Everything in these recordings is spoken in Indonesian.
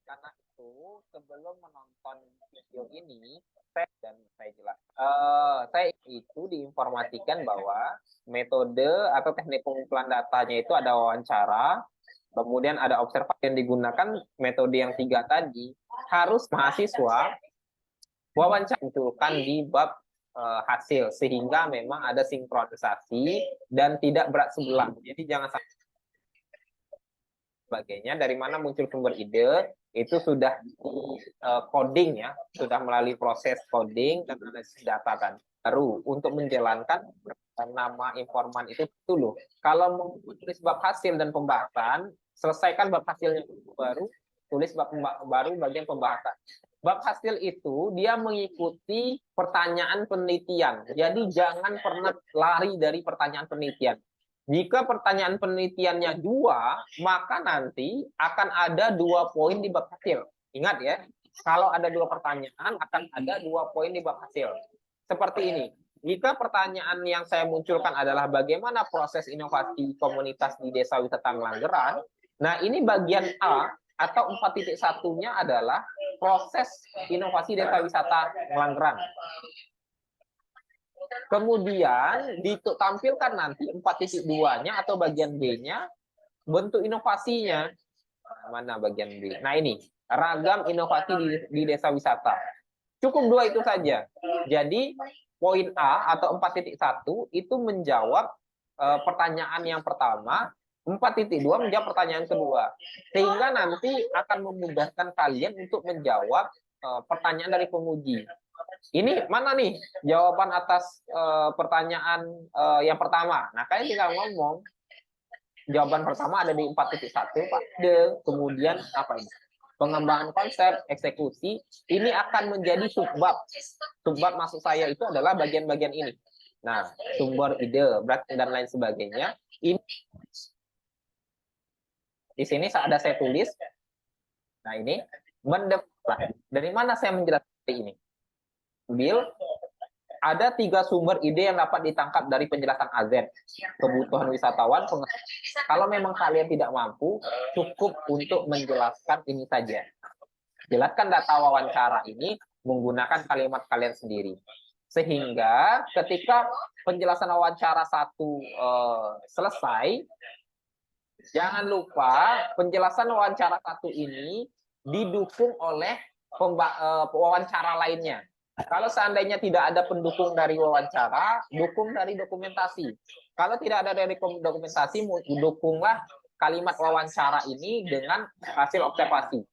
Karena itu sebelum menonton video ini, saya jelas. Saya itu diinformasikan bahwa metode atau teknik pengumpulan datanya itu ada wawancara, kemudian ada observasi yang digunakan metode yang tiga tadi. Harus mahasiswa wawancara munculkan di bab hasil sehingga memang ada sinkronisasi dan tidak berat sebelah. Jadi jangan sampai sebagainya dari mana muncul sumber ide itu sudah di coding ya, sudah melalui proses coding dan analisis data kan. Baru untuk menjalankan nama informan itu dulu. Kalau mau tulis bab hasil dan pembahasan, selesaikan bab hasilnya baru tulis bab baru bagian pembahasan. Bab hasil itu dia mengikuti pertanyaan penelitian. Jadi jangan pernah lari dari pertanyaan penelitian. Jika pertanyaan penelitiannya dua, maka nanti akan ada 2 poin di bab hasil. Ingat ya, kalau ada 2 pertanyaan, akan ada 2 poin di bab hasil. Seperti ini. Jika pertanyaan yang saya munculkan adalah bagaimana proses inovasi komunitas di Desa Wisata Ngelanggeran, nah ini bagian A atau 4.1-nya adalah proses inovasi Desa Wisata Ngelanggeran. Kemudian ditampilkan nanti 4.2-nya atau bagian B-nya bentuk inovasinya. Mana bagian B? Nah ini, ragam inovasi di desa wisata. Cukup 2 itu saja. Jadi poin A atau 4.1 itu menjawab pertanyaan yang pertama, 4.2 menjawab pertanyaan kedua. Sehingga nanti akan memudahkan kalian untuk menjawab pertanyaan dari penguji. Ini mana nih jawaban atas pertanyaan yang pertama? Nah, kalian tinggal ngomong. Jawaban pertama ada di 4.1, Pak. Kemudian apa ini? Pengembangan konsep, eksekusi, ini akan menjadi subbab. Subbab maksud saya itu adalah bagian-bagian ini. Nah, sumber ide, dan lain sebagainya. Ini di sini ada saya tulis. Nah, ini dari mana saya menjelaskan ini? Ambil ada 3 sumber ide yang dapat ditangkap dari penjelasan AZ. Kebutuhan wisatawan, kalau memang kalian tidak mampu, cukup untuk menjelaskan ini saja. Jelaskan data wawancara ini menggunakan kalimat kalian sendiri. Sehingga ketika penjelasan wawancara 1 selesai, jangan lupa penjelasan wawancara 1 ini didukung oleh wawancara lainnya. Kalau seandainya tidak ada pendukung dari wawancara, dukung dari dokumentasi. Kalau tidak ada dari dokumentasi, dukunglah kalimat wawancara ini dengan hasil observasi.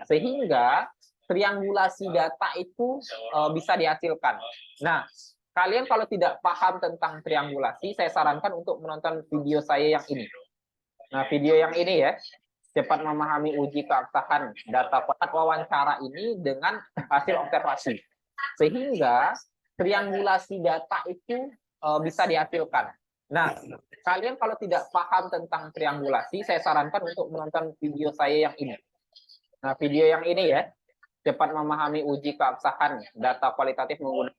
Sehingga triangulasi data itu bisa dihasilkan. Nah, kalian kalau tidak paham tentang triangulasi, saya sarankan untuk menonton video saya yang ini. Nah, video yang ini ya, cepat memahami uji keabsahan data wawancara ini dengan hasil observasi. Sehingga triangulasi data itu bisa dihasilkan. Nah, kalian kalau tidak paham tentang triangulasi, saya sarankan untuk menonton video saya yang ini. Nah, video yang ini ya, cepat memahami uji keabsahan data kualitatif menggunakan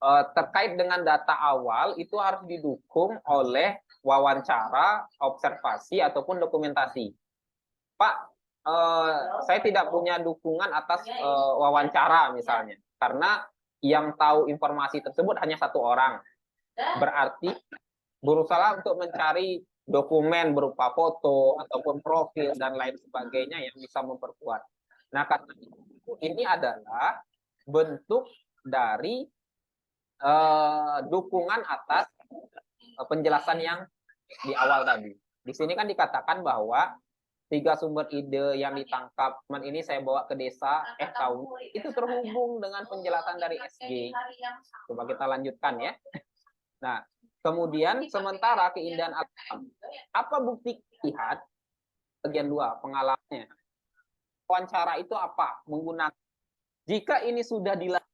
terkait dengan data awal itu harus didukung oleh wawancara, observasi, ataupun dokumentasi. Pak, saya tidak punya dukungan atas wawancara misalnya, karena yang tahu informasi tersebut hanya 1 orang. Berarti berusaha untuk mencari dokumen berupa foto ataupun profil dan lain sebagainya yang bisa memperkuat. Nah, karena itu ini adalah bentuk dari dukungan atas penjelasan yang di awal tadi. Di sini kan dikatakan bahwa 3 sumber ide yang ditangkap ini saya bawa ke desa, tahu itu terhubung dengan penjelasan dari SG. Coba kita lanjutkan ya. Nah, kemudian sementara keindahan alam, apa bukti lihat bagian 2 pengalamannya. Wawancara itu apa? Menggunakan jika ini sudah dilakukan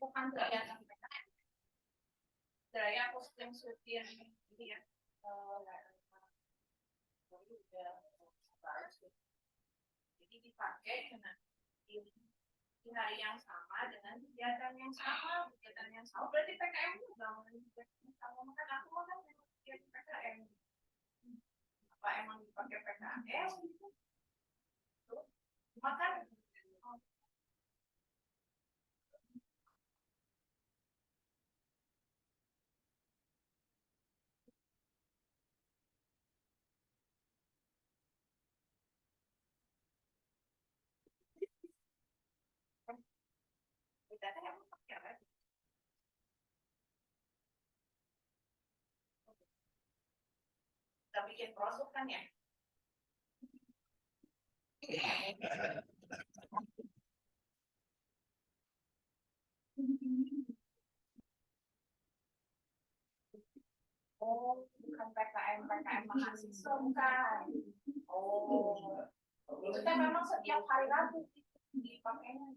bukan kelihatan PKM. Saya aku sering sutir ini ya. Jadi dipakai di hari yang sama dengan kegiatan yang sama, berarti PKM juga sama, maka aku kan kegiatan PKM. Apa emang dipakai PKM? Maka kita bikin produk kan ya. Oh, bukan PKM mahasiswa kan. Oh, itu kan memang setiap hari Rabu dipakainya.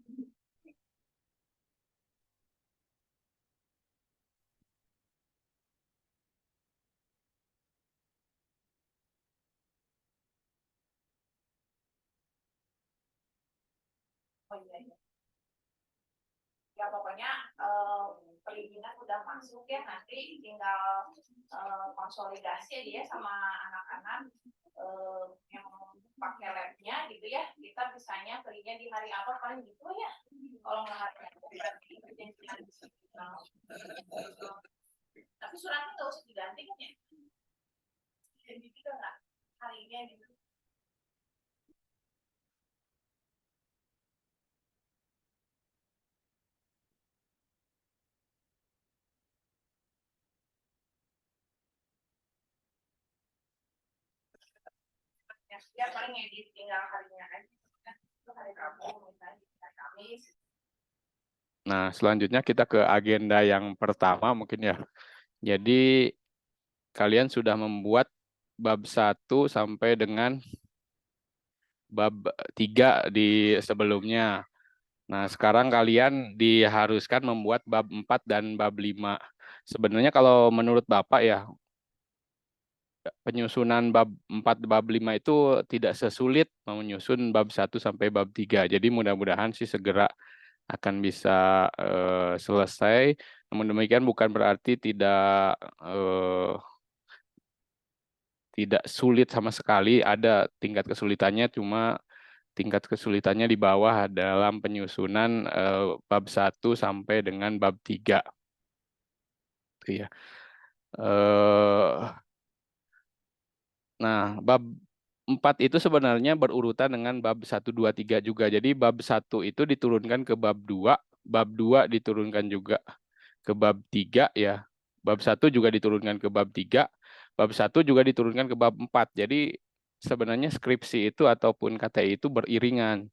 Oh iya, iya. Ya pokoknya perizinan udah masuk ya, nanti tinggal konsolidasi dia sama anak-anak yang pakai labnya gitu ya, kita bisanya belinya di hari apa paling gitu ya, kalau nggak hari tapi suratnya nggak usah diganti kan ya, jadi juga nggak harinya gitu. Ya paling edit tinggal harinya aja, itu hari Rabu misalnya hari Kamis. Nah, selanjutnya kita ke agenda yang pertama mungkin ya. Jadi kalian sudah membuat bab 1 sampai dengan bab 3 di sebelumnya. Nah, sekarang kalian diharuskan membuat bab 4 dan bab 5. Sebenarnya kalau menurut Bapak ya, penyusunan bab 4 bab 5 itu tidak sesulit menyusun bab 1 sampai bab 3. Jadi mudah-mudahan sih segera akan bisa selesai. Namun demikian bukan berarti tidak sulit sama sekali. Ada tingkat kesulitannya, cuma tingkat kesulitannya di bawah dalam penyusunan bab 1 sampai dengan bab 3. Itu ya. Nah, bab 4 itu sebenarnya berurutan dengan bab 1, 2, 3 juga. Jadi bab 1 itu diturunkan ke bab 2, bab 2 diturunkan juga ke bab 3 ya. Bab 1 juga diturunkan ke bab 3, bab 1 juga diturunkan ke bab 4. Jadi sebenarnya skripsi itu ataupun KTI itu beriringan.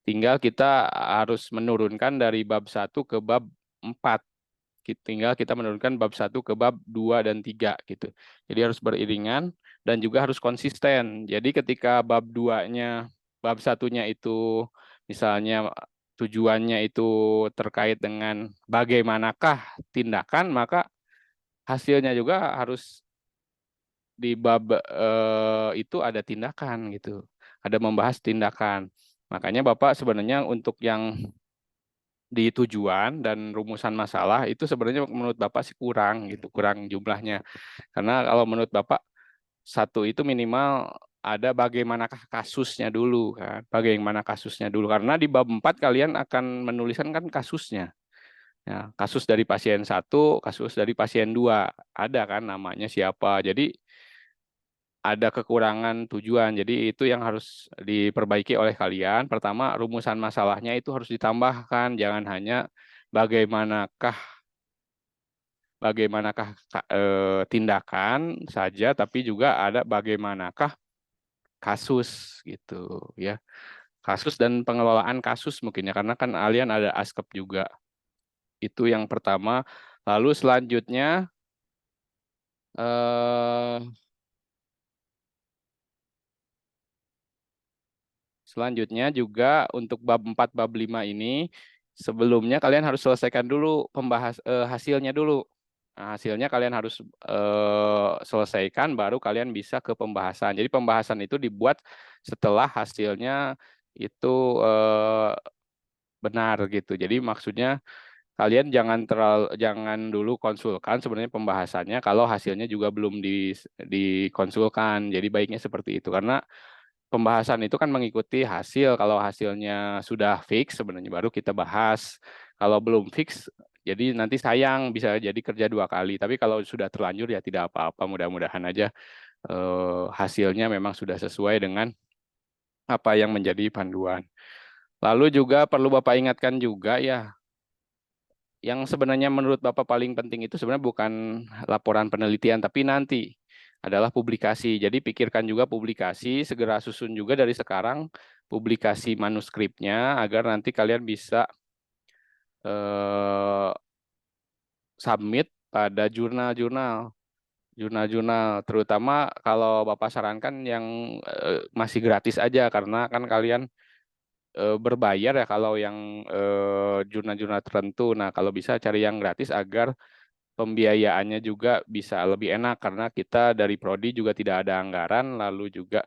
Tinggal kita harus menurunkan dari bab 1 ke bab 4. Tinggal kita menurunkan bab 1 ke bab 2 dan 3 gitu. Jadi harus beriringan dan juga harus konsisten. Jadi ketika bab 2-nya, bab 1-nya itu misalnya tujuannya itu terkait dengan bagaimanakah tindakan, maka hasilnya juga harus di bab itu ada tindakan gitu. Ada membahas tindakan. Makanya Bapak sebenarnya untuk yang di tujuan dan rumusan masalah itu sebenarnya menurut Bapak sih kurang gitu, kurang jumlahnya. Karena kalau menurut Bapak 1 itu minimal ada bagaimanakah kasusnya dulu kan. Bagaimana kasusnya dulu karena di bab 4 kalian akan menuliskan kan kasusnya. Ya, kasus dari pasien 1, kasus dari pasien 2. Ada kan namanya siapa. Jadi ada kekurangan tujuan. Jadi itu yang harus diperbaiki oleh kalian. Pertama, rumusan masalahnya itu harus ditambahkan. Jangan hanya bagaimanakah tindakan saja, tapi juga ada bagaimanakah kasus gitu ya. Kasus dan pengelolaan kasus mungkin ya, karena kan kalian ada ASKEP juga. Itu yang pertama. Lalu selanjutnya juga untuk bab 4, bab 5 ini sebelumnya kalian harus selesaikan dulu hasilnya dulu. Nah, hasilnya kalian harus selesaikan, baru kalian bisa ke pembahasan. Jadi pembahasan itu dibuat setelah hasilnya itu benar gitu. Jadi maksudnya kalian jangan dulu konsulkan sebenarnya pembahasannya kalau hasilnya juga belum dikonsulkan. Jadi baiknya seperti itu, karena pembahasan itu kan mengikuti hasil. Kalau hasilnya sudah fix sebenarnya baru kita bahas. Kalau belum fix, jadi nanti sayang bisa jadi kerja 2 kali. Tapi kalau sudah terlanjur ya tidak apa-apa. Mudah-mudahan aja hasilnya memang sudah sesuai dengan apa yang menjadi panduan. Lalu juga perlu Bapak ingatkan juga ya, yang sebenarnya menurut Bapak paling penting itu sebenarnya bukan laporan penelitian, tapi nanti adalah publikasi. Jadi pikirkan juga publikasi, segera susun juga dari sekarang publikasi manuskripnya agar nanti kalian bisa submit pada jurnal-jurnal, terutama kalau Bapak sarankan yang masih gratis aja, karena kan kalian berbayar ya kalau yang jurnal-jurnal tertentu. Nah, kalau bisa cari yang gratis agar pembiayaannya juga bisa lebih enak, karena kita dari Prodi juga tidak ada anggaran, lalu juga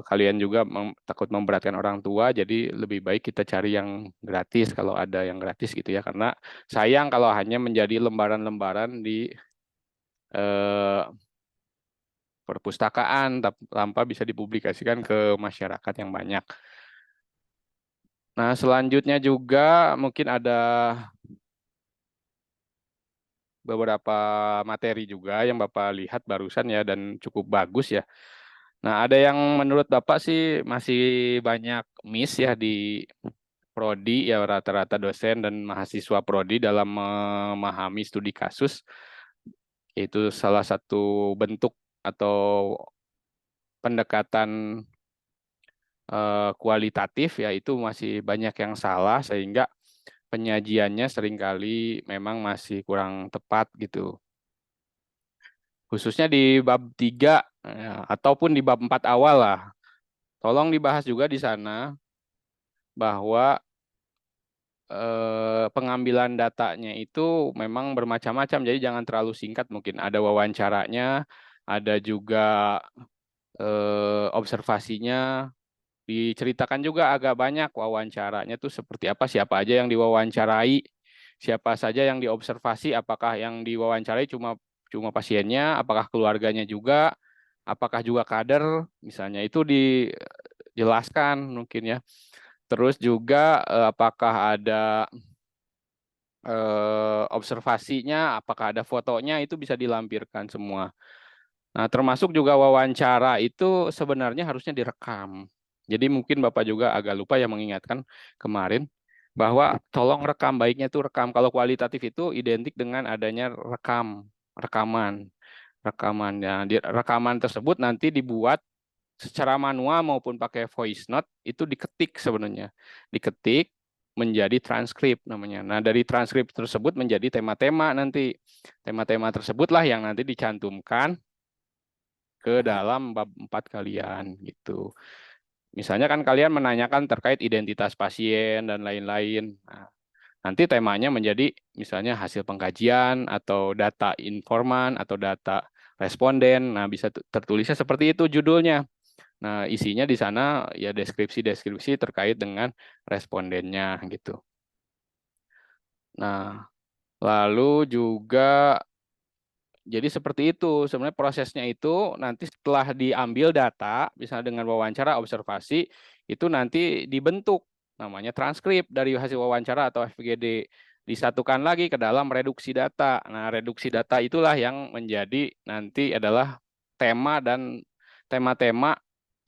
kalian juga takut memberatkan orang tua, jadi lebih baik kita cari yang gratis kalau ada yang gratis gitu ya, karena sayang kalau hanya menjadi lembaran-lembaran di eh, perpustakaan tanpa bisa dipublikasikan ke masyarakat yang banyak. Nah, selanjutnya juga mungkin ada beberapa materi juga yang Bapak lihat barusan ya, dan cukup bagus ya. Nah, ada yang menurut Bapak sih masih banyak miss ya di Prodi ya, rata-rata dosen dan mahasiswa Prodi dalam memahami studi kasus. Itu salah satu bentuk atau pendekatan kualitatif ya, itu masih banyak yang salah sehingga penyajiannya seringkali memang masih kurang tepat gitu. Khususnya di bab 3 ya, ataupun di bab 4 awal lah. Tolong dibahas juga di sana bahwa pengambilan datanya itu memang bermacam-macam, jadi jangan terlalu singkat, mungkin ada wawancaranya, ada juga observasinya, diceritakan juga agak banyak wawancaranya tuh seperti apa, siapa aja yang diwawancarai, siapa saja yang diobservasi, apakah yang diwawancarai cuma cuma pasiennya, apakah keluarganya juga, apakah juga kader, misalnya itu dijelaskan mungkin ya. Terus juga apakah ada observasinya, apakah ada fotonya, itu bisa dilampirkan semua. Nah, termasuk juga wawancara itu sebenarnya harusnya direkam. Jadi mungkin Bapak juga agak lupa ya mengingatkan kemarin bahwa tolong rekam, baiknya itu rekam. Kalau kualitatif itu identik dengan adanya rekaman. Rekaman ya. Rekaman tersebut nanti dibuat secara manual maupun pakai voice note, itu diketik sebenarnya. Diketik menjadi transkrip namanya. Nah, dari transkrip tersebut menjadi tema-tema nanti. Tema-tema tersebutlah yang nanti dicantumkan ke dalam bab 4 kalian gitu. Misalnya kan kalian menanyakan terkait identitas pasien dan lain-lain. Nah, nanti temanya menjadi misalnya hasil pengkajian atau data informan atau data responden. Nah, bisa tertulisnya seperti itu judulnya. Nah, isinya di sana ya deskripsi-deskripsi terkait dengan respondennya gitu. Nah, lalu juga jadi seperti itu. Sebenarnya prosesnya itu nanti setelah diambil data, misalnya dengan wawancara, observasi, itu nanti dibentuk namanya transkrip dari hasil wawancara atau FGD. Disatukan lagi ke dalam reduksi data. Nah, reduksi data itulah yang menjadi nanti adalah tema dan tema-tema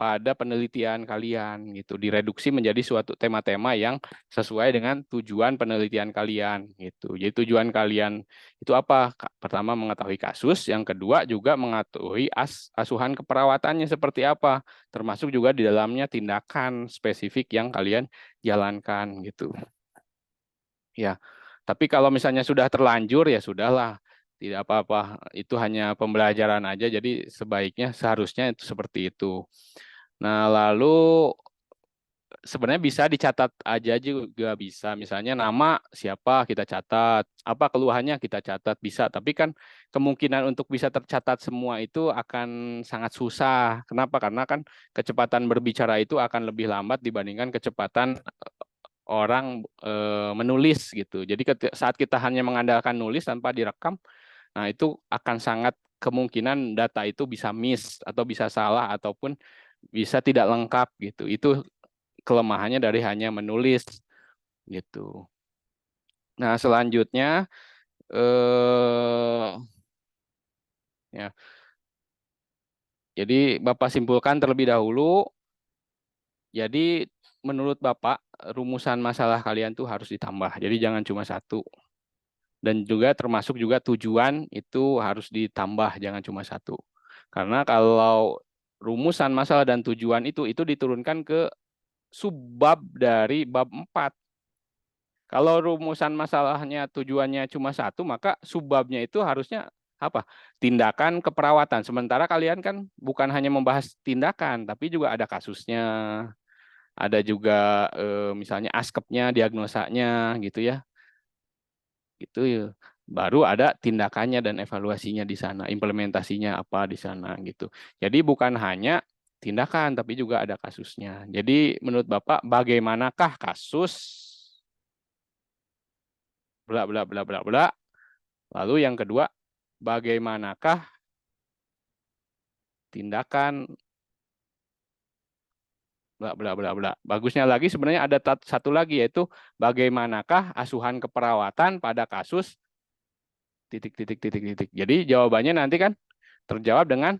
pada penelitian kalian gitu, direduksi menjadi suatu tema-tema yang sesuai dengan tujuan penelitian kalian gitu. Jadi tujuan kalian itu apa? Pertama mengetahui kasus, yang kedua juga mengetahui asuhan keperawatannya seperti apa, termasuk juga di dalamnya tindakan spesifik yang kalian jalankan gitu. Ya, tapi kalau misalnya sudah terlanjur ya sudahlah, tidak apa-apa. Itu hanya pembelajaran aja, jadi sebaiknya seharusnya itu seperti itu. Nah, lalu sebenarnya bisa dicatat aja juga bisa. Misalnya nama siapa kita catat, apa keluhannya kita catat bisa. Tapi kan kemungkinan untuk bisa tercatat semua itu akan sangat susah. Kenapa? Karena kan kecepatan berbicara itu akan lebih lambat dibandingkan kecepatan orang menulis gitu. Jadi saat kita hanya mengandalkan nulis tanpa direkam, nah itu akan sangat kemungkinan data itu bisa miss atau bisa salah ataupun bisa tidak lengkap gitu. Itu kelemahannya dari hanya menulis gitu. Nah, selanjutnya ya. Jadi Bapak simpulkan terlebih dahulu. Jadi menurut Bapak rumusan masalah kalian tuh harus ditambah. Jadi jangan cuma satu. Dan juga termasuk juga tujuan itu harus ditambah, jangan cuma satu. Karena kalau rumusan masalah dan tujuan itu diturunkan ke subbab dari bab 4. Kalau rumusan masalahnya tujuannya cuma satu, maka subbabnya itu harusnya apa? Tindakan keperawatan. Sementara kalian kan bukan hanya membahas tindakan, tapi juga ada kasusnya, ada juga misalnya askepnya, diagnosanya gitu ya. Gitu ya. Baru ada tindakannya dan evaluasinya di sana, implementasinya apa di sana gitu. Jadi bukan hanya tindakan, tapi juga ada kasusnya. Jadi menurut Bapak, bagaimanakah kasus bla bla bla bla bla. Lalu yang kedua, bagaimanakah tindakan bla bla bla bla. Bagusnya lagi sebenarnya ada satu lagi, yaitu bagaimanakah asuhan keperawatan pada kasus titik titik titik titik. Jadi jawabannya nanti kan terjawab dengan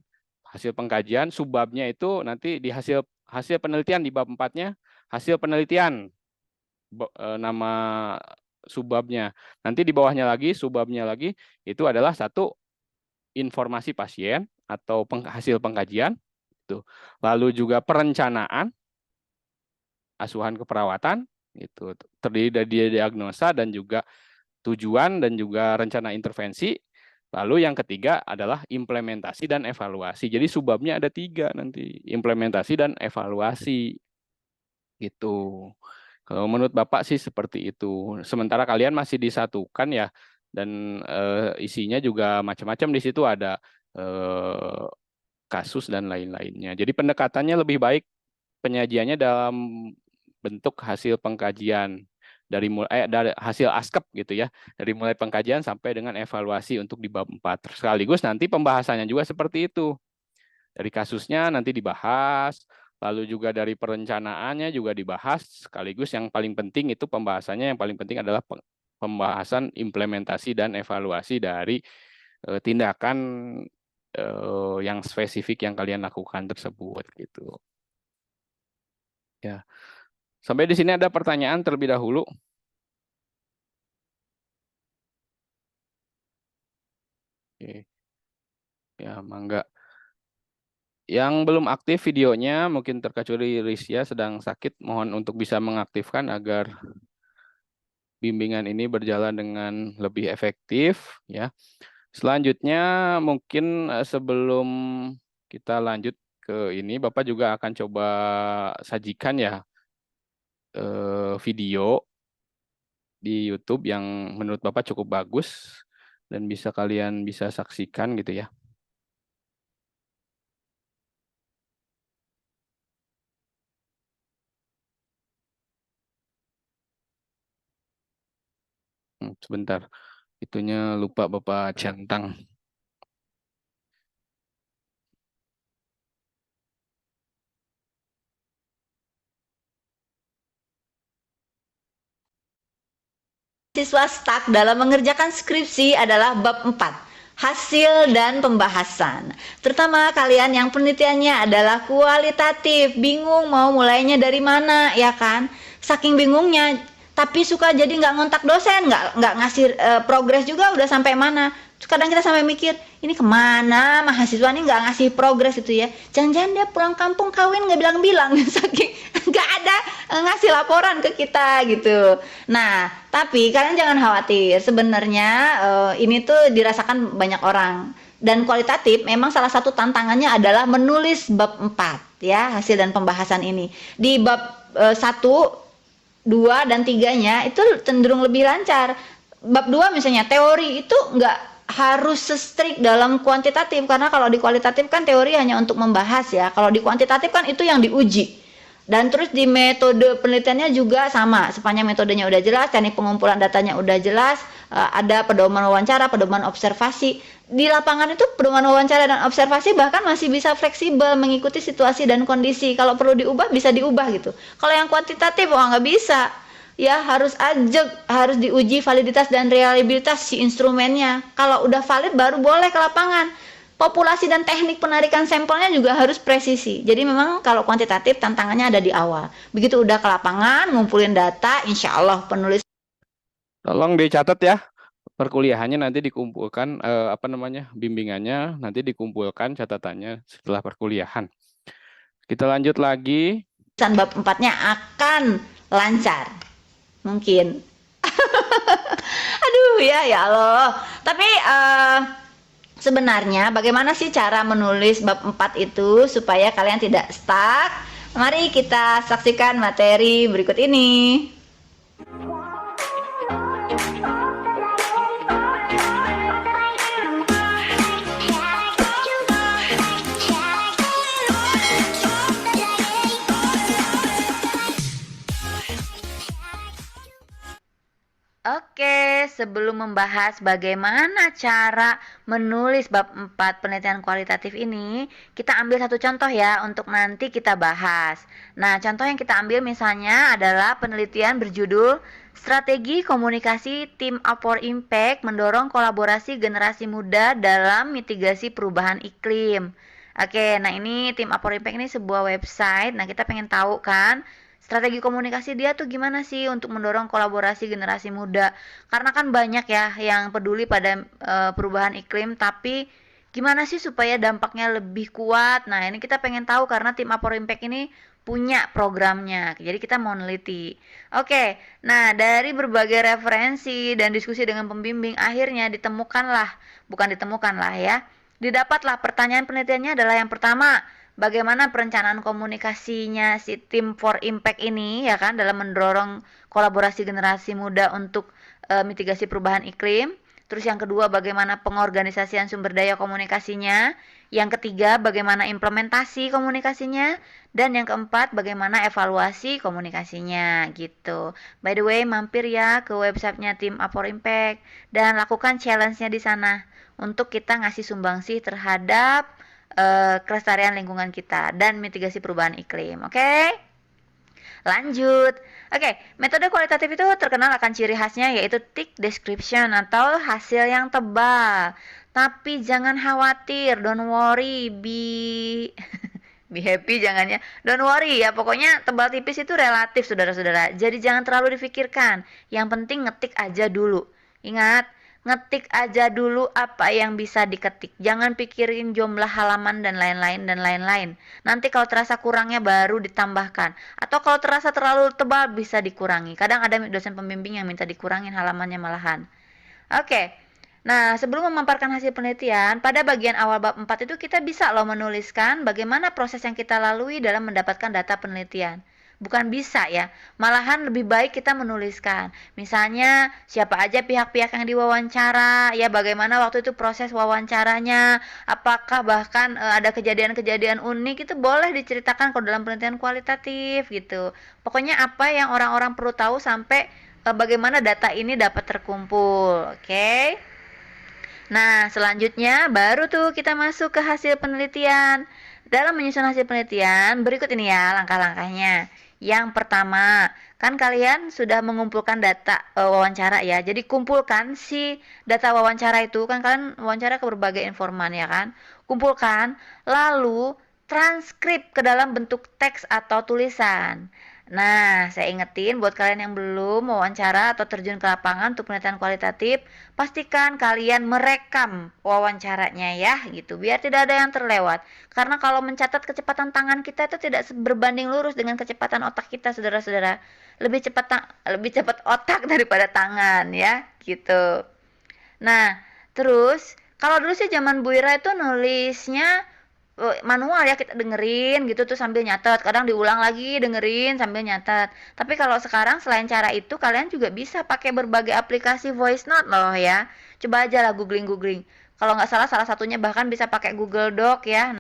hasil pengkajian. Subbabnya itu nanti di hasil penelitian di bab 4-nya, hasil penelitian nama subbabnya. Nanti di bawahnya lagi, subbabnya lagi, itu adalah satu informasi pasien atau hasil pengkajian. Lalu juga perencanaan asuhan keperawatan, itu terdiri dari diagnosa dan juga tujuan dan juga rencana intervensi. Lalu yang ketiga adalah implementasi dan evaluasi. Jadi subbabnya ada 3 nanti, implementasi dan evaluasi. Gitu. Kalau menurut Bapak sih seperti itu. Sementara kalian masih disatukan ya, dan isinya juga macam-macam. Di situ ada kasus dan lain-lainnya. Jadi pendekatannya lebih baik, penyajiannya dalam bentuk hasil pengkajian dari hasil askep gitu ya, dari mulai pengkajian sampai dengan evaluasi untuk di bab 4. Sekaligus nanti pembahasannya juga seperti itu. Dari kasusnya nanti dibahas, lalu juga dari perencanaannya juga dibahas, sekaligus yang paling penting itu pembahasannya, yang paling penting adalah pembahasan implementasi dan evaluasi dari tindakan yang spesifik yang kalian lakukan tersebut gitu. Ya. Sampai di sini ada pertanyaan terlebih dahulu. Oke. Ya, mangga. Yang belum aktif videonya, mungkin terkecuali Risya sedang sakit, mohon untuk bisa mengaktifkan agar bimbingan ini berjalan dengan lebih efektif ya. Selanjutnya mungkin sebelum kita lanjut ke ini, Bapak juga akan coba sajikan ya video di YouTube yang menurut Bapak cukup bagus dan kalian bisa saksikan gitu ya. Sebentar, itunya lupa Bapak centang. Siswa stuck dalam mengerjakan skripsi adalah bab 4, hasil dan pembahasan. Terutama kalian yang penelitiannya adalah kualitatif, bingung mau mulainya dari mana, ya kan? Saking bingungnya, tapi suka jadi nggak ngontak dosen, nggak ngasih progres juga udah sampai mana. Kadang kita sampai mikir, ini kemana mahasiswa ini nggak ngasih progres itu ya. Jangan-jangan dia pulang kampung kawin nggak bilang-bilang, saking nggak ada ngasih laporan ke kita gitu. Nah, tapi kalian jangan khawatir, sebenarnya ini tuh dirasakan banyak orang. Dan kualitatif memang salah satu tantangannya adalah menulis bab 4 ya, hasil dan pembahasan ini. Di bab 1, 2, dan 3-nya itu cenderung lebih lancar. Bab 2 misalnya teori itu nggak harus se-strict dalam kuantitatif, karena kalau di kualitatif kan teori hanya untuk membahas ya. Kalau di kuantitatif kan itu yang diuji. Dan terus di metode penelitiannya juga sama, sepanjang metodenya udah jelas, teknik pengumpulan datanya udah jelas, ada pedoman wawancara, pedoman observasi. Di lapangan itu pedoman wawancara dan observasi bahkan masih bisa fleksibel mengikuti situasi dan kondisi. Kalau perlu diubah bisa diubah gitu. Kalau yang kuantitatif nggak bisa. Ya harus harus diuji validitas dan reliabilitas si instrumennya. Kalau udah valid baru boleh ke lapangan. Populasi dan teknik penarikan sampelnya juga harus presisi. Jadi memang kalau kuantitatif tantangannya ada di awal. Begitu udah ke lapangan, ngumpulin data, insya Allah penulis. Tolong dicatat ya. Perkuliahannya nanti dikumpulkan, bimbingannya nanti dikumpulkan catatannya setelah perkuliahan. Kita lanjut lagi. Bab 4-nya akan lancar. Mungkin. Aduh ya Allah. Tapi sebenarnya bagaimana sih cara menulis bab 4 itu supaya kalian tidak stuck? Mari kita saksikan materi berikut ini. Oke, sebelum membahas bagaimana cara menulis bab 4 penelitian kualitatif ini, kita ambil satu contoh ya untuk nanti kita bahas. Nah, contoh yang kita ambil misalnya adalah penelitian berjudul Strategi Komunikasi Team Up for Impact Mendorong Kolaborasi Generasi Muda dalam Mitigasi Perubahan Iklim. Oke, nah ini Team Up for Impact ini sebuah website. Nah, kita pengen tahu kan strategi komunikasi dia tuh gimana sih untuk mendorong kolaborasi generasi muda? Karena kan banyak ya yang peduli pada perubahan iklim, tapi gimana sih supaya dampaknya lebih kuat? Nah, ini kita pengen tahu karena tim Up for Impact ini punya programnya. Jadi kita mau neliti. Oke, nah dari berbagai referensi dan diskusi dengan pembimbing akhirnya didapatlah pertanyaan penelitiannya adalah yang pertama, bagaimana perencanaan komunikasinya si Team for Impact ini ya kan dalam mendorong kolaborasi generasi muda untuk mitigasi perubahan iklim. Terus yang kedua, bagaimana pengorganisasian sumber daya komunikasinya. Yang ketiga, bagaimana implementasi komunikasinya. Dan yang keempat, bagaimana evaluasi komunikasinya gitu. By the way, mampir ya ke websitenya Team Up for Impact dan lakukan challenge-nya di sana untuk kita ngasih sumbangsih terhadap kelestarian lingkungan kita dan mitigasi perubahan iklim. Oke? Lanjut. Oke, metode kualitatif itu terkenal akan ciri khasnya yaitu thick description atau hasil yang tebal. Tapi jangan khawatir, don't worry, be happy jangan ya. Don't worry ya, pokoknya tebal tipis itu relatif saudara-saudara. Jadi jangan terlalu difikirkan. Yang penting ngetik aja dulu. Ingat, ngetik aja dulu apa yang bisa diketik. Jangan pikirin jumlah halaman dan lain-lain. Nanti kalau terasa kurangnya baru ditambahkan. Atau kalau terasa terlalu tebal bisa dikurangi. Kadang ada dosen pembimbing yang minta dikurangin halamannya malahan. Oke. Nah, sebelum memaparkan hasil penelitian, pada bagian awal bab 4 itu kita bisa loh menuliskan bagaimana proses yang kita lalui dalam mendapatkan data penelitian. Bukan bisa ya, malahan lebih baik kita menuliskan. Misalnya siapa aja pihak-pihak yang diwawancara, ya bagaimana waktu itu proses wawancaranya, apakah bahkan ada kejadian-kejadian unik, itu boleh diceritakan kalau dalam penelitian kualitatif gitu. Pokoknya apa yang orang-orang perlu tahu sampai bagaimana data ini dapat terkumpul, oke? Nah, selanjutnya baru tuh kita masuk ke hasil penelitian. Dalam menyusun hasil penelitian, berikut ini ya langkah-langkahnya. Yang pertama, kan kalian sudah mengumpulkan data wawancara ya. Jadi kumpulkan si data wawancara itu, kan kalian wawancara ke berbagai informan ya kan. Kumpulkan, lalu transkrip ke dalam bentuk teks atau tulisan. Nah, saya ingetin buat kalian yang belum wawancara atau terjun ke lapangan untuk penelitian kualitatif, pastikan kalian merekam wawancaranya ya, gitu, biar tidak ada yang terlewat. Karena kalau mencatat kecepatan tangan kita itu tidak berbanding lurus dengan kecepatan otak kita, saudara-saudara. Lebih cepat otak daripada tangan ya, gitu. Nah, terus kalau dulu sih zaman Bu Ira itu nulisnya manual ya, kita dengerin gitu tuh sambil nyatet, kadang diulang lagi dengerin sambil nyatet. Tapi kalau sekarang selain cara itu kalian juga bisa pakai berbagai aplikasi voice note loh ya. Coba aja lah googling. Kalau nggak salah salah satunya bahkan bisa pakai Google Doc ya.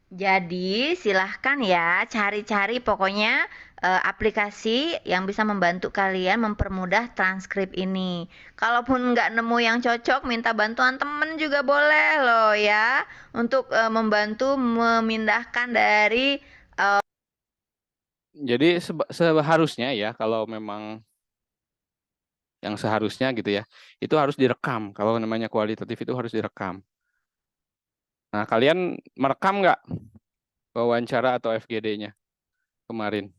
Jadi silahkan ya cari-cari pokoknya aplikasi yang bisa membantu kalian mempermudah transkrip ini. Kalaupun nggak nemu yang cocok, minta bantuan temen juga boleh loh ya untuk membantu memindahkan dari Jadi seharusnya ya kalau memang yang seharusnya gitu ya, itu harus direkam. Kalau namanya kualitatif itu harus direkam. Nah, kalian merekam nggak wawancara atau FGD-nya kemarin?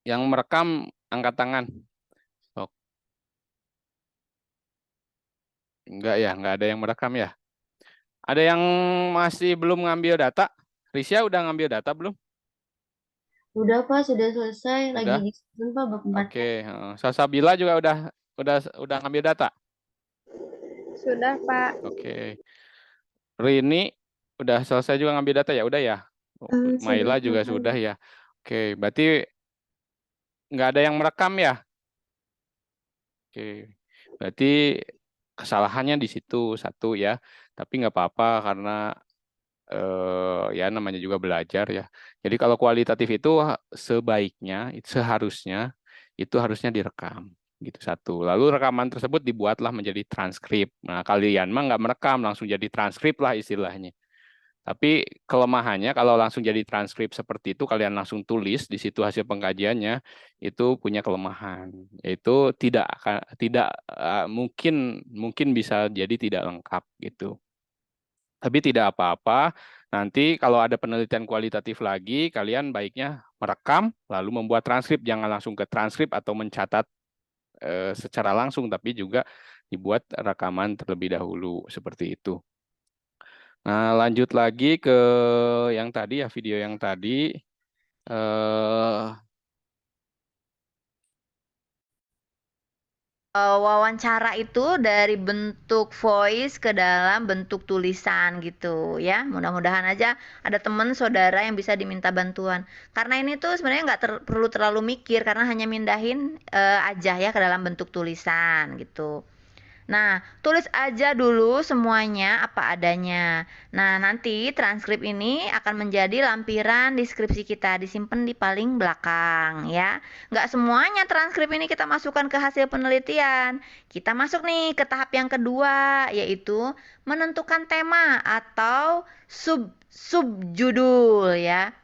Yang merekam angkat tangan. Oh, enggak ya, enggak ada yang merekam ya. Ada yang masih belum ngambil data? Risya udah ngambil data belum? Udah Pak, sudah selesai. Lagi Udah? disusun Pak bab 4. Oke, Sasabila juga udah ngambil data. Sudah Pak. Oke. Rini udah selesai juga ngambil data ya? Udah ya? Maila Sudah, juga Pak. sudah ya. Oke, berarti nggak ada yang merekam ya? Oke, berarti kesalahannya di situ satu ya. Tapi nggak apa-apa karena ya namanya juga belajar ya. Jadi kalau kualitatif itu sebaiknya, seharusnya itu harusnya direkam gitu satu. Lalu rekaman tersebut dibuatlah menjadi transkrip. Nah kalian mah nggak merekam, langsung jadi transkrip lah istilahnya. Tapi kelemahannya kalau langsung jadi transkrip seperti itu, kalian langsung tulis di situ hasil pengkajiannya, itu punya kelemahan, yaitu tidak mungkin bisa jadi tidak lengkap gitu. Tapi tidak apa-apa. Nanti kalau ada penelitian kualitatif lagi, kalian baiknya merekam lalu membuat transkrip. Jangan langsung ke transkrip atau mencatat secara langsung, tapi juga dibuat rekaman terlebih dahulu seperti itu. Nah, lanjut lagi ke yang tadi ya, video yang tadi. wawancara itu dari bentuk voice ke dalam bentuk tulisan gitu ya. Mudah-mudahan aja ada teman saudara yang bisa diminta bantuan. Karena ini tuh sebenarnya nggak perlu terlalu mikir karena hanya mindahin aja ya ke dalam bentuk tulisan gitu. Nah, tulis aja dulu semuanya apa adanya. Nah, nanti transkrip ini akan menjadi lampiran deskripsi kita, disimpan di paling belakang ya. Nggak semuanya transkrip ini kita masukkan ke hasil penelitian. Kita masuk nih ke tahap yang kedua, yaitu menentukan tema atau subjudul ya.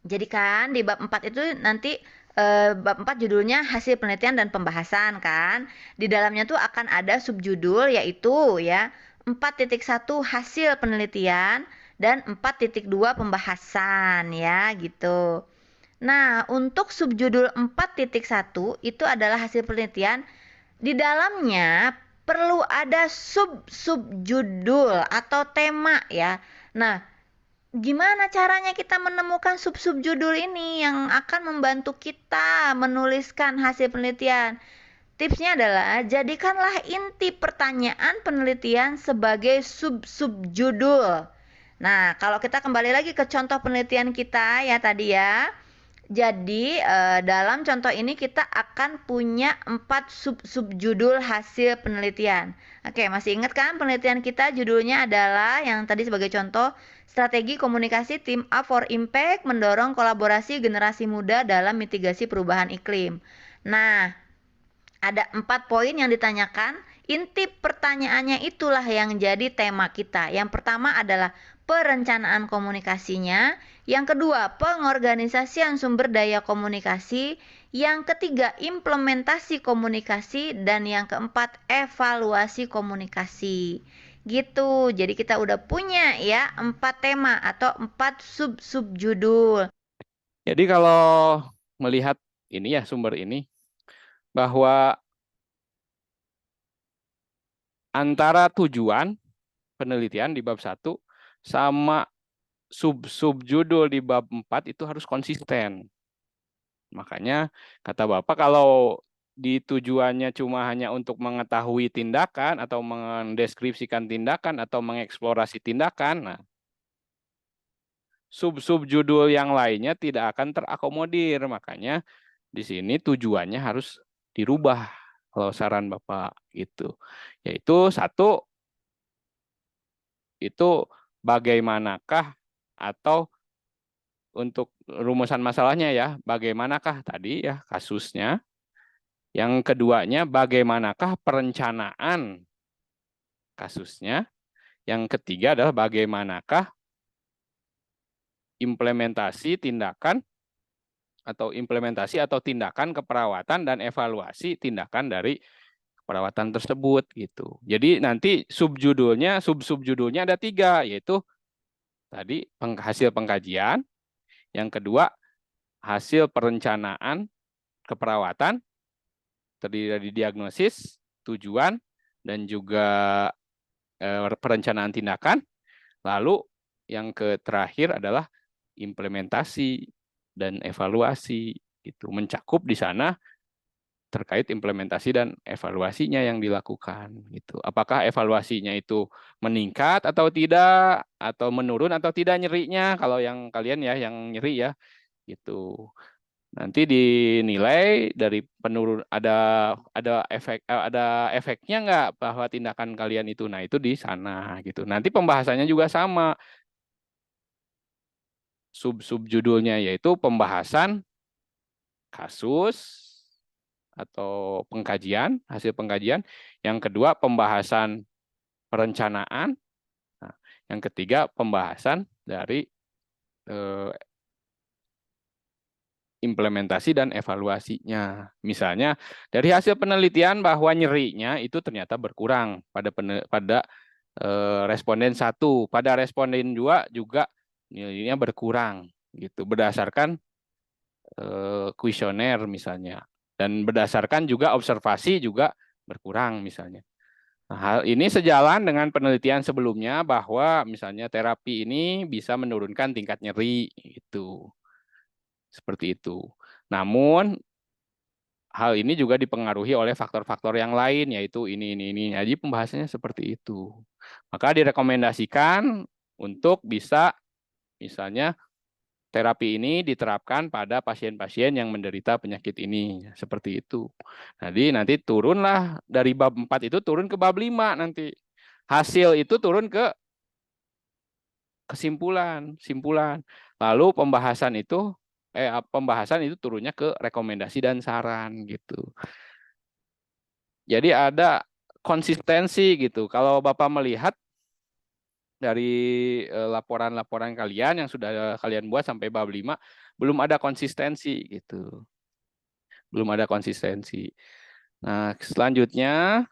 Jadi kan di bab 4 itu nanti bab 4 judulnya hasil penelitian dan pembahasan kan. Di dalamnya tuh akan ada subjudul yaitu ya 4.1 hasil penelitian dan 4.2 pembahasan ya gitu. Nah, untuk subjudul 4.1 itu adalah hasil penelitian. Di dalamnya perlu ada subjudul atau tema ya. Nah, gimana caranya kita menemukan subjudul ini yang akan membantu kita menuliskan hasil penelitian? Tipsnya adalah jadikanlah inti pertanyaan penelitian sebagai subjudul. Nah, kalau kita kembali lagi ke contoh penelitian kita ya tadi ya. Jadi dalam contoh ini kita akan punya 4 subjudul hasil penelitian. Oke, masih ingat kan penelitian kita judulnya adalah yang tadi sebagai contoh strategi komunikasi Team Up for Impact mendorong kolaborasi generasi muda dalam mitigasi perubahan iklim. Nah, ada 4 poin yang ditanyakan. Inti pertanyaannya itulah yang jadi tema kita. Yang pertama adalah perencanaan komunikasinya. Yang kedua, pengorganisasian sumber daya komunikasi. Yang ketiga, implementasi komunikasi. Dan yang keempat, evaluasi komunikasi. Gitu. Jadi kita udah punya ya 4 tema atau 4 subjudul. Jadi kalau melihat ini ya sumber ini, bahwa antara tujuan penelitian di bab 1 sama subjudul di bab 4 itu harus konsisten. Makanya kata Bapak kalau tujuannya cuma hanya untuk mengetahui tindakan atau mendeskripsikan tindakan atau mengeksplorasi tindakan, nah sub-sub judul yang lainnya tidak akan terakomodir. Makanya di sini tujuannya harus dirubah kalau saran Bapak gitu. Yaitu satu, itu bagaimanakah atau untuk rumusan masalahnya ya, bagaimanakah tadi ya kasusnya. Yang keduanya, bagaimanakah perencanaan kasusnya. Yang ketiga adalah bagaimanakah implementasi tindakan atau tindakan keperawatan dan evaluasi tindakan dari keperawatan tersebut gitu. Jadi nanti sub-subjudulnya ada 3, yaitu tadi hasil pengkajian, yang kedua hasil perencanaan keperawatan, terdiri dari diagnosis, tujuan, dan juga perencanaan tindakan. Lalu yang terakhir adalah implementasi dan evaluasi. Itu mencakup di sana terkait implementasi dan evaluasinya yang dilakukan. Gitu. Apakah evaluasinya itu meningkat atau tidak, atau menurun atau tidak nyerinya? Kalau yang kalian ya yang nyeri ya, gitu. Nanti dinilai dari penurun ada efeknya nggak bahwa tindakan kalian itu, nah itu di sana gitu. Nanti pembahasannya juga sama, sub judulnya yaitu pembahasan kasus atau pengkajian, hasil pengkajian. Yang kedua pembahasan perencanaan, nah, yang ketiga pembahasan dari implementasi dan evaluasinya. Misalnya dari hasil penelitian bahwa nyerinya itu ternyata berkurang pada responden 1, pada responden 2 juga nyerinya berkurang gitu berdasarkan kuesioner misalnya, dan berdasarkan juga observasi juga berkurang misalnya. Nah, hal ini sejalan dengan penelitian sebelumnya bahwa misalnya terapi ini bisa menurunkan tingkat nyeri itu. Seperti itu. Namun hal ini juga dipengaruhi oleh faktor-faktor yang lain, yaitu ini. Jadi pembahasannya seperti itu. Maka direkomendasikan untuk bisa misalnya terapi ini diterapkan pada pasien-pasien yang menderita penyakit ini. Seperti itu. Jadi nanti turunlah dari bab 4 itu turun ke bab 5 nanti. Hasil itu turun ke simpulan. Lalu pembahasan itu turunnya ke rekomendasi dan saran gitu. Jadi ada konsistensi gitu. Kalau Bapak melihat dari laporan-laporan kalian yang sudah kalian buat sampai bab 5, belum ada konsistensi gitu. Belum ada konsistensi. Nah, selanjutnya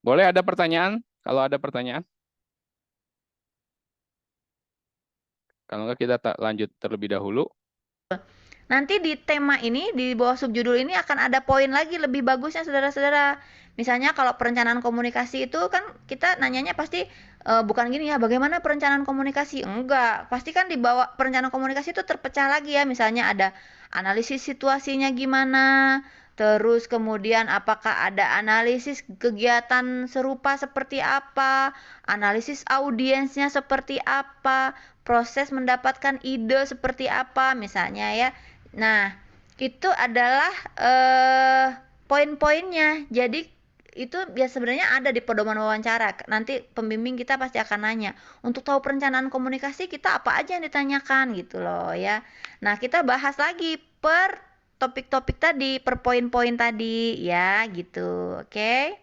boleh ada pertanyaan? Kalau ada pertanyaan? Kalau enggak kita lanjut terlebih dahulu. Nanti di tema ini, di bawah subjudul ini akan ada poin lagi lebih bagusnya saudara-saudara. Misalnya kalau perencanaan komunikasi itu kan kita nanyanya pasti bukan gini ya, bagaimana perencanaan komunikasi? Enggak, pasti kan di bawah perencanaan komunikasi itu terpecah lagi ya. Misalnya ada analisis situasinya gimana, terus kemudian apakah ada analisis kegiatan serupa seperti apa, analisis audiensnya seperti apa, proses mendapatkan ide seperti apa misalnya ya. Nah, itu adalah poin-poinnya. Jadi itu ya sebenarnya ada di pedoman wawancara. Nanti pembimbing kita pasti akan nanya, untuk tahu perencanaan komunikasi kita apa aja yang ditanyakan gitu loh ya. Nah, kita bahas lagi per topik-topik tadi, per poin-poin tadi ya gitu. Oke.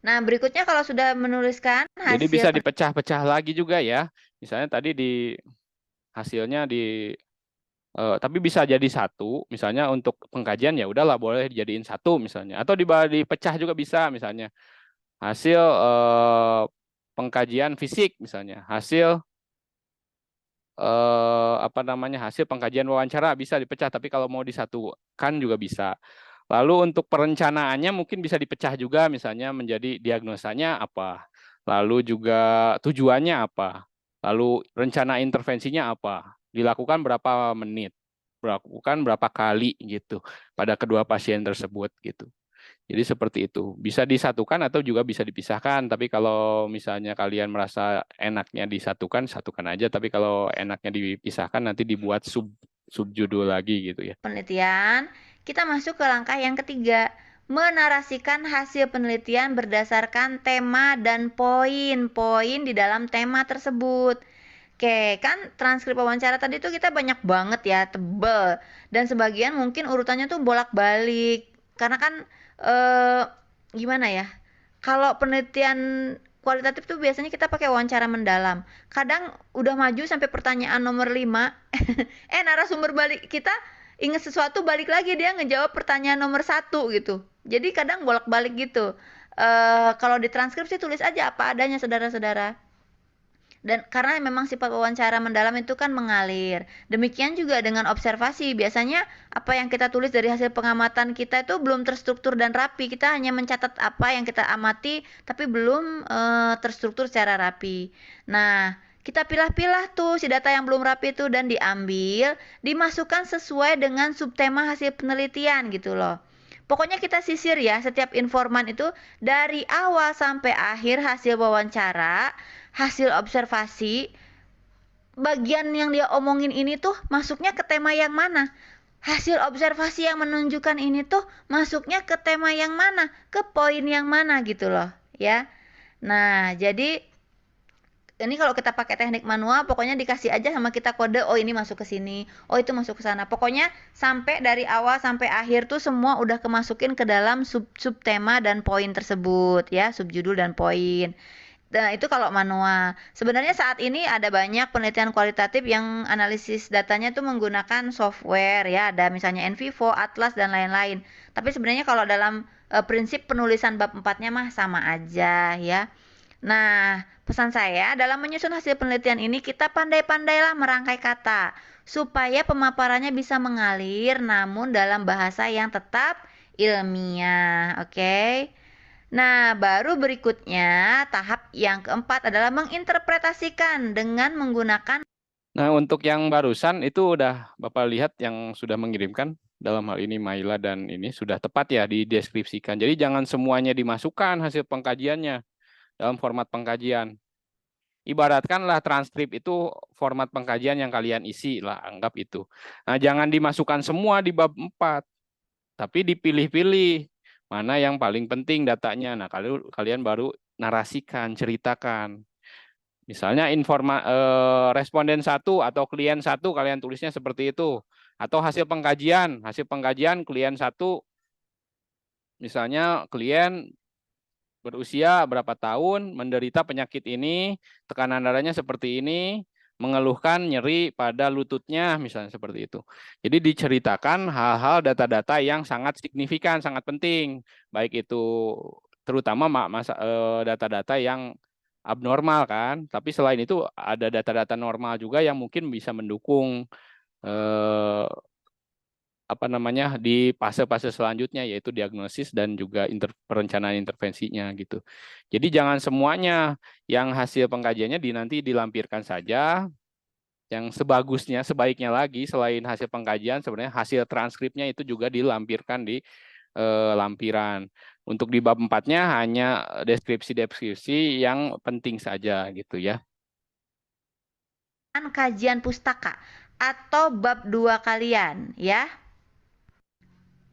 Nah, berikutnya kalau sudah menuliskan hasil. Jadi bisa dipecah-pecah lagi juga ya. Misalnya tadi hasilnya tapi bisa jadi satu, misalnya untuk pengkajian ya udahlah boleh dijadiin satu misalnya, atau dipecah juga bisa, misalnya hasil pengkajian fisik misalnya, hasil hasil pengkajian wawancara bisa dipecah, tapi kalau mau disatukan juga bisa. Lalu untuk perencanaannya mungkin bisa dipecah juga, misalnya menjadi diagnosanya apa, lalu juga tujuannya apa, lalu rencana intervensinya apa, dilakukan berapa menit, dilakukan berapa kali gitu pada kedua pasien tersebut gitu. Jadi seperti itu. Bisa disatukan atau juga bisa dipisahkan. Tapi kalau misalnya kalian merasa enaknya disatukan, satukan aja. Tapi kalau enaknya dipisahkan, nanti dibuat subjudul lagi gitu ya. Penelitian, kita masuk ke langkah yang ketiga, menarasikan hasil penelitian berdasarkan tema dan poin-poin di dalam tema tersebut. Oke, kan transkrip wawancara tadi tuh kita banyak banget ya, tebel. Dan sebagian mungkin urutannya tuh bolak-balik. Karena kan gimana ya? Kalau penelitian kualitatif tuh biasanya kita pakai wawancara mendalam. Kadang udah maju sampai pertanyaan nomor 5, narasumber balik kita ingat sesuatu balik lagi dia ngejawab pertanyaan nomor 1 gitu. Jadi kadang bolak-balik gitu. Kalau di transkripsi tulis aja apa adanya saudara-saudara. Dan karena memang sifat wawancara mendalam itu kan mengalir. Demikian juga dengan observasi. Biasanya apa yang kita tulis dari hasil pengamatan kita itu belum terstruktur dan rapi. Kita hanya mencatat apa yang kita amati, tapi belum terstruktur secara rapi. Nah, kita pilah-pilah tuh si data yang belum rapi itu dan diambil, dimasukkan sesuai dengan subtema hasil penelitian gitu loh. Pokoknya kita sisir ya setiap informan itu dari awal sampai akhir hasil wawancara, hasil observasi, bagian yang dia omongin ini tuh masuknya ke tema yang mana? Hasil observasi yang menunjukkan ini tuh masuknya ke tema yang mana? Ke poin yang mana gitu loh, ya. Nah, jadi ini kalau kita pakai teknik manual, pokoknya dikasih aja sama kita kode, oh ini masuk ke sini, oh itu masuk ke sana. Pokoknya sampai dari awal sampai akhir tuh semua udah kemasukin ke dalam subtema dan poin tersebut, ya, subjudul dan poin. Nah, itu kalau manual. Sebenarnya saat ini ada banyak penelitian kualitatif yang analisis datanya tuh menggunakan software ya, ada misalnya NVivo, Atlas dan lain-lain. Tapi sebenarnya kalau dalam prinsip penulisan bab 4-nya mah sama aja ya. Nah, pesan saya dalam menyusun hasil penelitian ini kita pandai-pandailah merangkai kata supaya pemaparannya bisa mengalir namun dalam bahasa yang tetap ilmiah, oke? Nah, baru berikutnya tahap yang keempat adalah menginterpretasikan dengan menggunakan. Nah, untuk yang barusan itu udah Bapak lihat yang sudah mengirimkan, dalam hal ini Maila dan ini sudah tepat ya dideskripsikan. Jadi jangan semuanya dimasukkan hasil pengkajiannya dalam format pengkajian. Ibaratkanlah transkrip itu format pengkajian yang kalian isi lah, anggap itu. Nah, jangan dimasukkan semua di bab 4, tapi dipilih-pilih. Mana yang paling penting datanya. Nah, kalian baru narasikan, ceritakan. Misalnya responden 1 atau klien 1 kalian tulisnya seperti itu. Atau hasil pengkajian klien 1 misalnya klien berusia berapa tahun, menderita penyakit ini, tekanan darahnya seperti ini, mengeluhkan nyeri pada lututnya, misalnya seperti itu. Jadi diceritakan hal-hal data-data yang sangat signifikan, sangat penting. Baik itu terutama data-data yang abnormal kan. Tapi selain itu ada data-data normal juga yang mungkin bisa mendukung di fase-fase selanjutnya, yaitu diagnosis dan juga perencanaan intervensinya gitu. Jadi jangan semuanya yang hasil pengkajiannya nanti dilampirkan saja. Yang sebaiknya lagi selain hasil pengkajian, sebenarnya hasil transkripnya itu juga dilampirkan di lampiran. Untuk di bab 4-nya hanya deskripsi-deskripsi yang penting saja gitu ya. Kajian pustaka atau bab 2 kalian ya.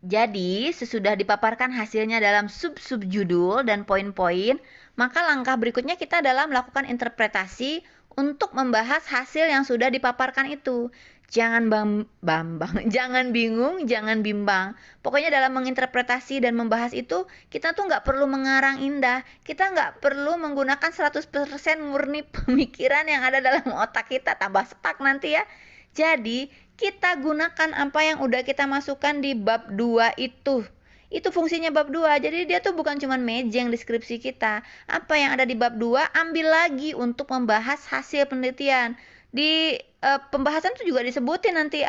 Jadi, sesudah dipaparkan hasilnya dalam sub-subjudul dan poin-poin, maka langkah berikutnya kita adalah melakukan interpretasi untuk membahas hasil yang sudah dipaparkan itu. Jangan jangan bingung, jangan bimbang. Pokoknya dalam menginterpretasi dan membahas itu, kita tuh nggak perlu mengarang indah. Kita nggak perlu menggunakan 100% murni pemikiran yang ada dalam otak kita, tambah sepak nanti ya. Jadi, kita gunakan apa yang udah kita masukkan di bab 2 itu. Itu fungsinya bab 2. Jadi dia tuh bukan cuma mejeng deskripsi kita. Apa yang ada di bab 2 ambil lagi untuk membahas hasil penelitian. Di pembahasan itu juga disebutin nanti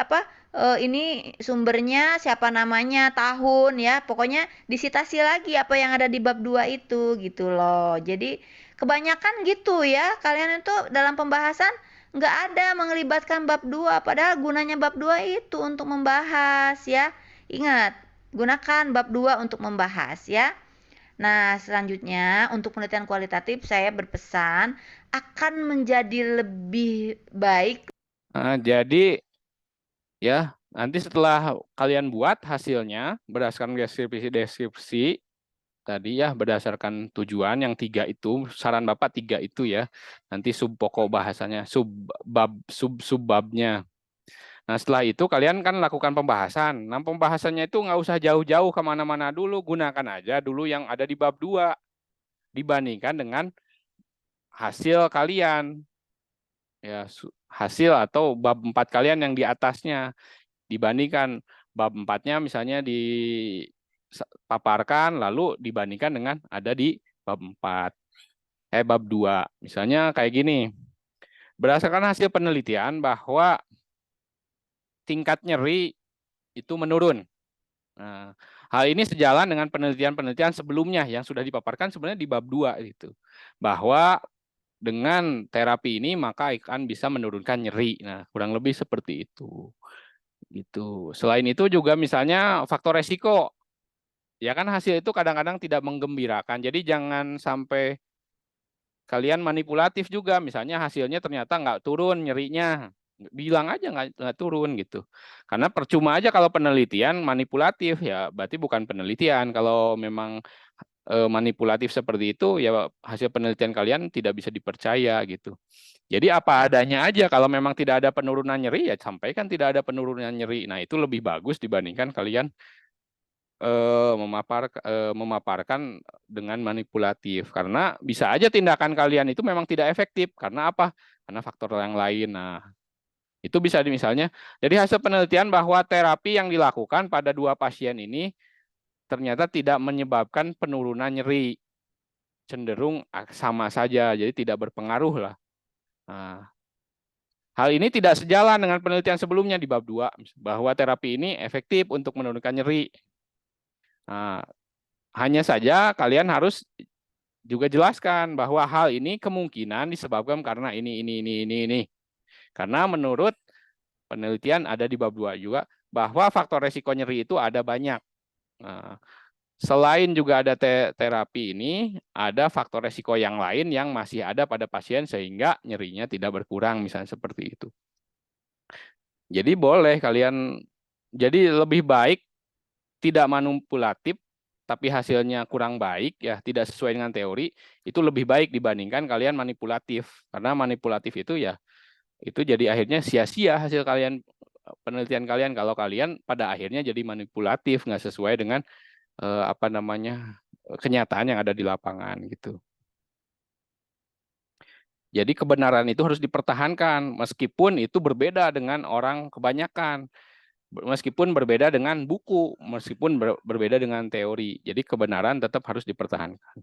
ini sumbernya, siapa namanya, tahun ya. Pokoknya disitasi lagi apa yang ada di bab 2 itu gitu loh. Jadi kebanyakan gitu ya. Kalian itu dalam pembahasan nggak ada melibatkan bab 2, padahal gunanya bab 2 itu untuk membahas ya. Ingat, gunakan bab 2 untuk membahas ya. Nah, selanjutnya untuk penelitian kualitatif saya berpesan akan menjadi lebih baik. Nah, jadi ya, nanti setelah kalian buat hasilnya berdasarkan deskripsi tadi ya, berdasarkan tujuan yang 3 itu, saran Bapak 3 itu ya. Nanti sub pokok bahasanya, subbabnya. Nah, setelah itu kalian kan lakukan pembahasan. Nah, pembahasannya itu nggak usah jauh-jauh kemana-mana dulu, gunakan aja dulu yang ada di bab 2 dibandingkan dengan hasil kalian. Ya, hasil atau bab 4 kalian yang di atasnya. Dibandingkan bab 4-nya misalnya dipaparkan lalu dibandingkan dengan ada di bab 4. Bab 2. Misalnya kayak gini. Berdasarkan hasil penelitian bahwa tingkat nyeri itu menurun. Nah, hal ini sejalan dengan penelitian-penelitian sebelumnya yang sudah dipaparkan sebenarnya di bab 2 gitu. Bahwa dengan terapi ini maka akan bisa menurunkan nyeri. Nah, kurang lebih seperti itu. Gitu. Selain itu juga misalnya faktor resiko. Ya kan hasil itu kadang-kadang tidak menggembirakan. Jadi jangan sampai kalian manipulatif juga. Misalnya hasilnya ternyata nggak turun nyerinya. Bilang aja nggak turun gitu. Karena percuma aja kalau penelitian manipulatif ya berarti bukan penelitian. Kalau memang manipulatif seperti itu ya hasil penelitian kalian tidak bisa dipercaya gitu. Jadi apa adanya aja, kalau memang tidak ada penurunan nyeri ya sampaikan tidak ada penurunan nyeri. Nah, itu lebih bagus dibandingkan kalian memaparkan dengan manipulatif, karena bisa aja tindakan kalian itu memang tidak efektif karena apa? Karena faktor yang lain. Nah, itu bisa misalnya jadi hasil penelitian bahwa terapi yang dilakukan pada 2 pasien ini ternyata tidak menyebabkan penurunan nyeri, cenderung sama saja, jadi tidak berpengaruh lah. Nah, hal ini tidak sejalan dengan penelitian sebelumnya di bab 2, bahwa terapi ini efektif untuk menurunkan nyeri. Nah, hanya saja kalian harus juga jelaskan bahwa hal ini kemungkinan disebabkan karena ini. Karena menurut penelitian ada di bab 2 juga, bahwa faktor resiko nyeri itu ada banyak. Nah, selain juga ada terapi ini, ada faktor resiko yang lain yang masih ada pada pasien sehingga nyerinya tidak berkurang, misalnya seperti itu. Jadi boleh kalian, jadi lebih baik tidak manipulatif tapi hasilnya kurang baik ya, tidak sesuai dengan teori, itu lebih baik dibandingkan kalian manipulatif. Karena manipulatif itu ya itu jadi akhirnya sia-sia hasil kalian, penelitian kalian kalau kalian pada akhirnya jadi manipulatif, nggak sesuai dengan kenyataan yang ada di lapangan gitu. Jadi kebenaran itu harus dipertahankan meskipun itu berbeda dengan orang kebanyakan. Meskipun berbeda dengan buku, meskipun berbeda dengan teori. Jadi kebenaran tetap harus dipertahankan.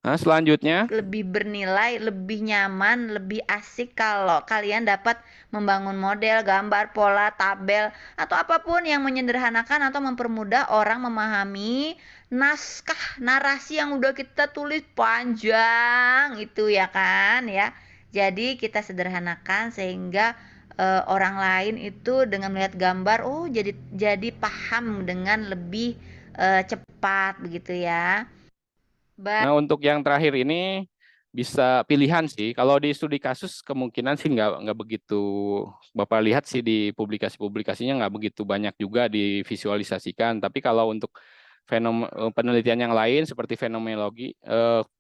Nah, selanjutnya. Lebih bernilai, lebih nyaman, lebih asik kalau kalian dapat membangun model, gambar, pola, tabel, atau apapun yang menyederhanakan atau mempermudah orang memahami naskah narasi yang udah kita tulis panjang itu ya kan ya. Jadi kita sederhanakan sehingga orang lain itu dengan melihat gambar jadi paham dengan lebih cepat begitu ya. Nah, untuk yang terakhir ini bisa pilihan sih. Kalau di studi kasus kemungkinan sih nggak begitu. Bapak lihat sih di publikasi-publikasinya nggak begitu banyak juga divisualisasikan. Tapi kalau untuk penelitian yang lain seperti fenomenologi,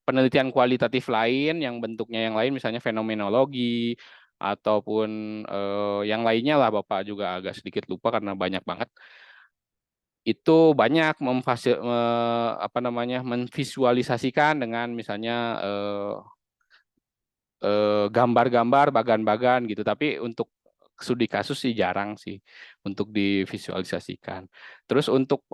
penelitian kualitatif lain yang bentuknya yang lain, misalnya fenomenologi ataupun yang lainnya lah, Bapak juga agak sedikit lupa karena banyak banget. Itu banyak memvisualisasikan dengan misalnya gambar-gambar, bagan-bagan gitu. Tapi untuk studi kasus sih jarang sih untuk divisualisasikan. Terus untuk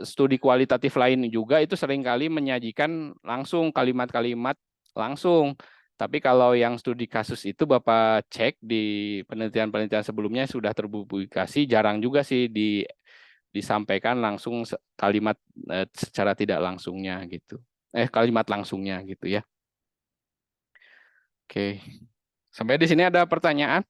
studi kualitatif lain juga itu seringkali menyajikan langsung kalimat-kalimat langsung. Tapi kalau yang studi kasus itu Bapak cek di penelitian-penelitian sebelumnya sudah terpublikasi, jarang juga sih disampaikan langsung kalimat secara tidak langsungnya gitu. Kalimat langsungnya gitu ya. Oke. Sampai di sini ada pertanyaan?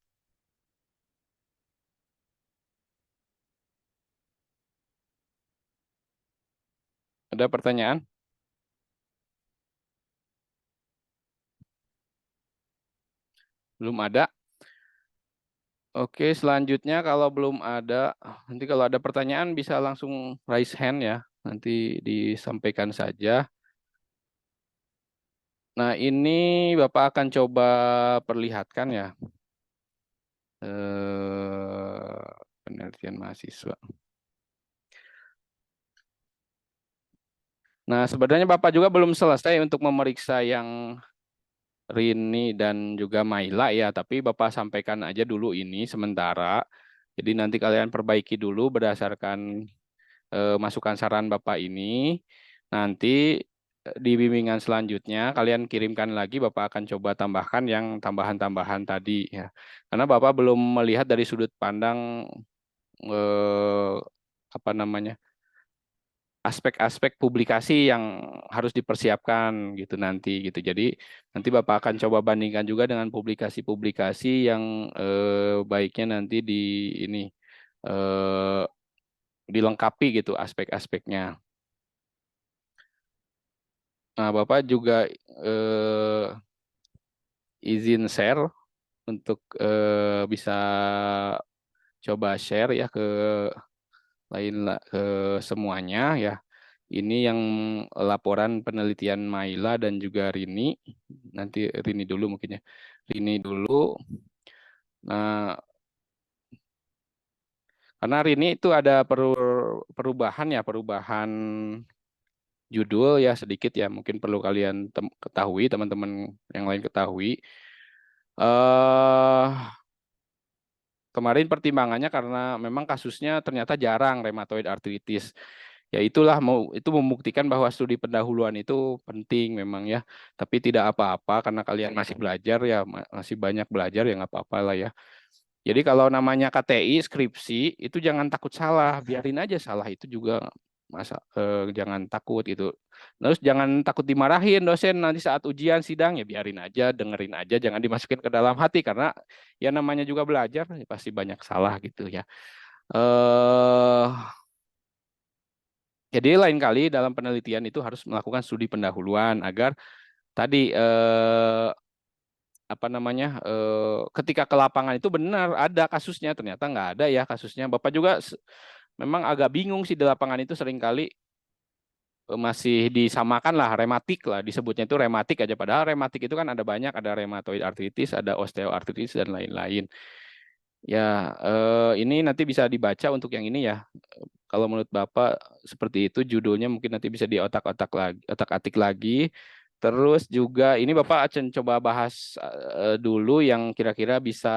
Ada pertanyaan? Belum ada? Oke, selanjutnya kalau belum ada, nanti kalau ada pertanyaan bisa langsung raise hand ya. Nanti disampaikan saja. Nah, ini Bapak akan coba perlihatkan ya. Penelitian mahasiswa. Nah, sebenarnya Bapak juga belum selesai untuk memeriksa yang Rini dan juga Maila ya, tapi Bapak sampaikan aja dulu ini sementara. Jadi nanti kalian perbaiki dulu berdasarkan masukan saran Bapak ini. Nanti di bimbingan selanjutnya kalian kirimkan lagi, Bapak akan coba tambahkan yang tambahan-tambahan tadi ya. Karena Bapak belum melihat dari sudut pandang apa namanya? Aspek-aspek publikasi yang harus dipersiapkan gitu nanti gitu. Jadi nanti Bapak akan coba bandingkan juga dengan publikasi-publikasi yang baiknya nanti di ini eh, dilengkapi gitu aspek-aspeknya. Nah, Bapak juga izin share untuk bisa coba share ya ke ke semuanya ya. Ini yang laporan penelitian Maila dan juga Rini. Nanti Rini dulu mungkin ya. Rini dulu. Nah, karena Rini itu ada perubahan ya, perubahan judul ya sedikit ya. Mungkin perlu kalian ketahui, teman-teman yang lain ketahui. Kemarin pertimbangannya karena memang kasusnya ternyata jarang rheumatoid arthritis. Ya itulah itu membuktikan bahwa studi pendahuluan itu penting memang ya. Tapi tidak apa-apa karena kalian masih belajar ya, masih banyak belajar ya nggak apa-apa lah ya. Jadi kalau namanya KTI skripsi itu jangan takut salah, biarin aja salah itu juga jangan takut gitu. Terus jangan takut dimarahin dosen nanti saat ujian sidang ya biarin aja, dengerin aja, jangan dimasukin ke dalam hati karena ya namanya juga belajar ya pasti banyak salah gitu ya. Jadi lain kali dalam penelitian itu harus melakukan studi pendahuluan agar tadi apa namanya ketika ke lapangan itu benar ada kasusnya ternyata nggak ada ya kasusnya. Bapak juga memang agak bingung sih di lapangan itu seringkali masih disamakan lah rematik lah disebutnya itu rematik aja padahal rematik itu kan ada banyak ada rheumatoid arthritis ada osteoartritis dan lain-lain. Ya ini nanti bisa dibaca untuk yang ini ya. Kalau menurut Bapak seperti itu judulnya mungkin nanti bisa di otak-otak lagi, otak-atik lagi. Terus juga ini Bapak akan coba bahas dulu yang kira-kira bisa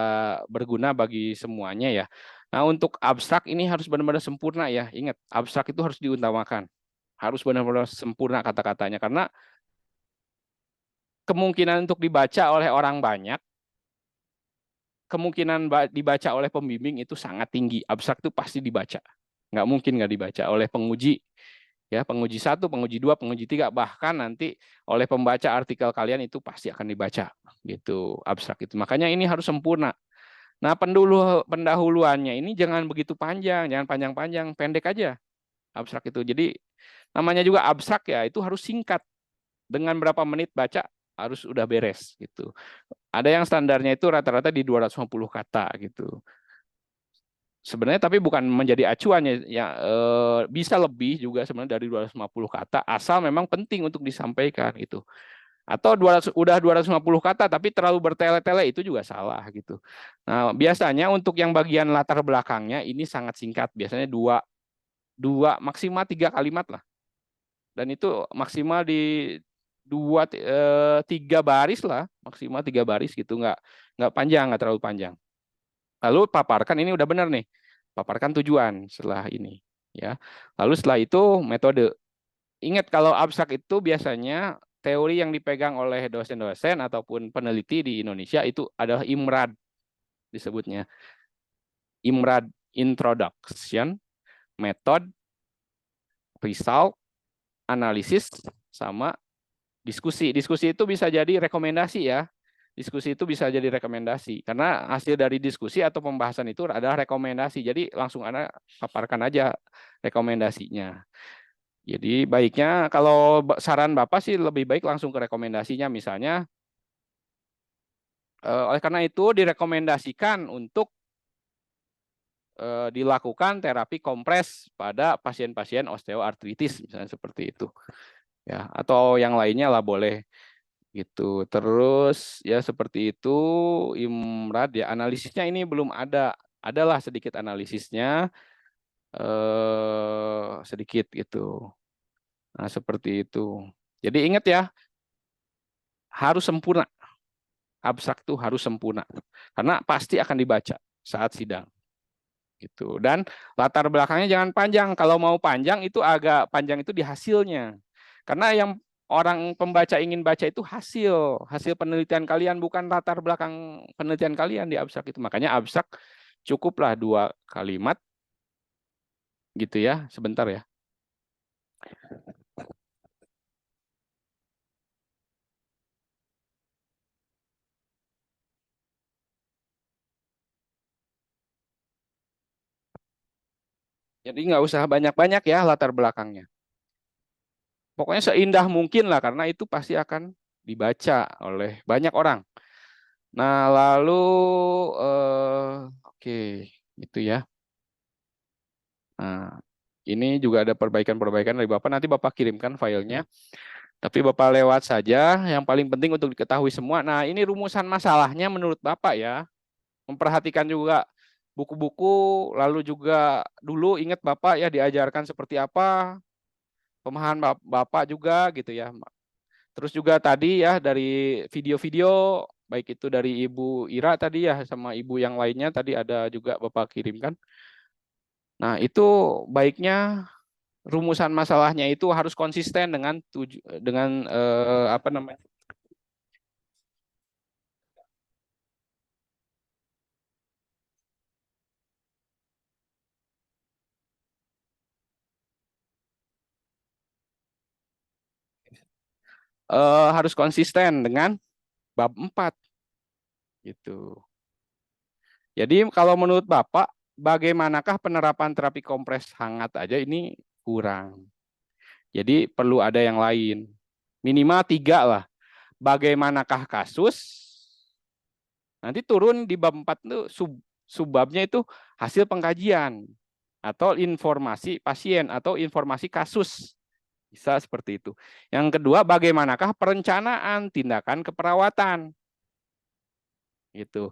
berguna bagi semuanya ya. Nah, untuk abstrak ini harus benar-benar sempurna ya. Ingat, abstrak itu harus diutamakan. Harus benar-benar sempurna kata-katanya karena kemungkinan untuk dibaca oleh orang banyak, kemungkinan dibaca oleh pembimbing itu sangat tinggi. Abstrak itu pasti dibaca. Nggak mungkin nggak dibaca oleh penguji. Ya, penguji 1, penguji 2, penguji 3, bahkan nanti oleh pembaca artikel kalian itu pasti akan dibaca. Gitu, abstrak itu. Makanya ini harus sempurna. Nah, pendahuluannya ini jangan begitu panjang, jangan panjang-panjang, pendek aja abstrak itu. Jadi namanya juga abstrak ya, itu harus singkat. Dengan berapa menit baca harus udah beres gitu. Ada yang standarnya itu rata-rata di 250 kata gitu. Sebenarnya tapi bukan menjadi acuan ya bisa lebih juga sebenarnya dari 250 kata asal memang penting untuk disampaikan gitu. Atau 250 kata tapi terlalu bertele-tele itu juga salah gitu. Nah, biasanya untuk yang bagian latar belakangnya ini sangat singkat, biasanya dua maksimal 3 kalimat lah. Dan itu maksimal di 3 baris lah, maksimal 3 baris gitu, nggak panjang, nggak terlalu panjang. Lalu paparkan ini udah benar nih. Paparkan tujuan setelah ini ya. Lalu setelah itu metode. Ingat kalau abstrak itu biasanya teori yang dipegang oleh dosen-dosen ataupun peneliti di Indonesia itu adalah IMRAD disebutnya. IMRAD introduction, method, result, analisis sama diskusi. Diskusi itu bisa jadi rekomendasi ya. Diskusi itu bisa jadi rekomendasi karena hasil dari diskusi atau pembahasan itu adalah rekomendasi. Jadi langsung Anda paparkan aja rekomendasinya. Jadi baiknya kalau saran Bapak sih lebih baik langsung ke rekomendasinya, misalnya oleh karena itu direkomendasikan untuk dilakukan terapi kompres pada pasien-pasien osteoartritis misalnya seperti itu. Ya, atau yang lainnya lah boleh gitu. Terus ya seperti itu, Imrad ya, analisisnya ini belum ada. Adalah sedikit analisisnya, sedikit gitu. Nah, seperti itu. Jadi ingat ya, harus sempurna. Abstrak itu harus sempurna. Karena pasti akan dibaca saat sidang. Gitu. Dan latar belakangnya jangan panjang. Kalau mau panjang itu agak panjang itu di hasilnya. Karena yang orang pembaca ingin baca itu hasil penelitian kalian, bukan latar belakang penelitian kalian di abstrak itu. Makanya abstrak cukuplah 2 kalimat gitu ya. Sebentar ya. Jadi nggak usah banyak-banyak ya latar belakangnya. Pokoknya seindah mungkin lah, karena itu pasti akan dibaca oleh banyak orang. Nah, lalu oke, itu ya. Nah, ini juga ada perbaikan-perbaikan dari Bapak. Nanti Bapak kirimkan filenya. Tapi Bapak lewat saja. Yang paling penting untuk diketahui semua. Nah, ini rumusan masalahnya menurut Bapak ya. Memperhatikan juga buku-buku. Lalu juga dulu ingat Bapak ya diajarkan seperti apa. Pemahaman Bapak juga gitu ya. Terus juga tadi ya dari video-video. Baik itu dari Ibu Ira tadi ya. Sama Ibu yang lainnya tadi ada juga Bapak kirimkan. Nah, itu baiknya rumusan masalahnya itu harus konsisten dengan apa namanya? Harus konsisten dengan bab 4 gitu. Jadi kalau menurut Bapak, bagaimanakah penerapan terapi kompres hangat aja ini kurang. Jadi perlu ada yang lain. Minimal 3 lah. Bagaimanakah kasus? Nanti turun di bab 4 itu subbabnya itu hasil pengkajian atau informasi pasien atau informasi kasus. Bisa seperti itu. Yang kedua, bagaimanakah perencanaan tindakan keperawatan? Gitu.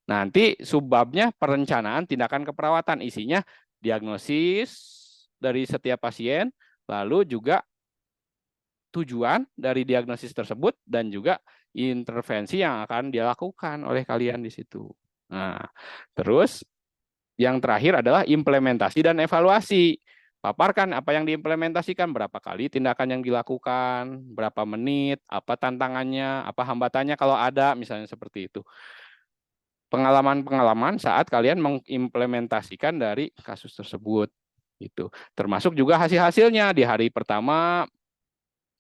Nanti subbabnya perencanaan tindakan keperawatan, isinya diagnosis dari setiap pasien, lalu juga tujuan dari diagnosis tersebut dan juga intervensi yang akan dilakukan oleh kalian di situ. Nah, terus yang terakhir adalah implementasi dan evaluasi. Paparkan apa yang diimplementasikan, berapa kali tindakan yang dilakukan, berapa menit, apa tantangannya, apa hambatannya kalau ada, misalnya seperti itu. Pengalaman-pengalaman saat kalian mengimplementasikan dari kasus tersebut. Gitu. Termasuk juga hasil-hasilnya di hari pertama,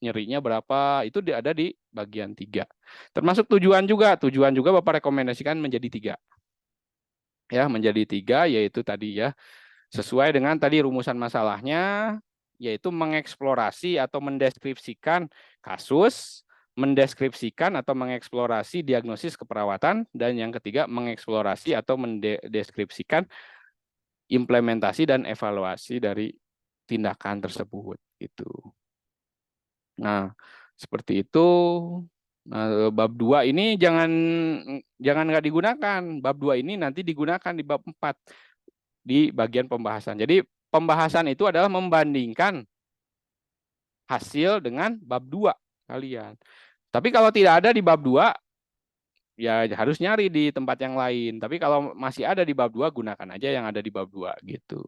nyerinya berapa, itu ada di bagian 3. Termasuk tujuan juga Bapak rekomendasikan menjadi 3. Ya, menjadi 3, yaitu tadi ya, sesuai dengan tadi rumusan masalahnya, yaitu mengeksplorasi atau mendeskripsikan kasus, mendeskripsikan atau mengeksplorasi diagnosis keperawatan, dan yang ketiga mengeksplorasi atau mendeskripsikan implementasi dan evaluasi dari tindakan tersebut gitu. Nah, seperti itu. Nah, bab 2 ini jangan nggak digunakan. Bab 2 ini nanti digunakan di bab 4 di bagian pembahasan. Jadi pembahasan itu adalah membandingkan hasil dengan bab 2 kalian. Tapi kalau tidak ada di bab 2, ya harus nyari di tempat yang lain. Tapi kalau masih ada di bab 2, gunakan aja yang ada di bab 2 gitu.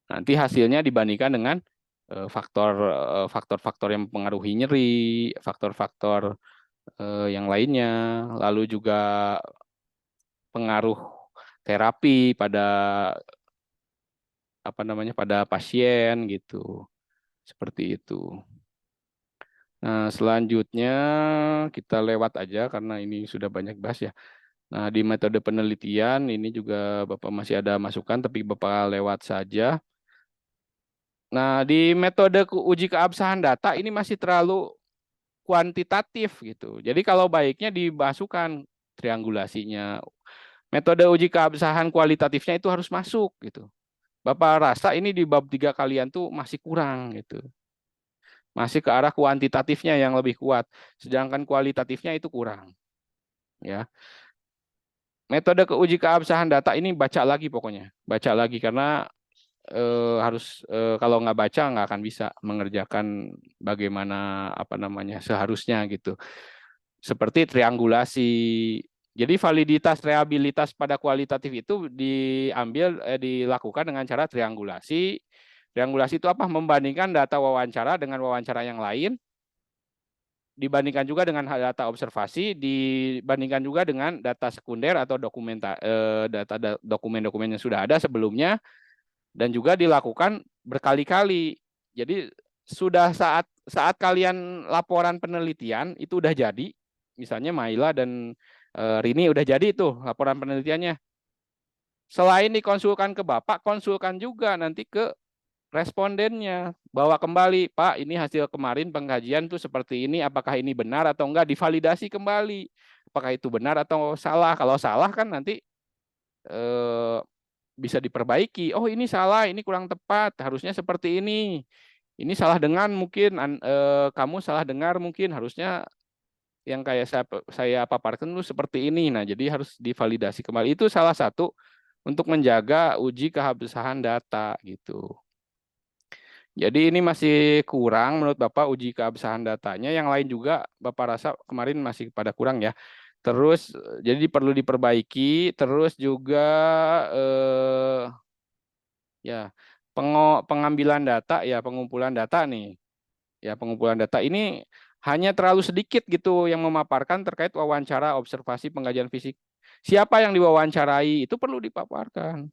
Nanti hasilnya dibandingkan dengan faktor-faktor yang mempengaruhi nyeri, faktor-faktor yang lainnya, lalu juga pengaruh terapi pada pada pasien gitu. Seperti itu. Nah, selanjutnya kita lewat aja karena ini sudah banyak bahas ya. Nah, di metode penelitian ini juga Bapak masih ada masukan, tapi Bapak lewat saja. Nah, di metode uji keabsahan data ini masih terlalu kuantitatif gitu. Jadi kalau baiknya dimasukkan triangulasinya. Metode uji keabsahan kualitatifnya itu harus masuk gitu. Bapak rasa ini di bab 3 kalian tuh masih kurang gitu. Masih ke arah kuantitatifnya yang lebih kuat, sedangkan kualitatifnya itu kurang. Ya. Metode uji keabsahan data ini baca lagi pokoknya. Baca lagi karena harus kalau nggak baca nggak akan bisa mengerjakan bagaimana apa namanya seharusnya gitu. Seperti triangulasi. Jadi validitas reliabilitas pada kualitatif itu dilakukan dengan cara triangulasi. Triangulasi itu apa? Membandingkan data wawancara dengan wawancara yang lain, dibandingkan juga dengan data observasi, dibandingkan juga dengan data sekunder atau data dokumen-dokumen yang sudah ada sebelumnya, dan juga dilakukan berkali-kali. Jadi sudah saat kalian laporan penelitian itu udah jadi, misalnya Maila dan Rini udah jadi itu laporan penelitiannya. Selain dikonsulkan ke Bapak, konsulkan juga nanti ke respondennya. Bawa kembali, Pak, ini hasil kemarin pengkajian tuh seperti ini, apakah ini benar atau enggak, divalidasi kembali. Apakah itu benar atau salah? Kalau salah kan nanti bisa diperbaiki. Oh, ini salah, ini kurang tepat, harusnya seperti ini. Ini salah dengar mungkin, kamu salah dengar mungkin, harusnya yang kayak saya paparkan itu seperti ini. Nah, jadi harus divalidasi kembali. Itu salah satu untuk menjaga uji keabsahan data gitu. Jadi ini masih kurang menurut Bapak uji keabsahan datanya. Yang lain juga Bapak rasa kemarin masih pada kurang ya. Terus jadi perlu diperbaiki. Terus juga ya pengambilan data ya, pengumpulan data nih. Ya, pengumpulan data ini hanya terlalu sedikit gitu yang memaparkan terkait wawancara, observasi, pengkajian fisik. Siapa yang diwawancarai itu perlu dipaparkan.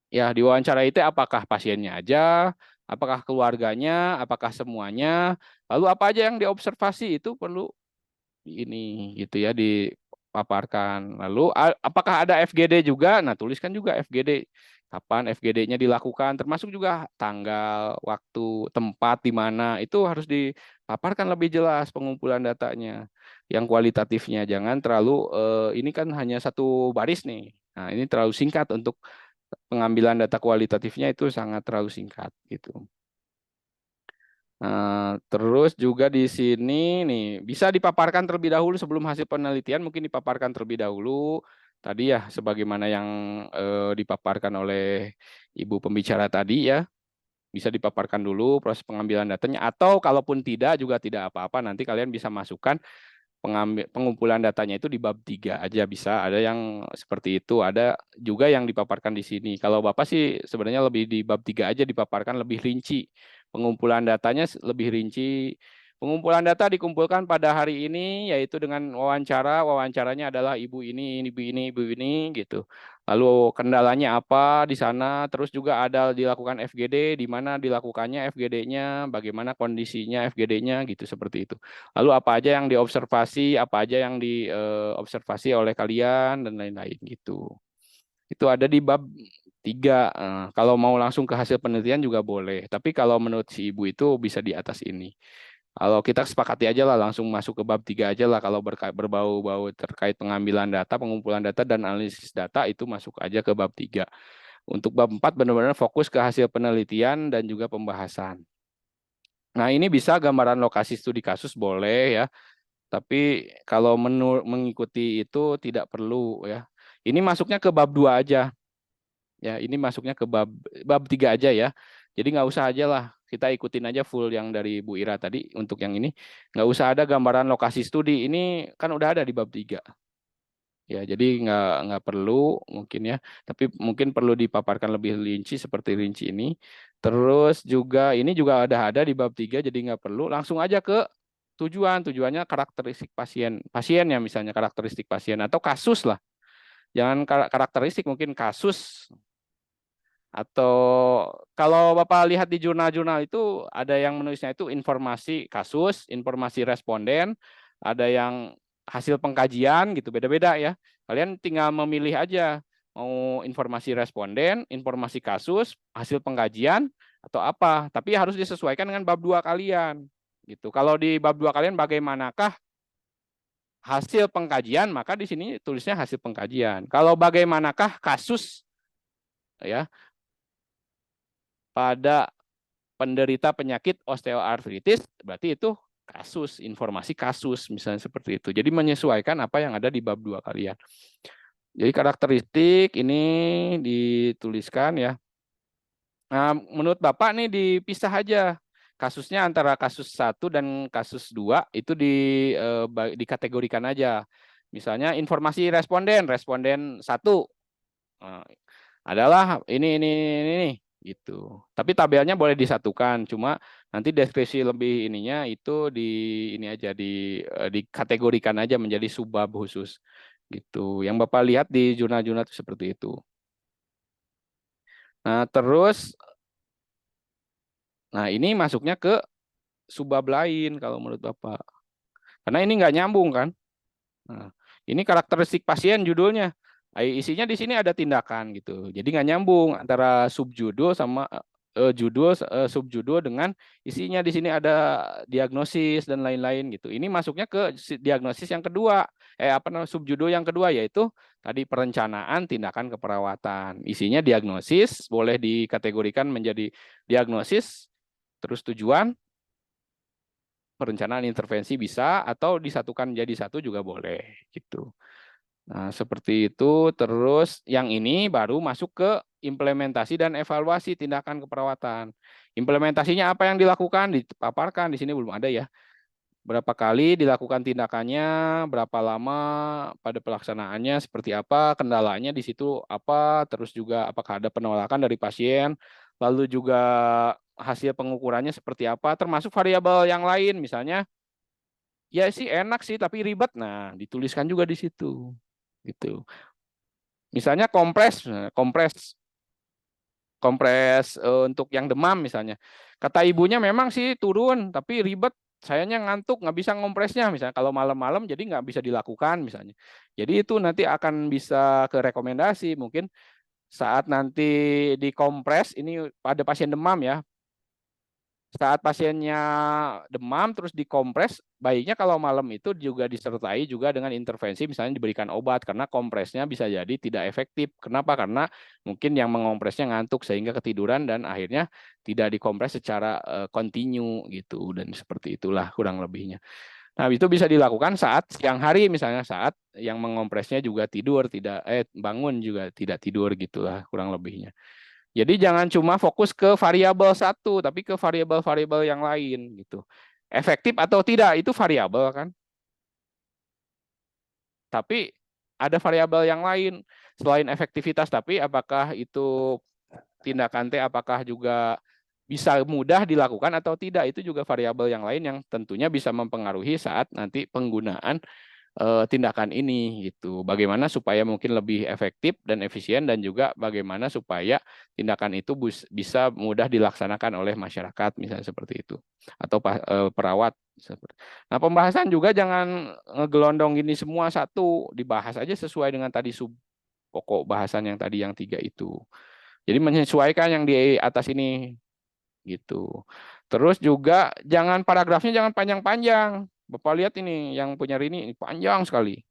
Ya, diwawancarai itu apakah pasiennya aja, apakah keluarganya, apakah semuanya, lalu apa aja yang diobservasi itu perlu ini gitu ya dipaparkan. Lalu apakah ada FGD juga? Nah, tuliskan juga FGD. Kapan FGD-nya dilakukan, termasuk juga tanggal, waktu, tempat di mana, itu harus dipaparkan lebih jelas pengumpulan datanya. Yang kualitatifnya jangan terlalu ini kan hanya satu baris nih. Nah, ini terlalu singkat untuk pengambilan data kualitatifnya itu sangat terlalu singkat gitu. Nah, terus juga di sini nih bisa dipaparkan terlebih dahulu sebelum hasil penelitian, mungkin dipaparkan terlebih dahulu. Tadi ya sebagaimana yang dipaparkan oleh Ibu pembicara tadi ya, bisa dipaparkan dulu proses pengambilan datanya, atau kalaupun tidak juga tidak apa-apa, nanti kalian bisa masukkan pengumpulan datanya itu di bab 3 aja bisa. Ada yang seperti itu, ada juga yang dipaparkan di sini. Kalau Bapak sih sebenarnya lebih di bab 3 aja dipaparkan lebih rinci. Pengumpulan datanya lebih rinci. Pengumpulan data dikumpulkan pada hari ini yaitu dengan wawancara. Wawancaranya adalah ibu ini gitu. Lalu kendalanya apa di sana, terus juga ada dilakukan FGD, di mana dilakukannya FGD-nya, bagaimana kondisinya FGD-nya gitu seperti itu. Lalu apa aja yang diobservasi, apa aja yang diobservasi oleh kalian dan lain-lain gitu. Itu ada di bab 3. Kalau mau langsung ke hasil penelitian juga boleh. Tapi kalau menurut si ibu itu bisa di atas ini. Kalau kita sepakati aja lah langsung masuk ke bab 3 aja lah kalau berbau-bau terkait pengambilan data, pengumpulan data dan analisis data itu masuk aja ke bab 3. Untuk bab 4 benar-benar fokus ke hasil penelitian dan juga pembahasan. Nah, ini bisa gambaran lokasi studi kasus boleh ya. Tapi kalau mengikuti itu tidak perlu ya. Ini masuknya ke bab 2 aja. Ya, ini masuknya ke bab 3 aja ya. Jadi nggak usah aja lah. Kita ikutin aja full yang dari Bu Ira tadi untuk yang ini. Nggak usah ada gambaran lokasi studi. Ini kan udah ada di bab 3. Ya, jadi nggak perlu mungkin ya. Tapi mungkin perlu dipaparkan lebih rinci seperti rinci ini. Terus juga ini juga ada di bab 3, jadi nggak perlu. Langsung aja ke tujuannya karakteristik pasiennya misalnya karakteristik pasien atau kasus lah. Jangan karakteristik, mungkin kasus. Atau kalau Bapak lihat di jurnal-jurnal itu ada yang menulisnya itu informasi kasus, informasi responden, ada yang hasil pengkajian gitu, beda-beda ya. Kalian tinggal memilih aja mau informasi responden, informasi kasus, hasil pengkajian atau apa. Tapi harus disesuaikan dengan bab 2 kalian gitu. Kalau di bab 2 kalian bagaimanakah hasil pengkajian, maka di sini tulisnya hasil pengkajian. Kalau bagaimanakah kasus ya pada penderita penyakit osteoartritis, berarti itu kasus, informasi kasus misalnya seperti itu. Jadi menyesuaikan apa yang ada di bab 2 kalian. Jadi karakteristik ini dituliskan ya. Nah, menurut Bapak nih dipisah aja kasusnya antara kasus 1 dan kasus 2 itu dikategorikan aja. Misalnya informasi responden 1 adalah ini gitu. Tapi tabelnya boleh disatukan, cuma nanti deskripsi lebih ininya itu ini aja dikategorikan aja menjadi subbab khusus gitu. Yang Bapak lihat di jurnal-jurnal itu seperti itu. Nah, terus ini masuknya ke subbab lain kalau menurut Bapak. Karena ini nggak nyambung kan. Nah, ini karakteristik pasien judulnya. Isinya di sini ada tindakan gitu. Jadi nggak nyambung antara subjudul sama judul subjudul dengan isinya di sini ada diagnosis dan lain-lain gitu. Ini masuknya ke diagnosis yang kedua. Subjudul yang kedua yaitu tadi perencanaan tindakan keperawatan. Isinya diagnosis boleh dikategorikan menjadi diagnosis terus tujuan perencanaan intervensi bisa atau disatukan menjadi satu juga boleh gitu. Nah, seperti itu. Terus yang ini baru masuk ke implementasi dan evaluasi tindakan keperawatan. Implementasinya apa yang dilakukan dipaparkan di sini belum ada ya. Berapa kali dilakukan tindakannya, berapa lama pada pelaksanaannya, seperti apa, kendalanya di situ apa, terus juga apakah ada penolakan dari pasien, lalu juga hasil pengukurannya seperti apa, termasuk variabel yang lain, misalnya ya sih enak sih tapi ribet, nah dituliskan juga di situ, gitu. Misalnya kompres untuk yang demam misalnya. Kata ibunya memang sih turun, tapi ribet. Sayanya ngantuk, nggak bisa ngompresnya. Misalnya kalau malam-malam jadi nggak bisa dilakukan misalnya. Jadi itu nanti akan bisa ke rekomendasi. Mungkin saat nanti dikompres, ini pada pasien demam ya. Saat pasiennya demam terus dikompres, baiknya kalau malam itu juga disertai juga dengan intervensi, misalnya diberikan obat, karena kompresnya bisa jadi tidak efektif. Kenapa? Karena mungkin yang mengompresnya ngantuk sehingga ketiduran dan akhirnya tidak dikompres secara kontinu gitu, dan seperti itulah kurang lebihnya. Nah, itu bisa dilakukan saat siang hari, misalnya saat yang mengompresnya juga tidur, bangun juga tidak tidur gitulah kurang lebihnya. Jadi jangan cuma fokus ke variabel satu, tapi ke variabel-variabel yang lain gitu. Efektif atau tidak itu variabel kan. Tapi ada variabel yang lain selain efektivitas, tapi apakah itu tindakan apakah juga bisa mudah dilakukan atau tidak, itu juga variabel yang lain yang tentunya bisa mempengaruhi saat nanti penggunaan tindakan ini gitu. Bagaimana supaya mungkin lebih efektif dan efisien, dan juga bagaimana supaya tindakan itu bisa mudah dilaksanakan oleh masyarakat misalnya seperti itu, atau perawat. Nah, pembahasan juga jangan ngegelondong gini semua satu, dibahas aja sesuai dengan tadi sub pokok bahasan yang tadi yang 3 itu. Jadi menyesuaikan yang di atas ini gitu. Terus juga jangan paragrafnya jangan panjang-panjang. Bapak lihat ini yang punya Rini ini panjang sekali.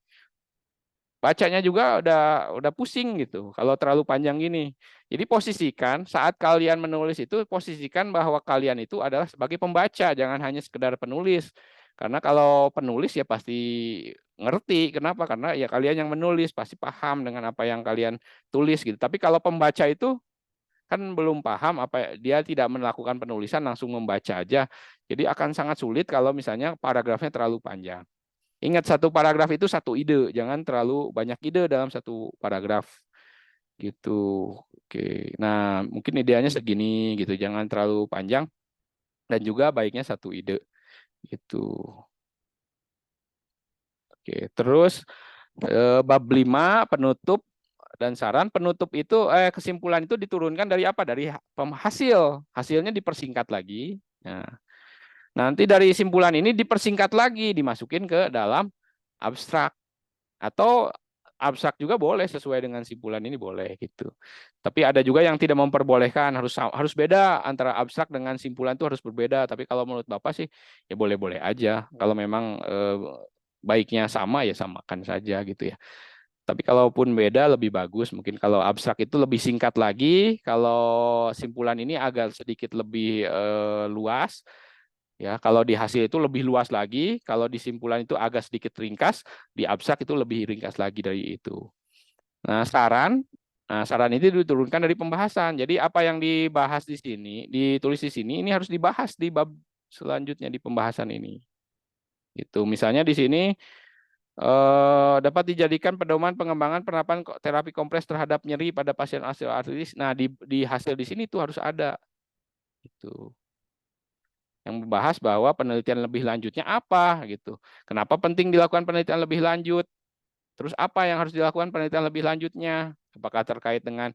Bacanya juga udah pusing gitu kalau terlalu panjang gini. Jadi posisikan saat kalian menulis itu, posisikan bahwa kalian itu adalah sebagai pembaca, jangan hanya sekedar penulis. Karena kalau penulis ya pasti ngerti. Kenapa? Karena ya kalian yang menulis pasti paham dengan apa yang kalian tulis gitu. Tapi kalau pembaca itu kan belum paham, dia tidak melakukan penulisan, langsung membaca aja. Jadi akan sangat sulit kalau misalnya paragrafnya terlalu panjang. Ingat, satu paragraf itu satu ide, jangan terlalu banyak ide dalam satu paragraf gitu. Oke. Nah, mungkin ideanya segini gitu, jangan terlalu panjang, dan juga baiknya satu ide gitu. Oke, terus bab 5 penutup Dan saran penutup itu kesimpulan itu diturunkan dari apa? Dari hasil. Hasilnya dipersingkat lagi. Nah, nanti dari simpulan ini dipersingkat lagi, dimasukin ke dalam abstrak. Atau abstrak juga boleh sesuai dengan simpulan ini boleh gitu. Tapi ada juga yang tidak memperbolehkan, harus beda antara abstrak dengan simpulan itu harus berbeda. Tapi kalau menurut Bapak sih ya boleh-boleh aja. Kalau memang baiknya sama ya samakan saja gitu ya. Tapi kalaupun beda lebih bagus. Mungkin kalau abstrak itu lebih singkat lagi, kalau simpulan ini agak sedikit lebih luas. Ya, kalau di hasil itu lebih luas lagi, kalau di simpulan itu agak sedikit ringkas, di abstrak itu lebih ringkas lagi dari itu. Nah, saran itu diturunkan dari pembahasan. Jadi apa yang dibahas di sini, ditulis di sini, ini harus dibahas di bab selanjutnya di pembahasan ini. Itu misalnya di sini dapat dijadikan pedoman pengembangan penerapan terapi kompres terhadap nyeri pada pasien osteoartritis. Nah, di hasil di sini itu harus ada. Itu yang membahas bahwa penelitian lebih lanjutnya apa gitu. Kenapa penting dilakukan penelitian lebih lanjut? Terus apa yang harus dilakukan penelitian lebih lanjutnya? Apakah terkait dengan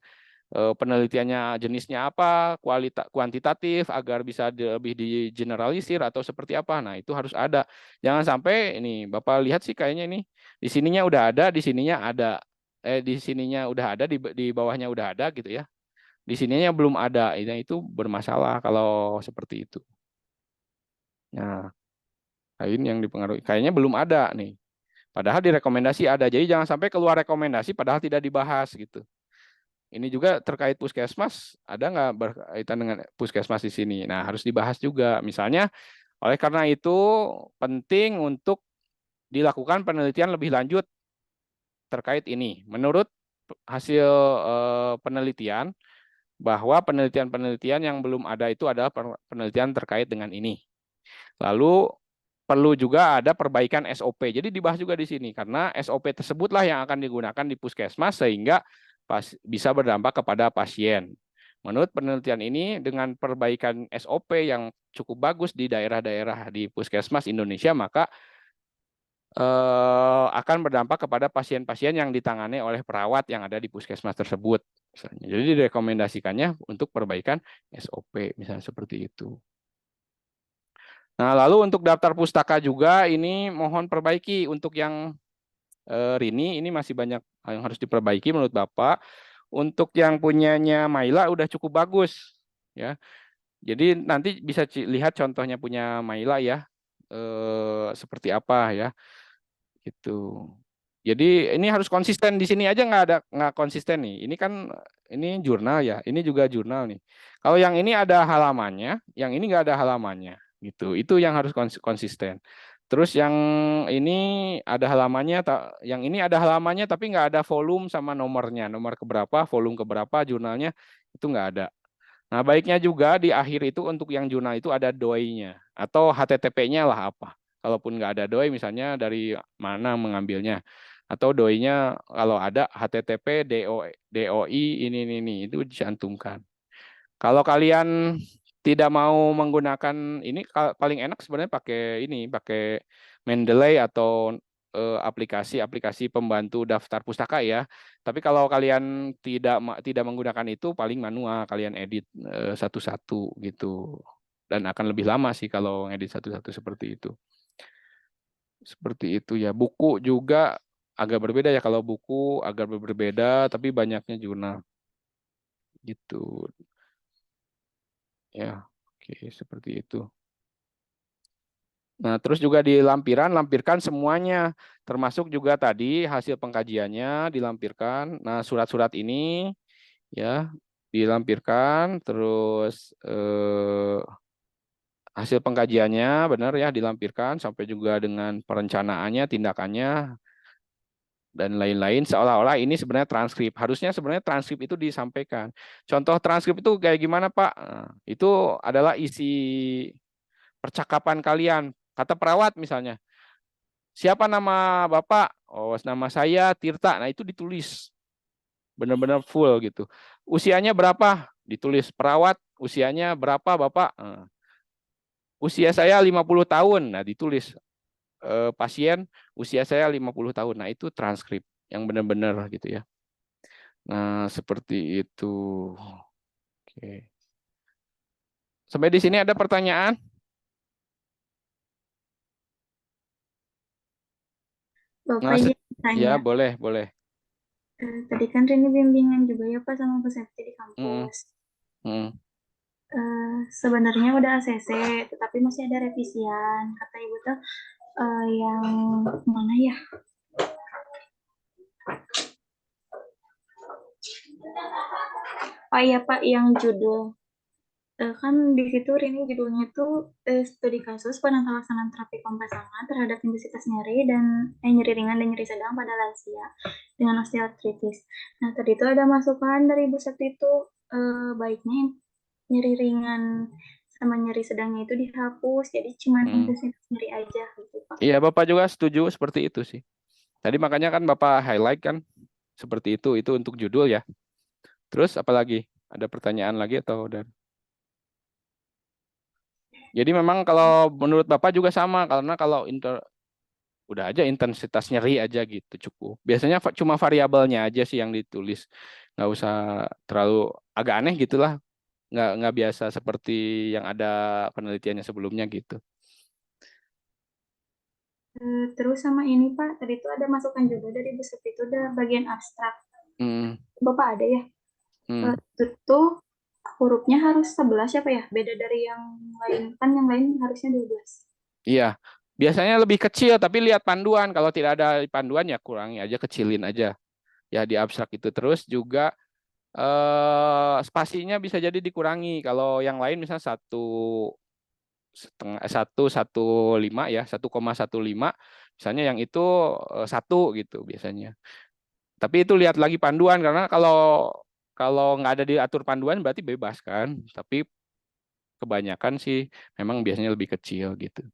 penelitiannya jenisnya apa, kuantitatif agar bisa lebih digeneralisir atau seperti apa? Nah, itu harus ada. Jangan sampai ini Bapak lihat sih kayaknya ini di sininya udah ada, di sininya ada. Di sininya udah ada, di bawahnya udah ada gitu ya. Di sininya belum ada. Itu bermasalah kalau seperti itu. Nah, lain yang dipengaruhi kayaknya belum ada nih. Padahal di rekomendasi ada. Jadi jangan sampai keluar rekomendasi padahal tidak dibahas gitu. Ini juga terkait puskesmas, ada nggak berkaitan dengan puskesmas di sini? Nah, harus dibahas juga. Misalnya, oleh karena itu penting untuk dilakukan penelitian lebih lanjut terkait ini. Menurut hasil penelitian, bahwa penelitian-penelitian yang belum ada itu adalah penelitian terkait dengan ini. Lalu perlu juga ada perbaikan SOP. Jadi dibahas juga di sini karena SOP tersebutlah yang akan digunakan di puskesmas sehingga bisa berdampak kepada pasien. Menurut penelitian ini dengan perbaikan SOP yang cukup bagus di daerah-daerah di puskesmas Indonesia maka akan berdampak kepada pasien-pasien yang ditangani oleh perawat yang ada di puskesmas tersebut. Misalnya. Jadi direkomendasikannya untuk perbaikan SOP misalnya seperti itu. Nah, lalu untuk daftar pustaka juga ini mohon perbaiki untuk yang Rini ini masih banyak yang harus diperbaiki menurut Bapak. Untuk yang punyanya Maila udah cukup bagus ya. Jadi nanti bisa lihat contohnya punya Maila ya. Seperti apa ya. Gitu. Jadi ini harus konsisten di sini aja nggak konsisten nih. Ini kan ini jurnal ya. Ini juga jurnal nih. Kalau yang ini ada halamannya, yang ini nggak ada halamannya gitu. Itu yang harus konsisten. Terus yang ini ada halamannya, yang ini ada halamannya tapi nggak ada volume sama nomornya, nomor keberapa, volume keberapa, jurnalnya itu nggak ada. Nah baiknya juga di akhir itu untuk yang jurnal itu ada DOI-nya atau HTTP-nya lah apa. Kalaupun nggak ada DOI misalnya dari mana mengambilnya. Atau DOI-nya kalau ada HTTP DOI ini itu dicantumkan. Kalau kalian tidak mau menggunakan ini paling enak sebenarnya pakai Mendeley atau aplikasi pembantu daftar pustaka ya. Tapi kalau kalian tidak menggunakan itu paling manual kalian edit satu-satu gitu. Dan akan lebih lama sih kalau edit satu-satu seperti itu. Seperti itu ya. Buku juga agak berbeda ya kalau buku agak berbeda tapi banyaknya jurnal. Gitu. Ya, oke seperti itu. Nah, terus juga di lampiran, lampirkan semuanya, termasuk juga tadi hasil pengkajiannya dilampirkan. Nah, surat-surat ini ya dilampirkan, terus hasil pengkajiannya benar ya dilampirkan, sampai juga dengan perencanaannya, tindakannya, dan lain-lain seolah-olah ini sebenarnya transkrip. Harusnya sebenarnya transkrip itu disampaikan. Contoh transkrip itu kayak gimana, Pak? Nah, itu adalah isi percakapan kalian. Kata perawat misalnya, siapa nama Bapak? Oh, nama saya Tirta. Nah, itu ditulis. Benar-benar full gitu. Usianya berapa? Ditulis. Perawat, usianya berapa Bapak? Nah, usia saya 50 tahun. Nah, ditulis. Pasien, usia saya 50 tahun. Nah, itu transkrip yang benar-benar gitu ya. Nah, seperti itu. Oke. Sampai di sini ada pertanyaan? Bapak Nah, izin ya tanya. boleh. Tadi kan Rini bimbingan juga ya Pak sama Bu Septi di Mm, kampus. mm. Sebenarnya udah ACC, tetapi masih ada revisian. Kata Ibu tuh yang mana ya? Oh iya Pak, yang judul kan di situ Rini judulnya tuh studi kasus penata laksanaan terapi kompres hangat terhadap intensitas nyeri dan nyeri ringan dan nyeri sedang pada lansia dengan osteoartritis. Nah tadi itu ada masukan dari Bu Septi itu baiknya nyeri ringan sama nyeri sedangnya itu dihapus, jadi cuma intensitas nyeri aja gitu Pak. Iya, Bapak juga setuju seperti itu sih. Tadi makanya kan Bapak highlight kan seperti itu untuk judul ya. Terus apalagi? Ada pertanyaan lagi atau udah? Jadi memang kalau menurut Bapak juga sama, karena kalau udah aja intensitas nyeri aja gitu cukup. Biasanya cuma variabelnya aja sih yang ditulis. Nggak usah terlalu agak aneh gitulah. Nggak biasa seperti yang ada penelitiannya sebelumnya gitu. Terus sama ini Pak, tadi itu ada masukan juga dari Bu Septi itu udah bagian abstrak. Hmm, Bapak ada ya? hmm. Itu tuh hurufnya harus 11 ya Pak ya? Beda dari yang lain. Kan yang lain harusnya 12. Iya, biasanya lebih kecil tapi lihat panduan. Kalau tidak ada panduan ya kurangi aja, kecilin aja. Ya di abstrak itu terus juga spasinya bisa jadi dikurangi. Kalau yang lain misalnya 1,15 ya, 1,15. Misalnya yang itu 1 gitu biasanya. Tapi itu lihat lagi panduan karena kalau kalau nggak ada diatur panduan berarti bebas kan. Tapi kebanyakan sih memang biasanya lebih kecil gitu.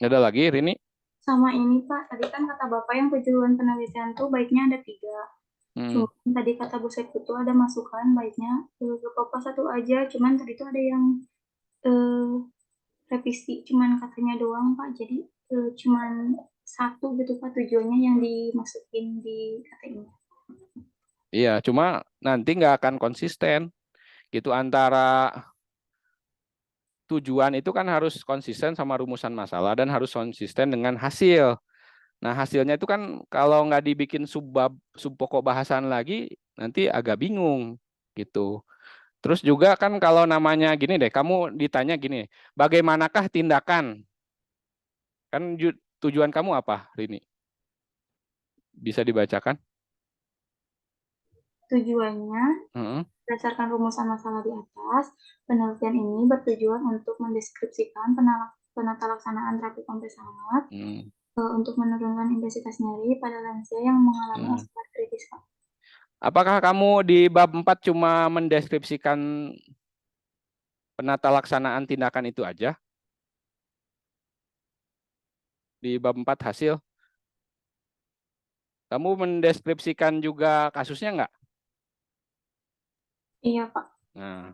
Ada lagi, Rini? Sama ini Pak, tadi kan kata Bapak yang tujuan penelitian tuh baiknya ada 3. Hmm. Cuman tadi kata Bu Sep itu ada masukan baiknya gak apa-apa 1 aja. Cuman tadi itu ada yang eh, revisi cuman katanya doang Pak. Jadi cuman 1 gitu Pak tujuannya yang dimasukin di KTI. Iya, cuma nanti nggak akan konsisten gitu antara tujuan itu kan harus konsisten sama rumusan masalah dan harus konsisten dengan hasil. Nah, hasilnya itu kan kalau nggak dibikin sub pokok bahasan lagi nanti agak bingung gitu. Terus juga kan kalau namanya gini deh, kamu ditanya gini, bagaimanakah tindakan? Kan tujuan kamu apa, Rini? Bisa dibacakan? Tujuannya Heeh. berdasarkan rumusan masalah di atas, penelitian ini bertujuan untuk mendeskripsikan penata laksanaan terapi kompres hangat Hmm. untuk menurunkan intensitas nyeri pada lansia yang mengalami osteoartritis. Apakah kamu di bab 4 cuma mendeskripsikan penata laksanaan tindakan itu aja? Di bab 4 hasil? Kamu mendeskripsikan juga kasusnya nggak? Iya, Pak. Nah,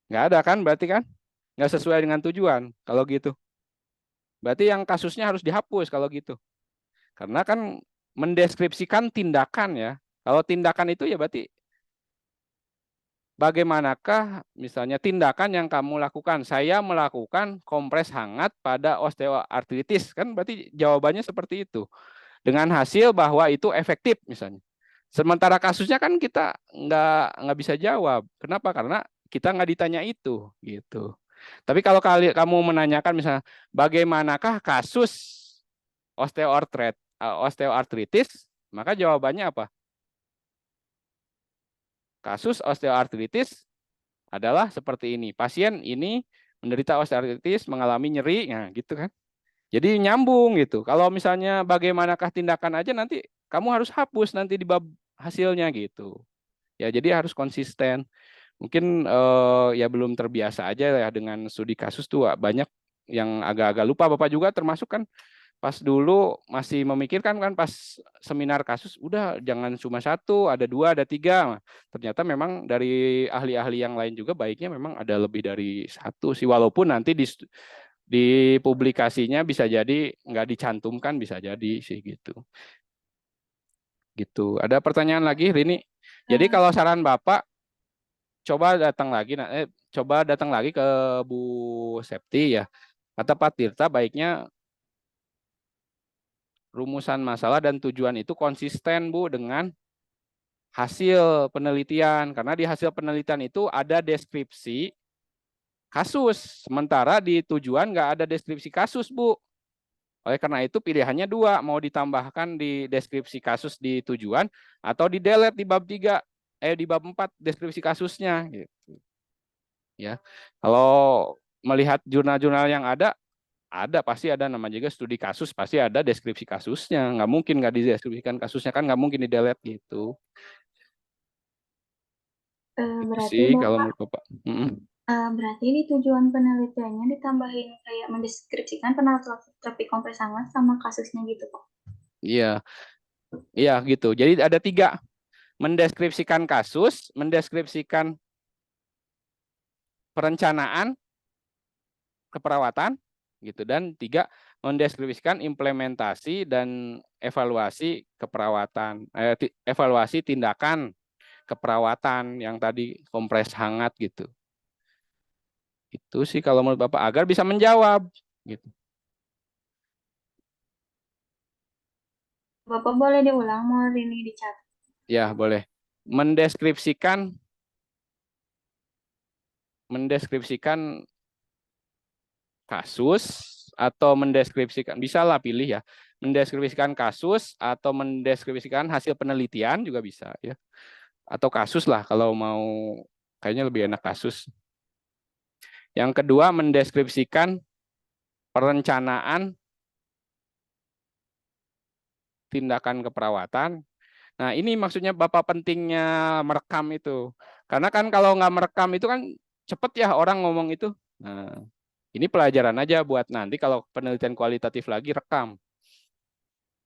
nggak ada kan berarti kan? Nggak sesuai dengan tujuan kalau gitu. Berarti yang kasusnya harus dihapus kalau gitu. Karena kan mendeskripsikan tindakan ya. Kalau tindakan itu ya berarti bagaimanakah misalnya tindakan yang kamu lakukan? Saya melakukan kompres hangat pada osteoartritis. Kan berarti jawabannya seperti itu. Dengan hasil bahwa itu efektif misalnya. Sementara kasusnya kan kita nggak bisa jawab. Kenapa? Karena kita nggak ditanya itu gitu. Tapi kalau kamu menanyakan misalnya bagaimanakah kasus osteoartritis, maka jawabannya apa? Kasus osteoartritis adalah seperti ini. Pasien ini menderita osteoartritis, mengalami nyeri, nah gitu kan. Jadi nyambung gitu. Kalau misalnya bagaimanakah tindakan aja nanti kamu harus hapus nanti di bab hasilnya gitu. Ya jadi harus konsisten. Mungkin ya belum terbiasa aja ya dengan studi kasus tuh banyak yang agak-agak lupa. Bapak juga termasuk kan pas dulu masih memikirkan kan pas seminar kasus udah jangan cuma 1, ada 2, ada 3. Ternyata memang dari ahli-ahli yang lain juga baiknya memang ada lebih dari 1 sih, walaupun nanti di publikasinya bisa jadi nggak dicantumkan, bisa jadi sih gitu. Gitu. Ada pertanyaan lagi, Rini? Jadi kalau saran Bapak, coba datang lagi ke Bu Septi ya. Kata Pak Tirta, baiknya rumusan masalah dan tujuan itu konsisten, Bu, dengan hasil penelitian. Karena di hasil penelitian itu ada deskripsi kasus. Sementara di tujuan nggak ada deskripsi kasus, Bu. Oleh karena itu pilihannya dua, mau ditambahkan di deskripsi kasus di tujuan atau di delete di bab 3, di bab 4 deskripsi kasusnya gitu. Ya. Kalau melihat jurnal-jurnal yang ada pasti ada nama juga studi kasus, pasti ada deskripsi kasusnya. Nggak mungkin nggak dideskripsikan kasusnya, kan nggak mungkin di delete gitu. Itu Berarti sih kalau Bapak, menurut Bapak. berarti di tujuan penelitiannya ditambahin kayak mendeskripsikan penerapan terapi kompres hangat sama kasusnya gitu, Pak. Iya, iya gitu. Jadi ada 3, mendeskripsikan kasus, mendeskripsikan perencanaan keperawatan, gitu, dan 3, mendeskripsikan implementasi dan evaluasi keperawatan, evaluasi tindakan keperawatan yang tadi kompres hangat gitu. Itu sih kalau menurut Bapak agar bisa menjawab gitu. Bapak boleh diulang, mau ini dicatat. Ya, boleh. Mendeskripsikan kasus atau mendeskripsikan, bisa lah pilih ya. Mendeskripsikan kasus atau mendeskripsikan hasil penelitian juga bisa ya. Atau kasus lah kalau mau, kayaknya lebih enak kasus. Yang kedua, mendeskripsikan perencanaan tindakan keperawatan. Nah, ini maksudnya Bapak pentingnya merekam itu. Karena kan kalau nggak merekam itu kan cepet ya orang ngomong itu. Nah, ini pelajaran aja buat nanti kalau penelitian kualitatif lagi rekam.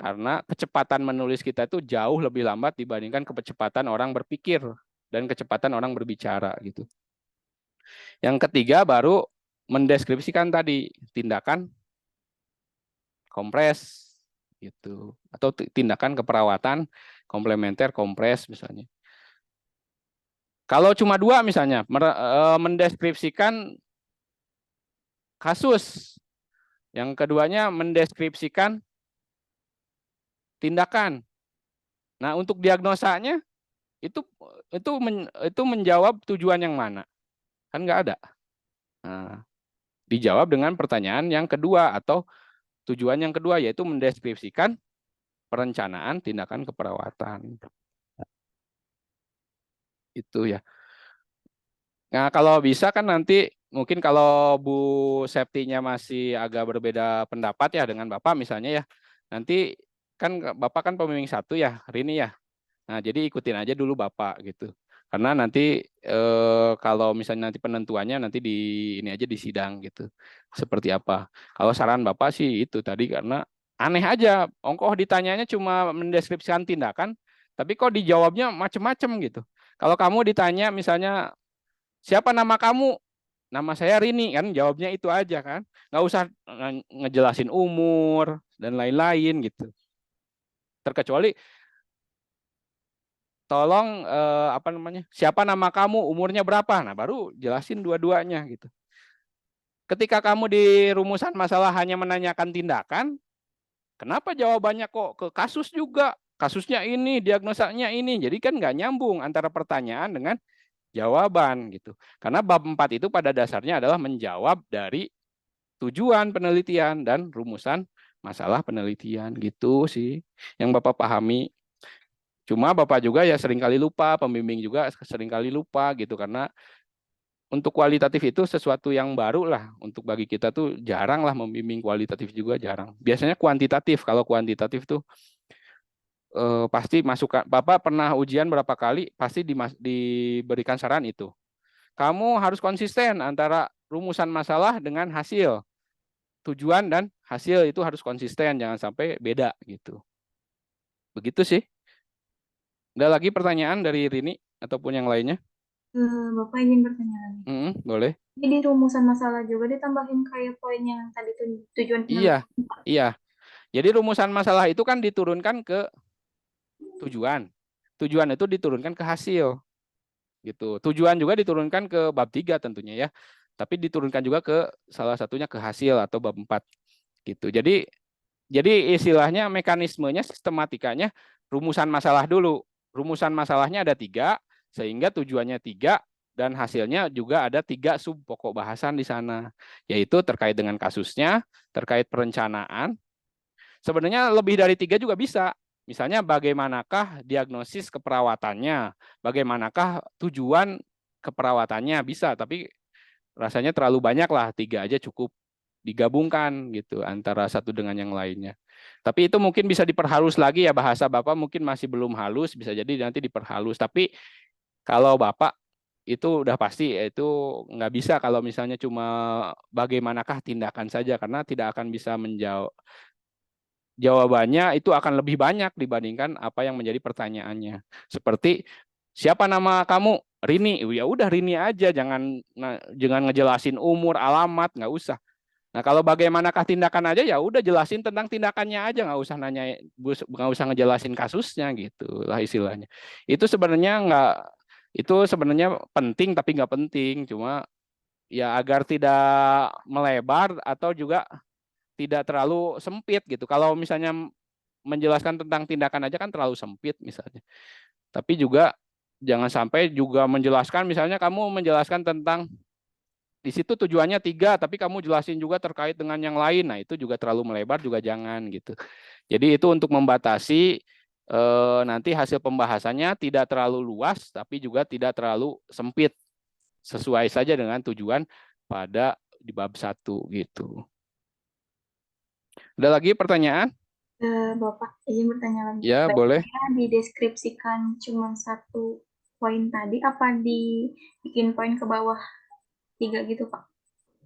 Karena kecepatan menulis kita itu jauh lebih lambat dibandingkan kecepatan orang berpikir dan kecepatan orang berbicara gitu. Yang ketiga baru mendeskripsikan tadi tindakan kompres gitu, atau tindakan keperawatan komplementer kompres misalnya. Kalau cuma 2 misalnya mendeskripsikan kasus, yang keduanya mendeskripsikan tindakan. Nah, untuk diagnosanya itu menjawab tujuan yang mana? Kan nggak ada. Nah, dijawab dengan pertanyaan yang kedua atau tujuan yang kedua, yaitu mendeskripsikan perencanaan tindakan keperawatan. Itu ya. Nah, kalau bisa kan nanti mungkin kalau Bu Septinya masih agak berbeda pendapat ya dengan Bapak misalnya ya. Nanti kan Bapak kan pembimbing 1 ya, Rini ya. Nah, jadi ikutin aja dulu Bapak gitu. Karena nanti kalau misalnya nanti penentuannya nanti di ini aja di sidang gitu. Seperti apa. Kalau saran Bapak sih itu tadi, karena aneh aja. Ongkoh ditanyanya cuma mendeskripsikan tindakan, tapi kok dijawabnya macem-macem gitu. Kalau kamu ditanya misalnya, siapa nama kamu? Nama saya Rini, kan jawabnya itu aja kan. Nggak usah ngejelasin umur dan lain-lain gitu. Terkecuali tolong siapa nama kamu, umurnya berapa? Nah, baru jelasin dua-duanya gitu. Ketika kamu di rumusan masalah hanya menanyakan tindakan, kenapa jawabannya kok ke kasus juga? Kasusnya ini, diagnosanya ini. Jadi kan nggak nyambung antara pertanyaan dengan jawaban gitu. Karena bab 4 itu pada dasarnya adalah menjawab dari tujuan penelitian dan rumusan masalah penelitian gitu sih yang Bapak pahami. Cuma Bapak juga ya seringkali lupa, pembimbing juga seringkali lupa gitu, karena untuk kualitatif itu sesuatu yang baru lah. Untuk bagi kita tuh jarang lah membimbing kualitatif, juga jarang. Biasanya kuantitatif. Kalau kuantitatif tuh pasti masukan. Bapak pernah ujian berapa kali, pasti diberikan saran itu. Kamu harus konsisten antara rumusan masalah dengan hasil. Tujuan dan hasil itu harus konsisten, jangan sampai beda gitu. Begitu sih. Ada lagi pertanyaan dari Rini ataupun yang lainnya? Bapak izin bertanya lagi. Boleh. Jadi di rumusan masalah juga ditambahin kayak poin yang tadi tujuan Iya, penelitian. iya. Jadi rumusan masalah itu kan diturunkan ke tujuan. Tujuan itu diturunkan ke hasil. Gitu. Tujuan juga diturunkan ke bab 3 tentunya ya. Tapi diturunkan juga ke salah satunya ke hasil atau bab 4 gitu. Jadi istilahnya mekanismenya sistematikanya rumusan masalah dulu. Rumusan masalahnya ada 3 sehingga tujuannya 3 dan hasilnya juga ada 3 sub pokok bahasan di sana, yaitu terkait dengan kasusnya, terkait perencanaan. Sebenarnya lebih dari 3 juga bisa. Misalnya bagaimanakah diagnosis keperawatannya, bagaimanakah tujuan keperawatannya bisa, tapi rasanya terlalu banyak lah, 3 aja cukup digabungkan gitu antara satu dengan yang lainnya. Tapi itu mungkin bisa diperhalus lagi ya, bahasa Bapak mungkin masih belum halus, bisa jadi nanti diperhalus. Tapi kalau Bapak itu udah pasti itu nggak bisa kalau misalnya cuma bagaimanakah tindakan saja, karena tidak akan bisa menjawab. Jawabannya itu akan lebih banyak dibandingkan apa yang menjadi pertanyaannya. Seperti siapa nama kamu? Rini. Ya udah Rini aja, jangan ngejelasin umur, alamat, nggak usah. Nah, kalau bagaimanakah tindakan aja ya udah jelasin tentang tindakannya aja, nggak usah ngejelasin kasusnya gitu lah istilahnya. Itu sebenarnya penting tapi nggak penting, cuma ya agar tidak melebar atau juga tidak terlalu sempit gitu. Kalau misalnya menjelaskan tentang tindakan aja kan terlalu sempit misalnya. Tapi juga jangan sampai juga menjelaskan, misalnya kamu menjelaskan tentang di situ tujuannya 3, tapi kamu jelasin juga terkait dengan yang lain. Nah, itu juga terlalu melebar, juga jangan gitu. Jadi itu untuk membatasi nanti hasil pembahasannya tidak terlalu luas, tapi juga tidak terlalu sempit. Sesuai saja dengan tujuan pada di bab 1 gitu. Ada lagi pertanyaan? Bapak izin bertanya lagi. Ya, boleh. Baiknya dideskripsikan cuma satu poin tadi, apa dibikin poin ke bawah 3 gitu, Pak?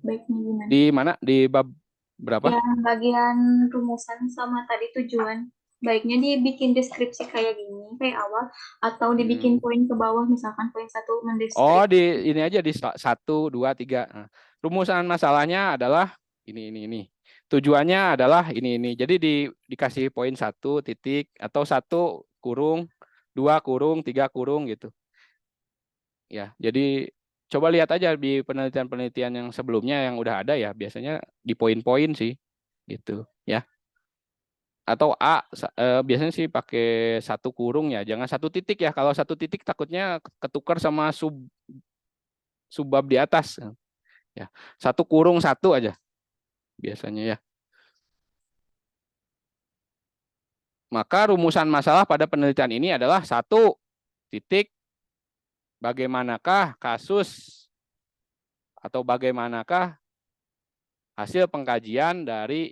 Baiknya gimana? Di mana? Di bab berapa? Yang bagian rumusan sama tadi tujuan. Baiknya dibikin deskripsi kayak gini, kayak awal, atau dibikin poin ke bawah, misalkan poin 1 Oh, mendeskripsi. di ini aja di 1, 2, 3. Nah, rumusan masalahnya adalah ini. Tujuannya adalah ini. Jadi dikasih poin 1 titik atau 1 kurung, 2 kurung, 3 kurung gitu. Ya, jadi coba lihat aja di penelitian-penelitian yang sebelumnya yang udah ada ya, biasanya di poin-poin sih gitu ya. Atau biasanya sih pakai 1 kurung ya, jangan 1 titik ya. Kalau 1 titik takutnya ketukar sama subbab di atas. Ya, 1 kurung 1 aja biasanya ya. Maka rumusan masalah pada penelitian ini adalah 1 titik bagaimanakah kasus atau bagaimanakah hasil pengkajian dari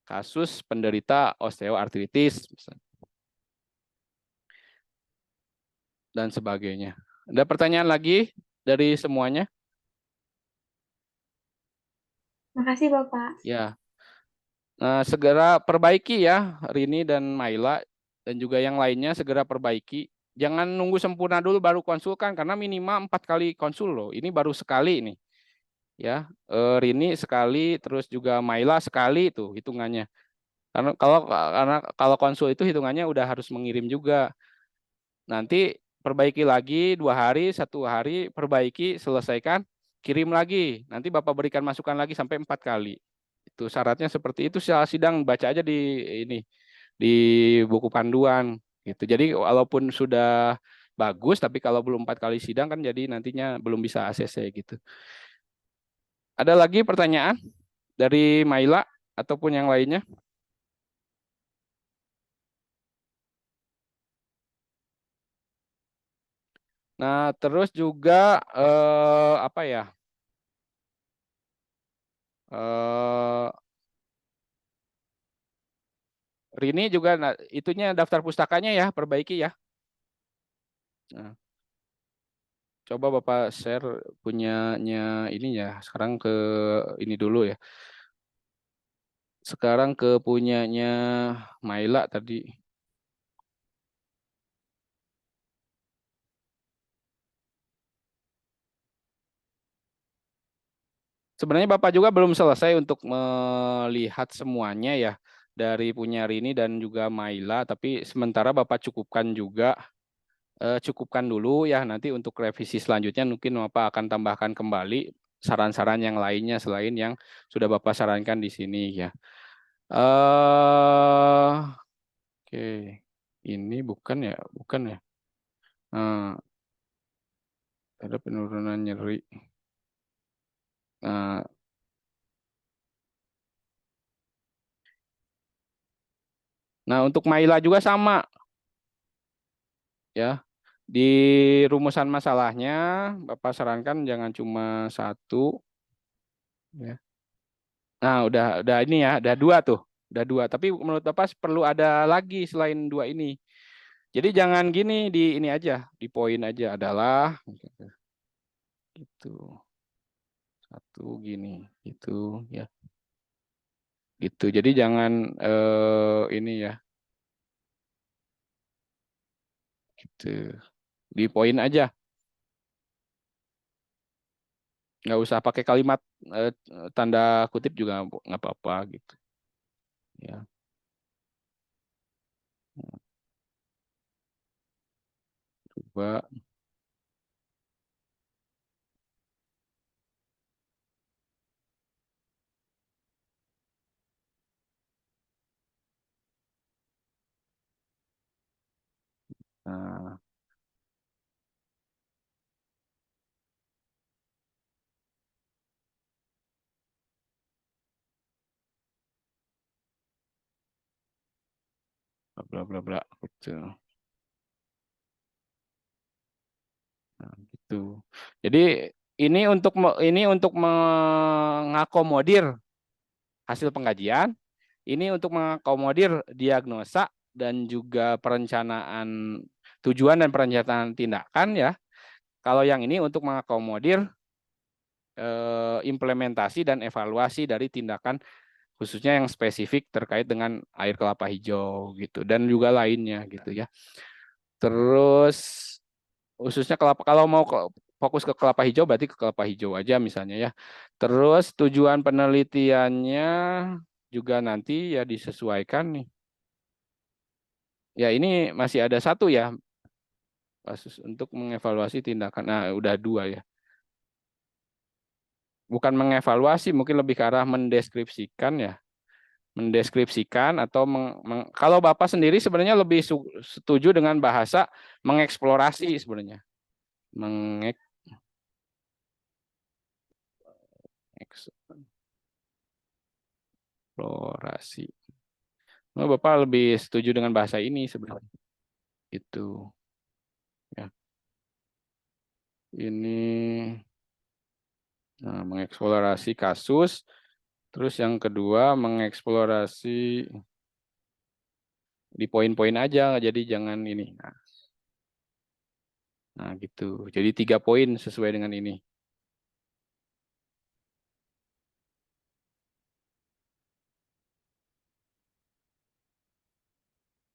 kasus penderita osteoartritis dan sebagainya. Ada pertanyaan lagi dari semuanya? Makasih, Bapak. Ya. Nah, segera perbaiki ya, Rini dan Maila dan juga yang lainnya segera perbaiki. Jangan nunggu sempurna dulu baru konsulkan, karena minimal 4 kali konsul loh. Ini baru sekali nih. Ya, Rini sekali, terus juga Maila sekali itu hitungannya. Karena kalau konsul itu hitungannya udah harus mengirim juga. Nanti perbaiki lagi 2 hari, 1 hari, perbaiki, selesaikan, kirim lagi. Nanti Bapak berikan masukan lagi sampai 4 kali. Itu syaratnya seperti itu. Sidang baca aja di buku panduan gitu. Jadi walaupun sudah bagus, tapi kalau belum 4 kali sidang kan jadi nantinya belum bisa ACC gitu. Ada lagi pertanyaan dari Maila ataupun yang lainnya? Nah, terus juga apa ya? Rini juga itunya daftar pustakanya ya, perbaiki ya. Nah, coba Bapak share punyanya ini ya. Sekarang ke ini dulu ya. Sekarang ke punyanya Maila tadi. Sebenarnya Bapak juga belum selesai untuk melihat semuanya ya dari punya Rini dan juga Maila, tapi sementara Bapak cukupkan dulu ya, nanti untuk revisi selanjutnya mungkin Bapak akan tambahkan kembali saran-saran yang lainnya selain yang sudah Bapak sarankan di sini ya. Oke, ini bukan ya, bukan ya. Ada penurunan nyeri. Nah, untuk Maila juga sama ya. Di rumusan masalahnya Bapak sarankan jangan cuma satu ya. Nah, udah ini ya, udah dua tuh. Udah dua, tapi menurut Bapak perlu ada lagi selain dua ini. Jadi jangan gini di ini aja, di poin aja adalah gitu. Satu gini, gitu ya. Gitu. Jadi jangan ini ya. Gitu. Di poin aja. Nggak usah pakai kalimat tanda kutip juga nggak apa-apa gitu ya. Coba nah, bla bla bla gitu. Nah, gitu. Jadi ini untuk mengakomodir hasil pengkajian, ini untuk mengakomodir diagnosa dan juga perencanaan tujuan dan perencanaan tindakan ya. Kalau yang ini untuk mengakomodir implementasi dan evaluasi dari tindakan khususnya yang spesifik terkait dengan air kelapa hijau gitu dan juga lainnya gitu ya. Terus khususnya kalau mau fokus ke kelapa hijau berarti ke kelapa hijau aja misalnya ya. Terus tujuan penelitiannya juga nanti ya disesuaikan nih. Ya ini masih ada satu ya kasus untuk mengevaluasi tindakan. Nah, udah dua ya. Bukan mengevaluasi, mungkin lebih ke arah mendeskripsikan ya. Mendeskripsikan atau kalau Bapak sendiri sebenarnya lebih setuju dengan bahasa mengeksplorasi sebenarnya. Mengeksplorasi. Bapak lebih setuju dengan bahasa ini sebenarnya. Itu ya. Ini mengeksplorasi kasus. Terus yang kedua mengeksplorasi di poin-poin aja, jadi jangan ini. Nah, gitu. Jadi 3 poin sesuai dengan ini.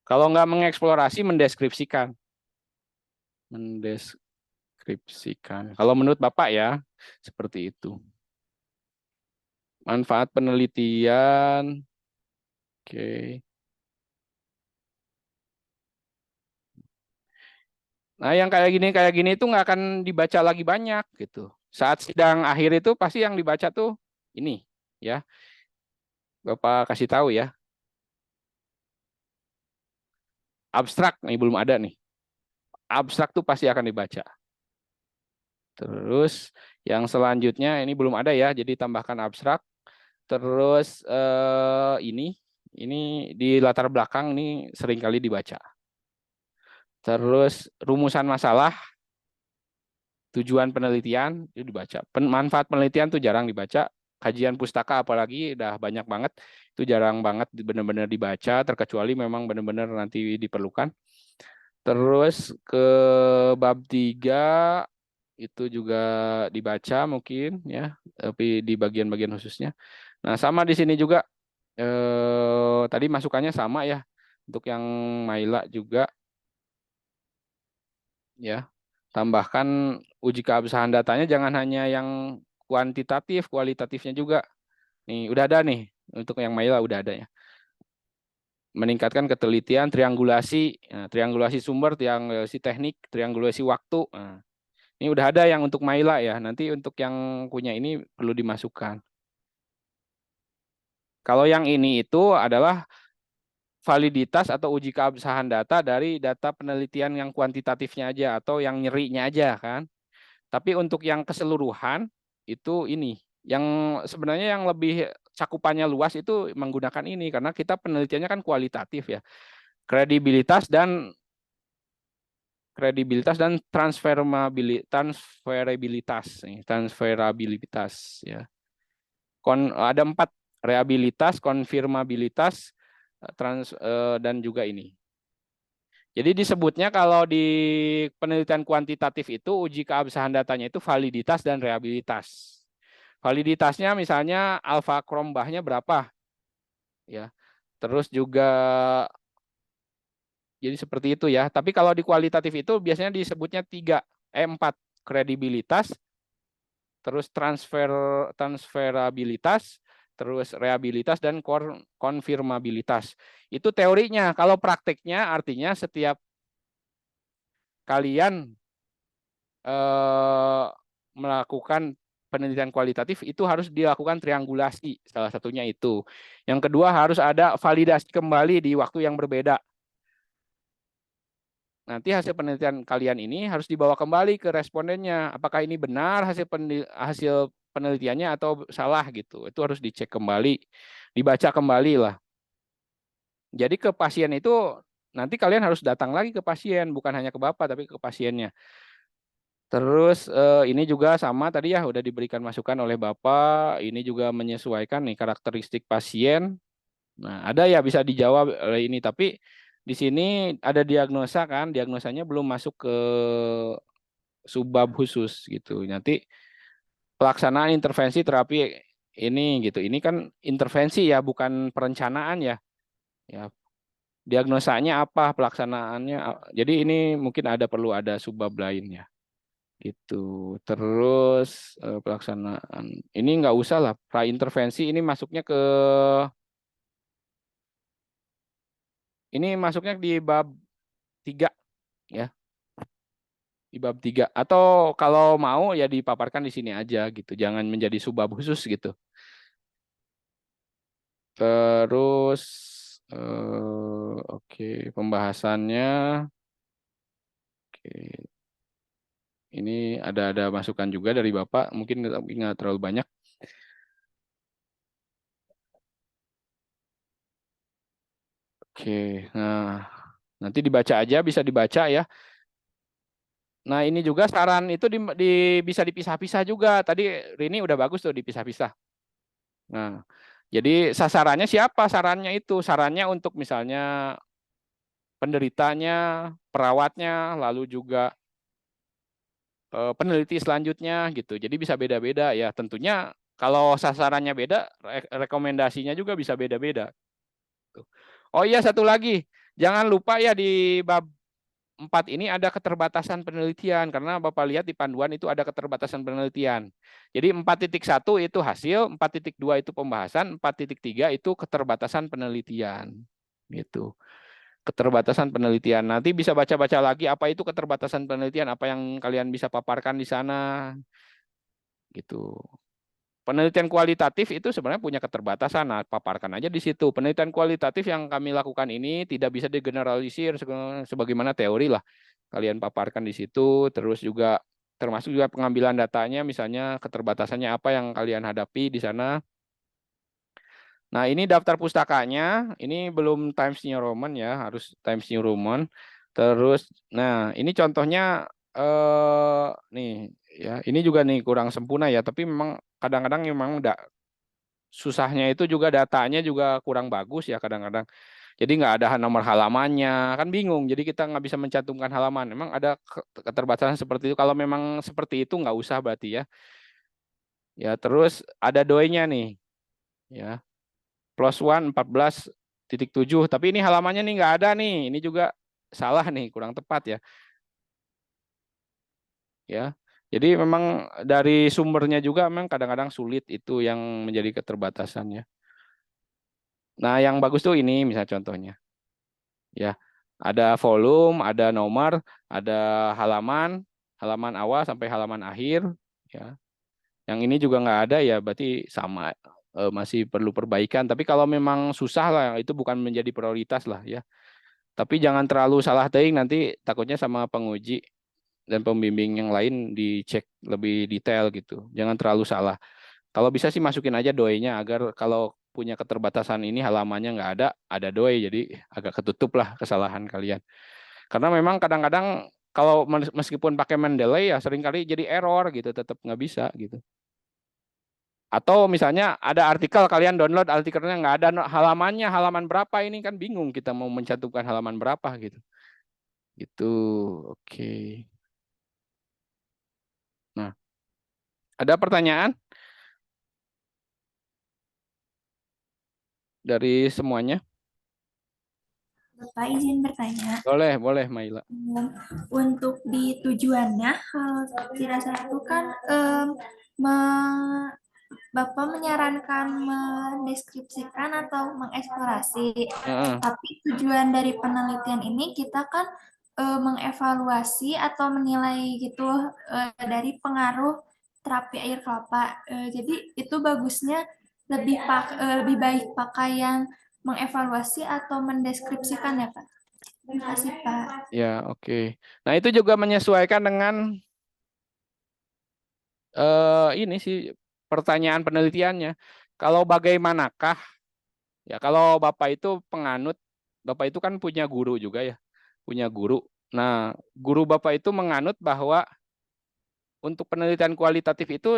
Kalau nggak mengeksplorasi, mendeskripsikan. Mendeskripsikan. Kalau menurut Bapak ya, seperti itu. Manfaat penelitian. Oke. Nah, yang kayak gini itu nggak akan dibaca lagi banyak gitu. Saat sidang akhir itu pasti yang dibaca tuh ini, ya. Bapak kasih tahu ya. Abstrak nih belum ada nih. Abstrak tuh pasti akan dibaca. Terus yang selanjutnya ini belum ada ya, jadi tambahkan abstrak. Terus ini di latar belakang ini seringkali dibaca. Terus rumusan masalah, tujuan penelitian itu dibaca. Manfaat penelitian tuh jarang dibaca. Kajian pustaka apalagi udah banyak banget, itu jarang banget benar-benar dibaca, terkecuali memang benar-benar nanti diperlukan. Terus ke bab 3 itu juga dibaca mungkin ya, tapi di bagian-bagian khususnya. Nah, sama di sini juga tadi masukannya sama ya. Untuk yang Maila juga ya. Tambahkan uji keabsahan datanya jangan hanya yang kuantitatif, kualitatifnya juga. Nih, udah ada nih. Untuk yang Maila udah ada ya. Meningkatkan ketelitian, triangulasi, nah, triangulasi sumber, triangulasi teknik, triangulasi waktu. Nah, ini udah ada yang untuk Maila ya. Nanti untuk yang punya ini perlu dimasukkan. Kalau yang ini itu adalah validitas atau uji keabsahan data dari data penelitian yang kuantitatifnya aja atau yang nyerinya aja kan. Tapi untuk yang keseluruhan itu ini yang sebenarnya yang lebih cakupannya luas itu menggunakan ini karena kita penelitiannya kan kualitatif ya. Kredibilitas dan transferabilitas ya. Ada 4, reabilitas, konfirmabilitas, dan juga ini. Jadi disebutnya kalau di penelitian kuantitatif itu uji keabsahan datanya itu validitas dan reabilitas. Validitasnya misalnya alfa krombahnya berapa, ya. Terus juga jadi seperti itu ya. Tapi kalau di kualitatif itu biasanya disebutnya 4, kredibilitas, terus transferabilitas, terus reabilitas dan konfirmabilitas. Itu teorinya. Kalau prakteknya artinya setiap kalian melakukan penelitian kualitatif itu harus dilakukan triangulasi, salah satunya itu. Yang kedua harus ada validasi kembali di waktu yang berbeda. Nanti hasil penelitian kalian ini harus dibawa kembali ke respondennya. Apakah ini benar hasil penelitiannya atau salah gitu. Itu harus dicek kembali, dibaca kembali lah. Jadi ke pasien itu nanti kalian harus datang lagi ke pasien, bukan hanya ke Bapak tapi ke pasiennya. Terus ini juga sama tadi ya udah diberikan masukan oleh Bapak. Ini juga menyesuaikan nih karakteristik pasien. Nah, ada ya bisa dijawab oleh ini, tapi di sini ada diagnosa kan, diagnosanya belum masuk ke subbab khusus gitu. Nanti pelaksanaan intervensi terapi ini gitu. Ini kan intervensi ya, bukan perencanaan ya. Ya, diagnosanya apa, pelaksanaannya. Jadi ini mungkin perlu ada subbab lainnya. Gitu. Terus pelaksanaan ini nggak usah lah, pra intervensi ini masuknya ke ini masuknya di bab 3 ya. Di bab 3 atau kalau mau ya dipaparkan di sini aja gitu. Jangan menjadi subbab khusus gitu. Terus oke, pembahasannya oke. Ini ada masukan juga dari Bapak, mungkin nggak terlalu banyak. Oke, nah nanti dibaca aja, bisa dibaca ya. Nah ini juga saran itu bisa dipisah-pisah juga. Tadi Rini udah bagus tuh dipisah-pisah. Nah, jadi sasarannya siapa? Sarannya itu, sarannya untuk misalnya penderitanya, perawatnya, lalu juga peneliti selanjutnya gitu. Jadi bisa beda-beda ya. Tentunya kalau sasarannya beda, rekomendasinya juga bisa beda-beda. Oh iya, satu lagi. Jangan lupa ya di bab 4 ini ada keterbatasan penelitian. Karena Bapak lihat di panduan itu ada keterbatasan penelitian. Jadi 4.1 itu hasil, 4.2 itu pembahasan, 4.3 itu keterbatasan penelitian. Gitu. Keterbatasan penelitian. Nanti bisa baca-baca lagi apa itu keterbatasan penelitian, apa yang kalian bisa paparkan di sana. Gitu. Penelitian kualitatif itu sebenarnya punya keterbatasan. Nah, paparkan aja di situ. Penelitian kualitatif yang kami lakukan ini tidak bisa digeneralisir sebagaimana teori lah. Kalian paparkan di situ, terus juga termasuk juga pengambilan datanya, misalnya keterbatasannya apa yang kalian hadapi di sana. Nah, ini daftar pustakanya, ini belum Times New Roman ya, harus Times New Roman. Terus, nah ini contohnya nih ya, ini juga nih kurang sempurna ya, tapi memang kadang-kadang memang susahnya itu juga datanya juga kurang bagus ya kadang-kadang. Jadi nggak ada nomor halamannya, kan bingung. Jadi kita nggak bisa mencantumkan halaman. Memang ada keterbatasan seperti itu. Kalau memang seperti itu nggak usah berarti ya. Ya terus ada doinya nih, ya. +1 14.7, tapi ini halamannya nih nggak ada nih. Ini juga salah nih, kurang tepat ya. Ya. Jadi memang dari sumbernya juga memang kadang-kadang sulit, itu yang menjadi keterbatasannya. Nah, yang bagus tuh ini misalnya contohnya. Ya, ada volume, ada nomor, ada halaman, halaman awal sampai halaman akhir. Ya, yang ini juga nggak ada ya, berarti sama, masih perlu perbaikan. Tapi kalau memang susah lah, itu bukan menjadi prioritas lah ya. Tapi jangan terlalu salah teuing, nanti takutnya sama penguji dan pembimbing yang lain dicek lebih detail gitu. Jangan terlalu salah. Kalau bisa sih masukin aja doi-nya, agar kalau punya keterbatasan ini halamannya nggak ada doi, jadi agak ketutup lah kesalahan kalian. Karena memang kadang-kadang kalau meskipun pakai Mendeley ya seringkali jadi error gitu, tetap nggak bisa gitu. Atau misalnya ada artikel, kalian download artikelnya nggak ada halamannya, halaman berapa, ini kan bingung kita mau mencantumkan halaman berapa gitu. Gitu, oke. Nah, ada pertanyaan dari semuanya? Bapak izin bertanya, Boleh, boleh, Maila. untuk di tujuannya, kalau tidak salah itu kan Bapak menyarankan mendeskripsikan atau mengeksplorasi, Heeh. tapi tujuan dari penelitian ini kita kan mengevaluasi atau menilai gitu dari pengaruh terapi air kelapa. Jadi itu bagusnya lebih baik pakai yang mengevaluasi atau mendeskripsikan ya Pak. Terima kasih Pak. Ya, oke. Nah, itu juga menyesuaikan dengan ini sih pertanyaan penelitiannya. Kalau bagaimanakah, ya kalau Bapak itu penganut, Bapak itu kan punya guru juga ya, punya guru. Nah, guru Bapak itu menganut bahwa untuk penelitian kualitatif itu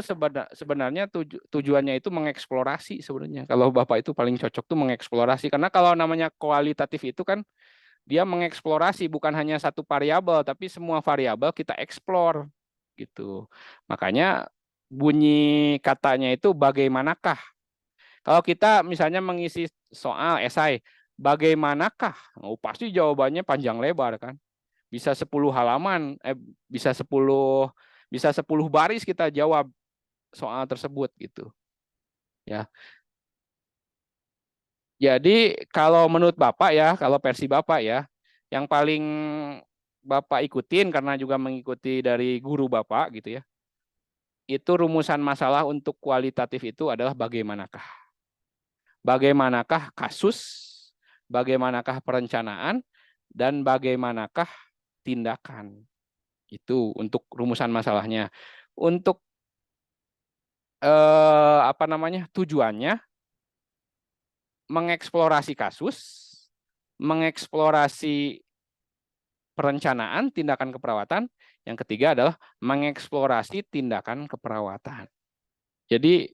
sebenarnya tujuannya itu mengeksplorasi sebenarnya. Kalau Bapak itu paling cocok tuh mengeksplorasi, karena kalau namanya kualitatif itu kan dia mengeksplorasi bukan hanya satu variabel, tapi semua variabel kita eksplor gitu. Makanya bunyi katanya itu bagaimanakah. Kalau kita misalnya mengisi soal esai, bagaimanakah? Oh, pasti jawabannya panjang lebar kan. Bisa 10 halaman, bisa 10 baris kita jawab soal tersebut gitu. Ya. Jadi kalau menurut Bapak ya, kalau versi Bapak ya, yang paling Bapak ikutin karena juga mengikuti dari guru Bapak gitu ya, itu rumusan masalah untuk kualitatif itu adalah bagaimanakah. Bagaimanakah kasus, bagaimanakah perencanaan, dan bagaimanakah tindakan. Itu untuk rumusan masalahnya. Untuk tujuannya mengeksplorasi kasus, mengeksplorasi perencanaan tindakan keperawatan, yang ketiga adalah mengeksplorasi tindakan keperawatan. Jadi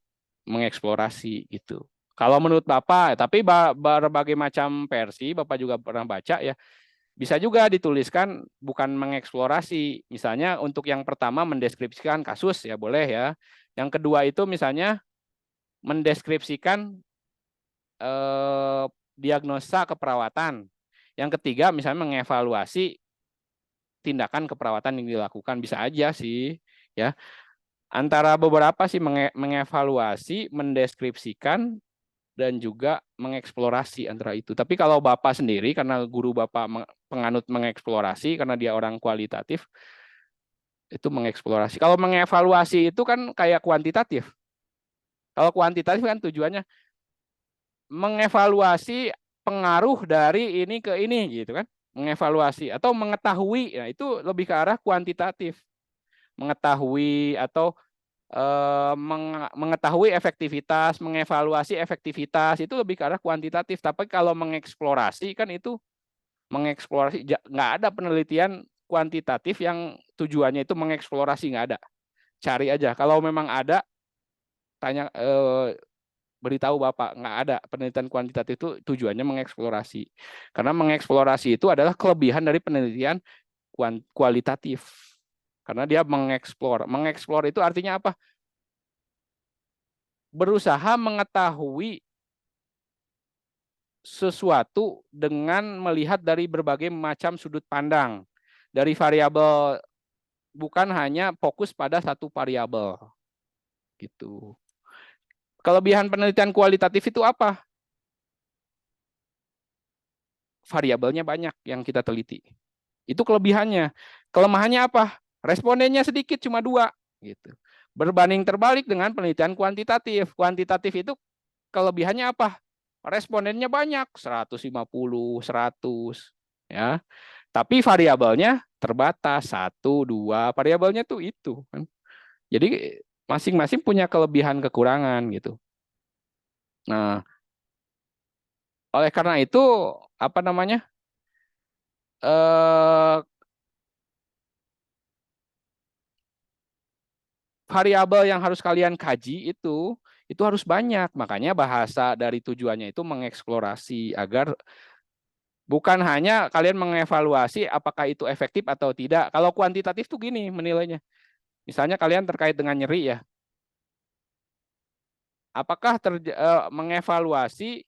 mengeksplorasi gitu. Kalau menurut Bapak, tapi berbagai macam versi Bapak juga pernah baca ya, bisa juga dituliskan bukan mengeksplorasi. Misalnya untuk yang pertama mendeskripsikan kasus ya boleh ya. Yang kedua itu misalnya mendeskripsikan diagnosa keperawatan. Yang ketiga misalnya mengevaluasi tindakan keperawatan yang dilakukan, bisa aja sih ya. Antara beberapa sih mengevaluasi, mendeskripsikan, dan juga mengeksplorasi antara itu. Tapi kalau Bapak sendiri, karena guru Bapak penganut mengeksplorasi, karena dia orang kualitatif, itu mengeksplorasi. Kalau mengevaluasi itu kan kayak kuantitatif. Kalau kuantitatif kan tujuannya mengevaluasi pengaruh dari ini ke ini gitu kan. Mengevaluasi atau mengetahui, ya itu lebih ke arah kuantitatif. Mengetahui atau mengetahui efektivitas, mengevaluasi efektivitas itu lebih ke arah kuantitatif. Tapi kalau mengeksplorasi kan itu mengeksplorasi, nggak ada penelitian kuantitatif yang tujuannya itu mengeksplorasi, nggak ada. Cari aja. Kalau memang ada, tanya beritahu Bapak, nggak ada penelitian kuantitatif itu tujuannya mengeksplorasi. Karena mengeksplorasi itu adalah kelebihan dari penelitian kualitatif. Karena dia mengeksplor. Mengeksplor itu artinya apa? Berusaha mengetahui sesuatu dengan melihat dari berbagai macam sudut pandang. Dari variabel bukan hanya fokus pada satu variabel. Gitu. Kelebihan penelitian kualitatif itu apa? Variabelnya banyak yang kita teliti. Itu kelebihannya. Kelemahannya apa? Respondennya sedikit, cuma 2. Gitu. Berbanding terbalik dengan penelitian kuantitatif. Kuantitatif itu kelebihannya apa? Respondennya banyak, 150, 100. Ya. Tapi variabelnya terbatas, 1, 2. Variabelnya tuh itu. Jadi masing-masing punya kelebihan kekurangan gitu. Nah, oleh karena itu, apa namanya? Variabel yang harus kalian kaji itu harus banyak. Makanya bahasa dari tujuannya itu mengeksplorasi agar bukan hanya kalian mengevaluasi apakah itu efektif atau tidak. Kalau kuantitatif tuh gini menilainya. Misalnya kalian terkait dengan nyeri ya. Apakah mengevaluasi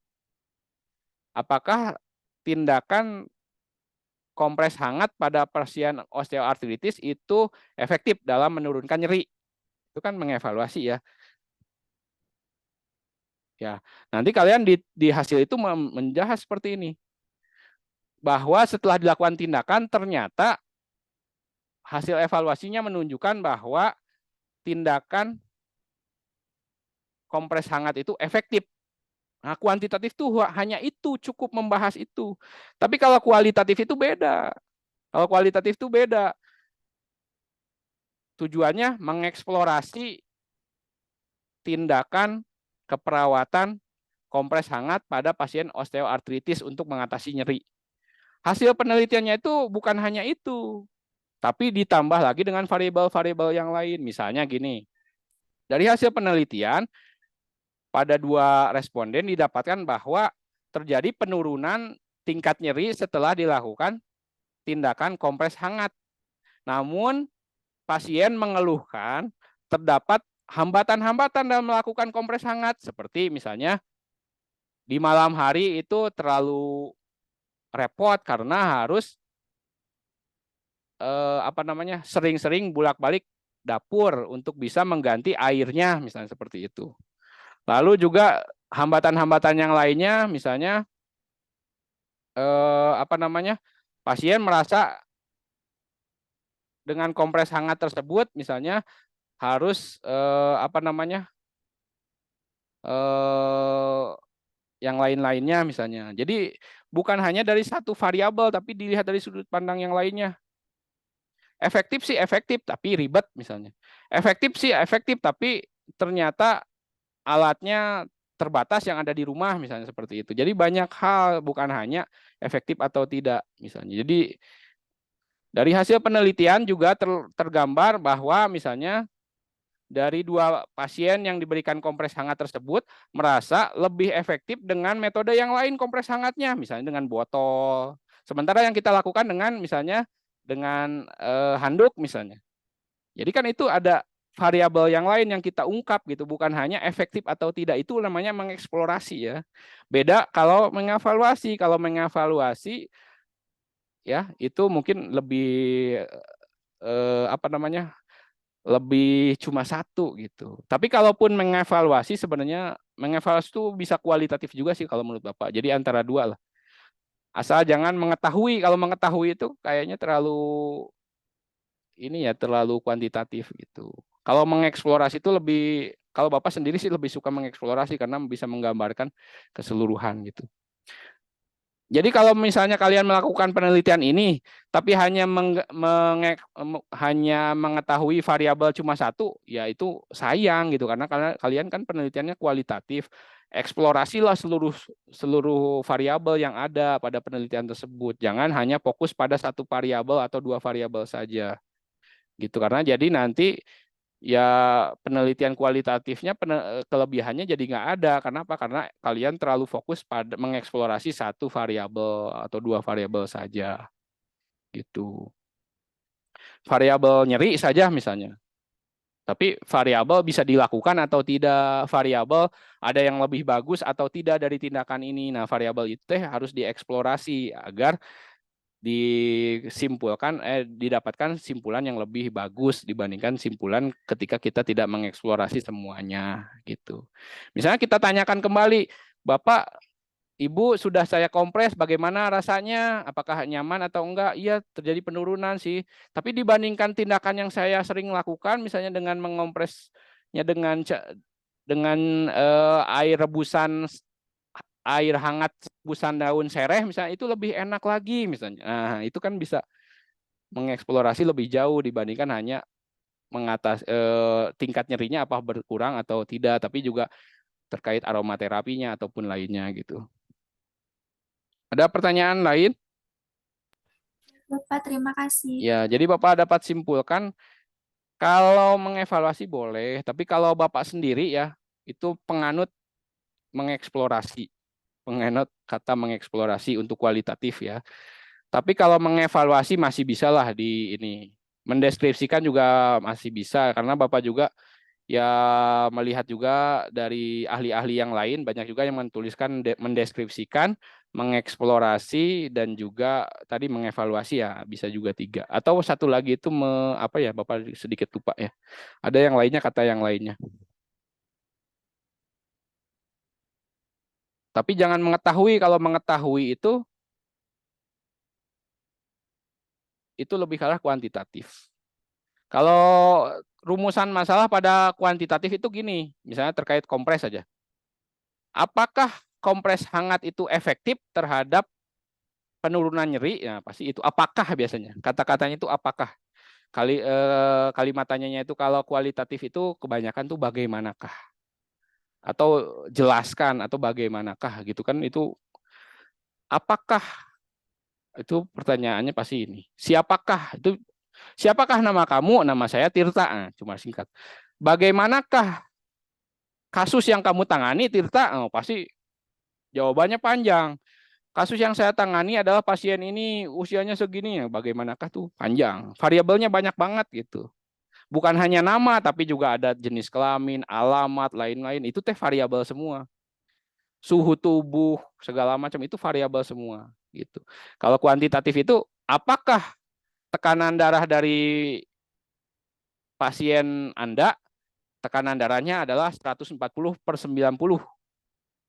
apakah tindakan kompres hangat pada pasien osteoartritis itu efektif dalam menurunkan nyeri. Itu kan mengevaluasi ya. Ya, nanti kalian di hasil itu menjahas seperti ini. Bahwa setelah dilakukan tindakan ternyata hasil evaluasinya menunjukkan bahwa tindakan kompres hangat itu efektif. Nah, kuantitatif itu hanya itu, cukup membahas itu. Tapi kalau kualitatif itu beda. Kalau kualitatif itu beda. Tujuannya mengeksplorasi tindakan keperawatan kompres hangat pada pasien osteoartritis untuk mengatasi nyeri. Hasil penelitiannya itu bukan hanya itu, tapi ditambah lagi dengan variabel-variabel yang lain. Misalnya gini, dari hasil penelitian, pada 2 responden didapatkan bahwa terjadi penurunan tingkat nyeri setelah dilakukan tindakan kompres hangat. Namun, pasien mengeluhkan terdapat hambatan-hambatan dalam melakukan kompres hangat, seperti misalnya di malam hari itu terlalu repot karena harus sering-sering bolak-balik dapur untuk bisa mengganti airnya, misalnya seperti itu. Lalu juga hambatan-hambatan yang lainnya, misalnya pasien merasa dengan kompres hangat tersebut, misalnya harus yang lain-lainnya misalnya. Jadi bukan hanya dari satu variabel, tapi dilihat dari sudut pandang yang lainnya. Efektif sih efektif, tapi ribet misalnya. Efektif sih efektif, tapi ternyata alatnya terbatas yang ada di rumah misalnya seperti itu. Jadi banyak hal, bukan hanya efektif atau tidak misalnya. Jadi dari hasil penelitian juga tergambar bahwa misalnya dari 2 pasien yang diberikan kompres hangat tersebut merasa lebih efektif dengan metode yang lain kompres hangatnya, misalnya dengan botol. Sementara yang kita lakukan dengan misalnya dengan handuk misalnya. Jadi kan itu ada variabel yang lain yang kita ungkap gitu, bukan hanya efektif atau tidak. Itu namanya mengeksplorasi ya. Beda kalau mengevaluasi. Kalau mengevaluasi ya itu mungkin lebih lebih cuma satu gitu. Tapi kalaupun mengevaluasi sebenarnya mengevaluasi itu bisa kualitatif juga sih kalau menurut Bapak. Jadi antara 2 lah. Asal jangan mengetahui. Kalau mengetahui itu kayaknya terlalu terlalu kuantitatif gitu. Kalau mengeksplorasi itu lebih, kalau Bapak sendiri sih lebih suka mengeksplorasi karena bisa menggambarkan keseluruhan gitu. Jadi kalau misalnya kalian melakukan penelitian ini, tapi hanya hanya mengetahui variabel cuma satu, ya itu sayang gitu karena kalian kan penelitiannya kualitatif. Eksplorasilah seluruh variabel yang ada pada penelitian tersebut. Jangan hanya fokus pada satu variabel atau 2 variabel saja. Gitu karena jadi nanti ya penelitian kualitatifnya kelebihannya jadi nggak ada. Kenapa? Karena kalian terlalu fokus pada mengeksplorasi satu variabel atau 2 variabel saja. Gitu. Variabel nyeri saja misalnya. Tapi variabel bisa dilakukan atau tidak, variabel ada yang lebih bagus atau tidak dari tindakan ini. Nah, variabel itu harus dieksplorasi agar didapatkan simpulan yang lebih bagus dibandingkan simpulan ketika kita tidak mengeksplorasi semuanya gitu. Misalnya kita tanyakan kembali, Bapak, Ibu sudah saya kompres, bagaimana rasanya? Apakah nyaman atau enggak? Iya, terjadi penurunan sih. Tapi dibandingkan tindakan yang saya sering lakukan, misalnya dengan mengompresnya dengan air rebusan air hangat rebusan daun sereh misalnya itu lebih enak lagi misalnya. Nah, itu kan bisa mengeksplorasi lebih jauh dibandingkan hanya tingkat nyerinya apa berkurang atau tidak, tapi juga terkait aromaterapinya ataupun lainnya gitu. Ada pertanyaan lain? Bapak, terima kasih. Ya, jadi Bapak dapat simpulkan kalau mengevaluasi boleh, tapi kalau Bapak sendiri ya itu penganut mengeksplorasi. Penganut kata mengeksplorasi untuk kualitatif ya. Tapi kalau mengevaluasi masih bisa lah di ini. Mendeskripsikan juga masih bisa karena Bapak juga ya melihat juga dari ahli-ahli yang lain banyak juga yang mendeskripsikan, mengeksplorasi dan juga tadi mengevaluasi ya bisa juga 3. Atau satu lagi itu apa ya Bapak sedikit lupa ya. Ada yang lainnya kata yang lainnya. Tapi jangan mengetahui, kalau mengetahui itu lebih ke arah kuantitatif. Kalau rumusan masalah pada kuantitatif itu gini, misalnya terkait kompres saja. Apakah kompres hangat itu efektif terhadap penurunan nyeri? Ya, pasti itu. Apakah biasanya? Kata-katanya itu apakah? Kalimat tanyanya itu kalau kualitatif itu kebanyakan tuh bagaimanakah? Atau jelaskan atau bagaimanakah gitu kan itu apakah itu pertanyaannya pasti ini. Siapakah nama kamu? Nama saya Tirta. Cuma singkat. Bagaimanakah kasus yang kamu tangani, Tirta? Oh, pasti jawabannya panjang. Kasus yang saya tangani adalah pasien ini usianya segini. Bagaimanakah tuh? Panjang. Variabelnya banyak banget gitu. Bukan hanya nama, tapi juga ada jenis kelamin, alamat, lain-lain. Itu teh variabel semua. Suhu tubuh, segala macam itu variabel semua. Gitu. Kalau kuantitatif itu, apakah tekanan darah dari pasien Anda, tekanan darahnya adalah 140/90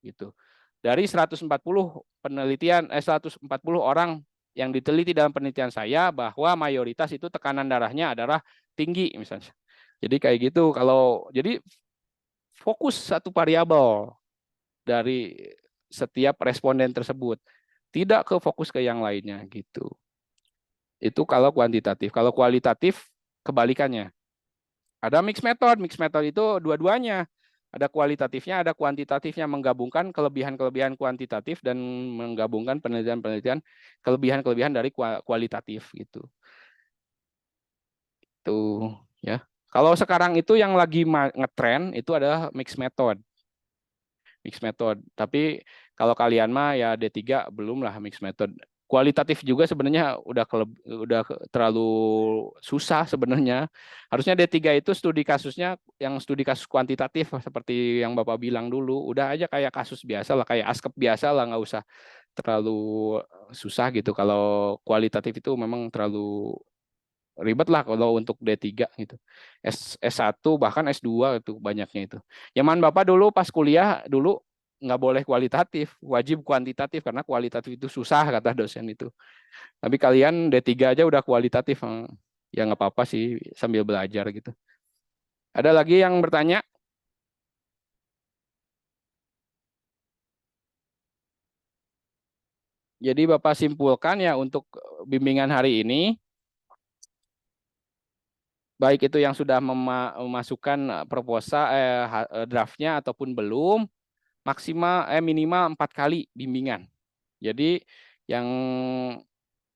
gitu. Dari 140 140 orang yang diteliti dalam penelitian saya bahwa mayoritas itu tekanan darahnya adalah tinggi misalnya. Jadi kayak gitu jadi fokus satu variabel dari setiap responden tersebut. Tidak ke fokus ke yang lainnya gitu. Itu kalau kuantitatif. Kalau kualitatif kebalikannya. Ada mixed method itu dua-duanya. Ada kualitatifnya, ada kuantitatifnya, menggabungkan kelebihan-kelebihan kuantitatif dan menggabungkan penelitian-penelitian kelebihan-kelebihan dari kualitatif gitu. Itu ya. Kalau sekarang itu yang lagi ngetren itu adalah mixed method. Mixed method. Tapi kalau kalian mah ya D3 belum lah mixed method. Kualitatif juga sebenarnya udah terlalu susah sebenarnya. Harusnya D3 itu studi kasusnya yang studi kasus kuantitatif seperti yang Bapak bilang dulu. Udah aja kayak kasus biasa lah, kayak ASKEP biasa lah, nggak usah terlalu susah gitu. Kalau kualitatif itu memang terlalu ribet lah kalau untuk D3 gitu. S1 bahkan S2 itu banyaknya itu. Zaman Bapak dulu pas kuliah dulu nggak boleh kualitatif, wajib kuantitatif karena kualitatif itu susah kata dosen itu. Tapi kalian D3 aja udah kualitatif, ya nggak apa-apa sih sambil belajar gitu. Ada lagi yang bertanya? Jadi Bapak simpulkan ya untuk bimbingan hari ini, baik itu yang sudah memasukkan proposal draftnya ataupun belum, minimal 4 kali bimbingan. Jadi yang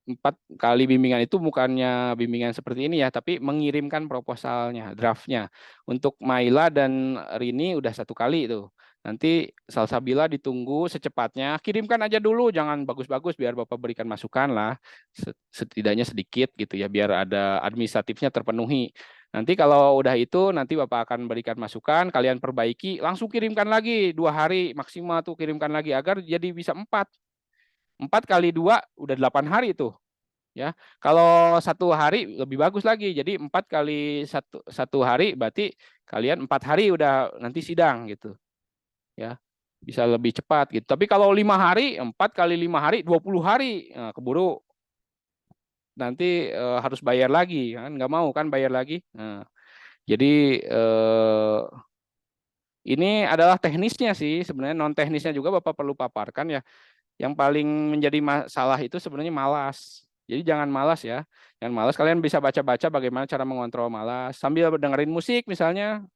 4 kali bimbingan itu bukannya bimbingan seperti ini ya, tapi mengirimkan proposalnya, draftnya. Untuk Maila dan Rini udah 1 kali itu. Nanti Salsabila ditunggu secepatnya. Kirimkan aja dulu, jangan bagus-bagus biar Bapak berikan masukan lah. Setidaknya sedikit gitu ya, biar ada administratifnya terpenuhi. Nanti kalau udah itu, nanti Bapak akan berikan masukan, kalian perbaiki, langsung kirimkan lagi 2 hari maksimal tuh kirimkan lagi agar jadi bisa 4. 4 kali 2 udah 8 hari tuh. Ya, kalau 1 hari lebih bagus lagi. Jadi 4 kali satu hari berarti kalian 4 hari udah nanti sidang gitu. Ya, bisa lebih cepat gitu. Tapi kalau 5 hari, 4 kali 5 hari, 20 hari, nah, keburu nanti harus bayar lagi kan? Nggak mau kan bayar lagi. Nah, jadi ini adalah teknisnya sih. Sebenarnya non teknisnya juga Bapak perlu paparkan ya. Yang paling menjadi masalah itu sebenarnya malas. Jadi jangan malas ya. Jangan malas, kalian bisa baca-baca bagaimana cara mengontrol malas. Sambil dengerin musik misalnya.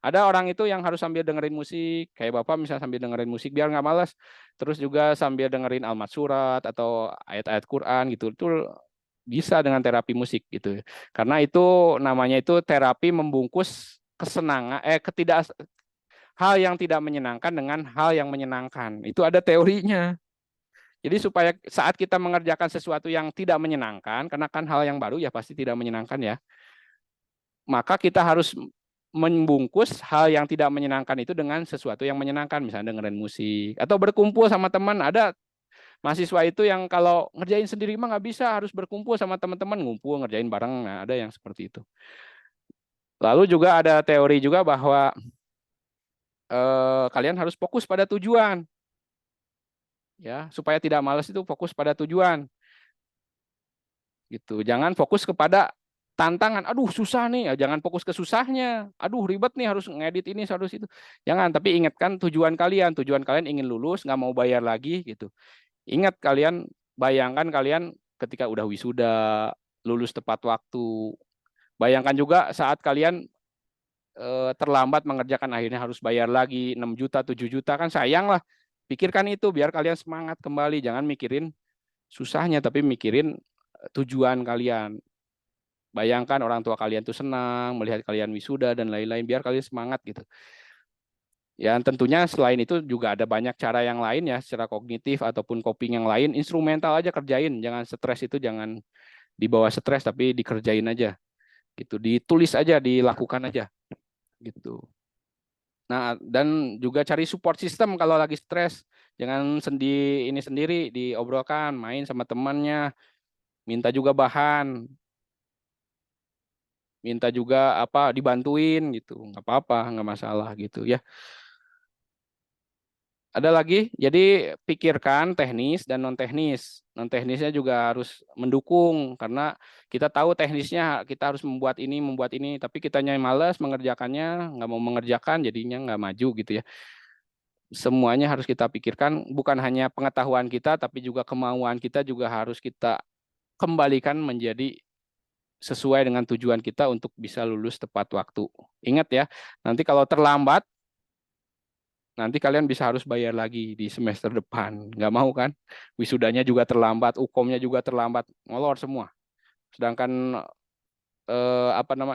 Ada orang itu yang harus sambil dengerin musik. Kayak Bapak misalnya sambil dengerin musik biar nggak malas. Terus juga sambil dengerin almat surat atau ayat-ayat Quran gitu. Itu bisa dengan terapi musik gitu. Karena itu namanya itu terapi membungkus kesenangan, hal yang tidak menyenangkan dengan hal yang menyenangkan. Itu ada teorinya. Jadi supaya saat kita mengerjakan sesuatu yang tidak menyenangkan, karena kan hal yang baru ya pasti tidak menyenangkan ya, maka kita harus membungkus hal yang tidak menyenangkan itu dengan sesuatu yang menyenangkan, misalnya dengerin musik, atau berkumpul sama teman. Ada mahasiswa itu yang kalau ngerjain sendiri mah nggak bisa, harus berkumpul sama teman-teman, ngumpul, ngerjain bareng, nah ada yang seperti itu. Lalu juga ada teori juga bahwa kalian harus fokus pada tujuan. Ya, supaya tidak malas itu fokus pada tujuan. Gitu. Jangan fokus kepada tantangan. Aduh, susah nih. Jangan fokus ke susahnya. Aduh, ribet nih harus ngedit ini, harus itu. Jangan, tapi ingatkan tujuan kalian. Tujuan kalian ingin lulus, nggak mau bayar lagi gitu. Ingat kalian, bayangkan kalian ketika udah wisuda, lulus tepat waktu. Bayangkan juga saat kalian terlambat mengerjakan, akhirnya harus bayar lagi 6 juta, 7 juta, kan sayang lah. Pikirkan itu biar kalian semangat kembali. Jangan mikirin susahnya, tapi mikirin tujuan kalian. Bayangkan orang tua kalian tuh senang melihat kalian wisuda dan lain-lain, biar kalian semangat gitu. Ya, tentunya selain itu juga ada banyak cara yang lain ya, secara kognitif ataupun coping yang lain. Instrumental aja kerjain, jangan stres itu jangan dibawa stres, tapi dikerjain aja. Gitu, ditulis aja, dilakukan aja. Gitu. Nah, dan juga cari support system kalau lagi stres. Jangan ini sendiri, diobrolkan, main sama temannya, minta juga bahan, minta juga apa dibantuin gitu, nggak apa-apa, nggak masalah gitu ya. Ada lagi, jadi pikirkan teknis dan non teknis. Non teknisnya juga harus mendukung karena kita tahu teknisnya kita harus membuat ini, tapi kitanya malas mengerjakannya, nggak mau mengerjakan, jadinya nggak maju gitu ya. Semuanya harus kita pikirkan, bukan hanya pengetahuan kita, tapi juga kemauan kita juga harus kita kembalikan menjadi sesuai dengan tujuan kita untuk bisa lulus tepat waktu. Ingat ya, nanti kalau terlambat, nanti kalian bisa harus bayar lagi di semester depan. Nggak mau kan? Wisudanya juga terlambat, UKOM-nya juga terlambat, ngolor semua. Sedangkan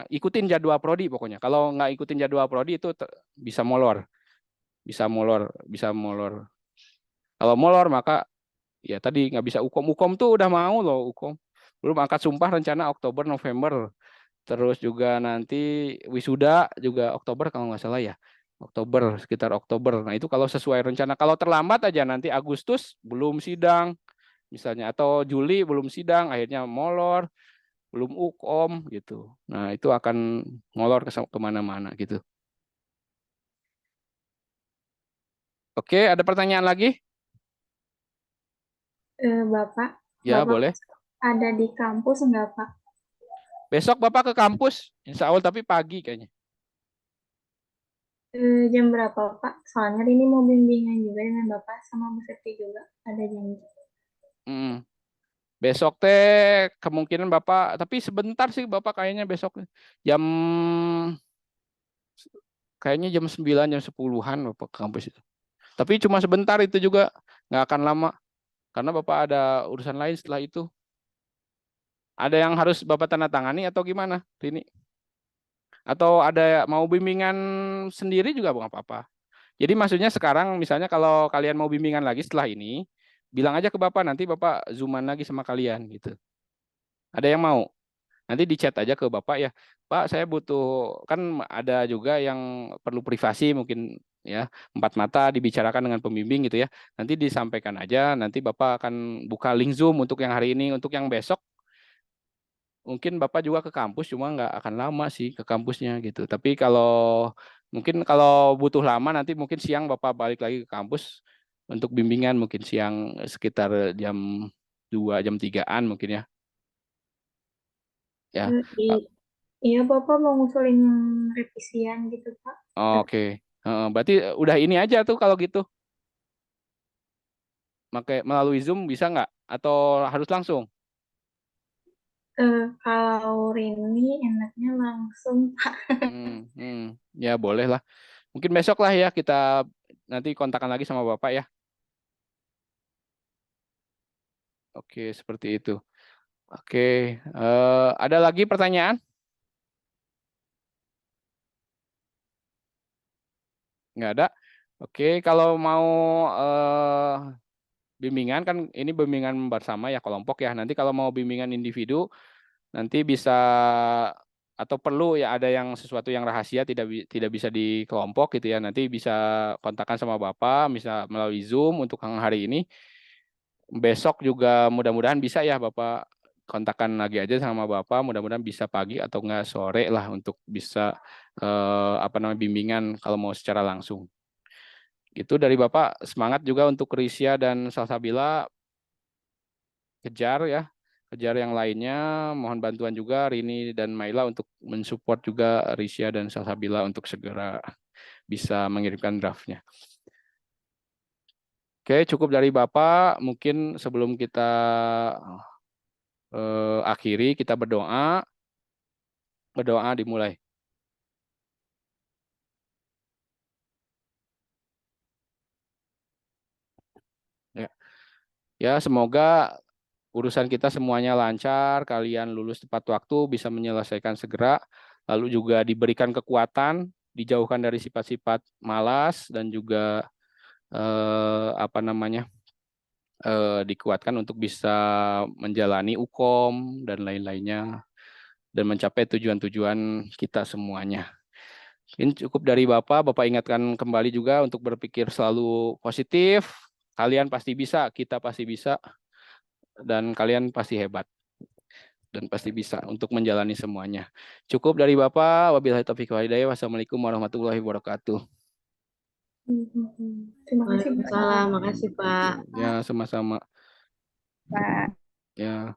ikutin jadwal prodi pokoknya. Kalau nggak ikutin jadwal prodi itu bisa molor, bisa molor, bisa molor. Kalau molor maka ya tadi nggak bisa UKOM. UKOM tuh udah mau loh UKOM. Belum angkat sumpah rencana Oktober November. Terus juga nanti wisuda juga Oktober kalau nggak salah ya. Oktober, sekitar Oktober. Nah itu kalau sesuai rencana. Kalau terlambat aja nanti Agustus belum sidang misalnya. Atau Juli belum sidang, akhirnya molor, belum UKOM gitu. Nah itu akan molor kemana-mana gitu. Oke, ada pertanyaan lagi? Bapak, Ya, Bapak boleh. ada di kampus enggak, Pak? Besok Bapak ke kampus, insya Allah tapi pagi kayaknya. Jam berapa, Pak? Soalnya ini mau bimbingan juga dengan Bapak sama Bu Septi juga. Ada janji. Besok teh kemungkinan Bapak, tapi sebentar sih Bapak kayaknya besok jam kayaknya jam 9, jam 10-an Bapak ke kampus itu. Tapi cuma sebentar itu juga, nggak akan lama. Karena Bapak ada urusan lain setelah itu. Ada yang harus Bapak tanda tangani atau gimana, Rini? Atau ada mau bimbingan sendiri juga nggak apa-apa. Jadi maksudnya sekarang misalnya kalau kalian mau bimbingan lagi setelah ini, bilang aja ke Bapak, nanti Bapak zooman lagi sama kalian gitu. Ada yang mau? nanti di chat aja ke Bapak ya. Pak, saya butuh, kan ada juga yang perlu privasi mungkin ya, empat mata dibicarakan dengan pembimbing gitu ya. Nanti disampaikan aja, nanti Bapak akan buka link Zoom untuk yang hari ini, untuk yang besok mungkin Bapak juga ke kampus, cuma nggak akan lama sih ke kampusnya gitu. Tapi mungkin kalau butuh lama nanti mungkin siang Bapak balik lagi ke kampus untuk bimbingan mungkin siang sekitar jam 2 jam 3-an mungkin ya. Ya. Iya, Bapak mau ngusulin yang revisian gitu, Pak. Oke. Berarti udah ini aja tuh kalau gitu. Melalui Zoom bisa nggak? Atau harus langsung? Kalau Rini enaknya langsung, Pak. Ya boleh lah. Mungkin besok lah ya kita nanti kontakkan lagi sama Bapak ya. Oke, seperti itu. Oke, ada lagi pertanyaan? Nggak ada. Oke, kalau mau bimbingan kan ini bimbingan bersama ya kelompok ya. Nanti kalau mau bimbingan individu nanti bisa atau perlu ya ada yang sesuatu yang rahasia tidak bisa di kelompok gitu ya. Nanti bisa kontakkan sama Bapak, bisa melalui Zoom untuk yang hari ini. Besok juga mudah-mudahan bisa ya Bapak kontakkan lagi aja sama Bapak, mudah-mudahan bisa pagi atau enggak sore lah untuk bisa bimbingan kalau mau secara langsung. Itu dari Bapak, semangat juga untuk Risya dan Salsabila, kejar yang lainnya, mohon bantuan juga Rini dan Maila untuk mensupport juga Risya dan Salsabila untuk segera bisa mengirimkan draftnya. Oke, cukup dari Bapak, mungkin sebelum kita akhiri, kita berdoa dimulai. Ya, semoga urusan kita semuanya lancar, kalian lulus tepat waktu, bisa menyelesaikan segera, lalu juga diberikan kekuatan, dijauhkan dari sifat-sifat malas dan juga dikuatkan untuk bisa menjalani UKOM dan lain-lainnya dan mencapai tujuan-tujuan kita semuanya. Ini cukup dari Bapak ingatkan kembali juga untuk berpikir selalu positif. Kalian pasti bisa, kita pasti bisa, dan kalian pasti hebat dan pasti bisa untuk menjalani semuanya. Cukup dari Bapak. Wabillahi taufiq wal hidayah. Wassalamualaikum warahmatullahi wabarakatuh. Terima kasih, Pak. Waalaikumsalam, makasih Pak. Ya, sama-sama. Pak. Ya.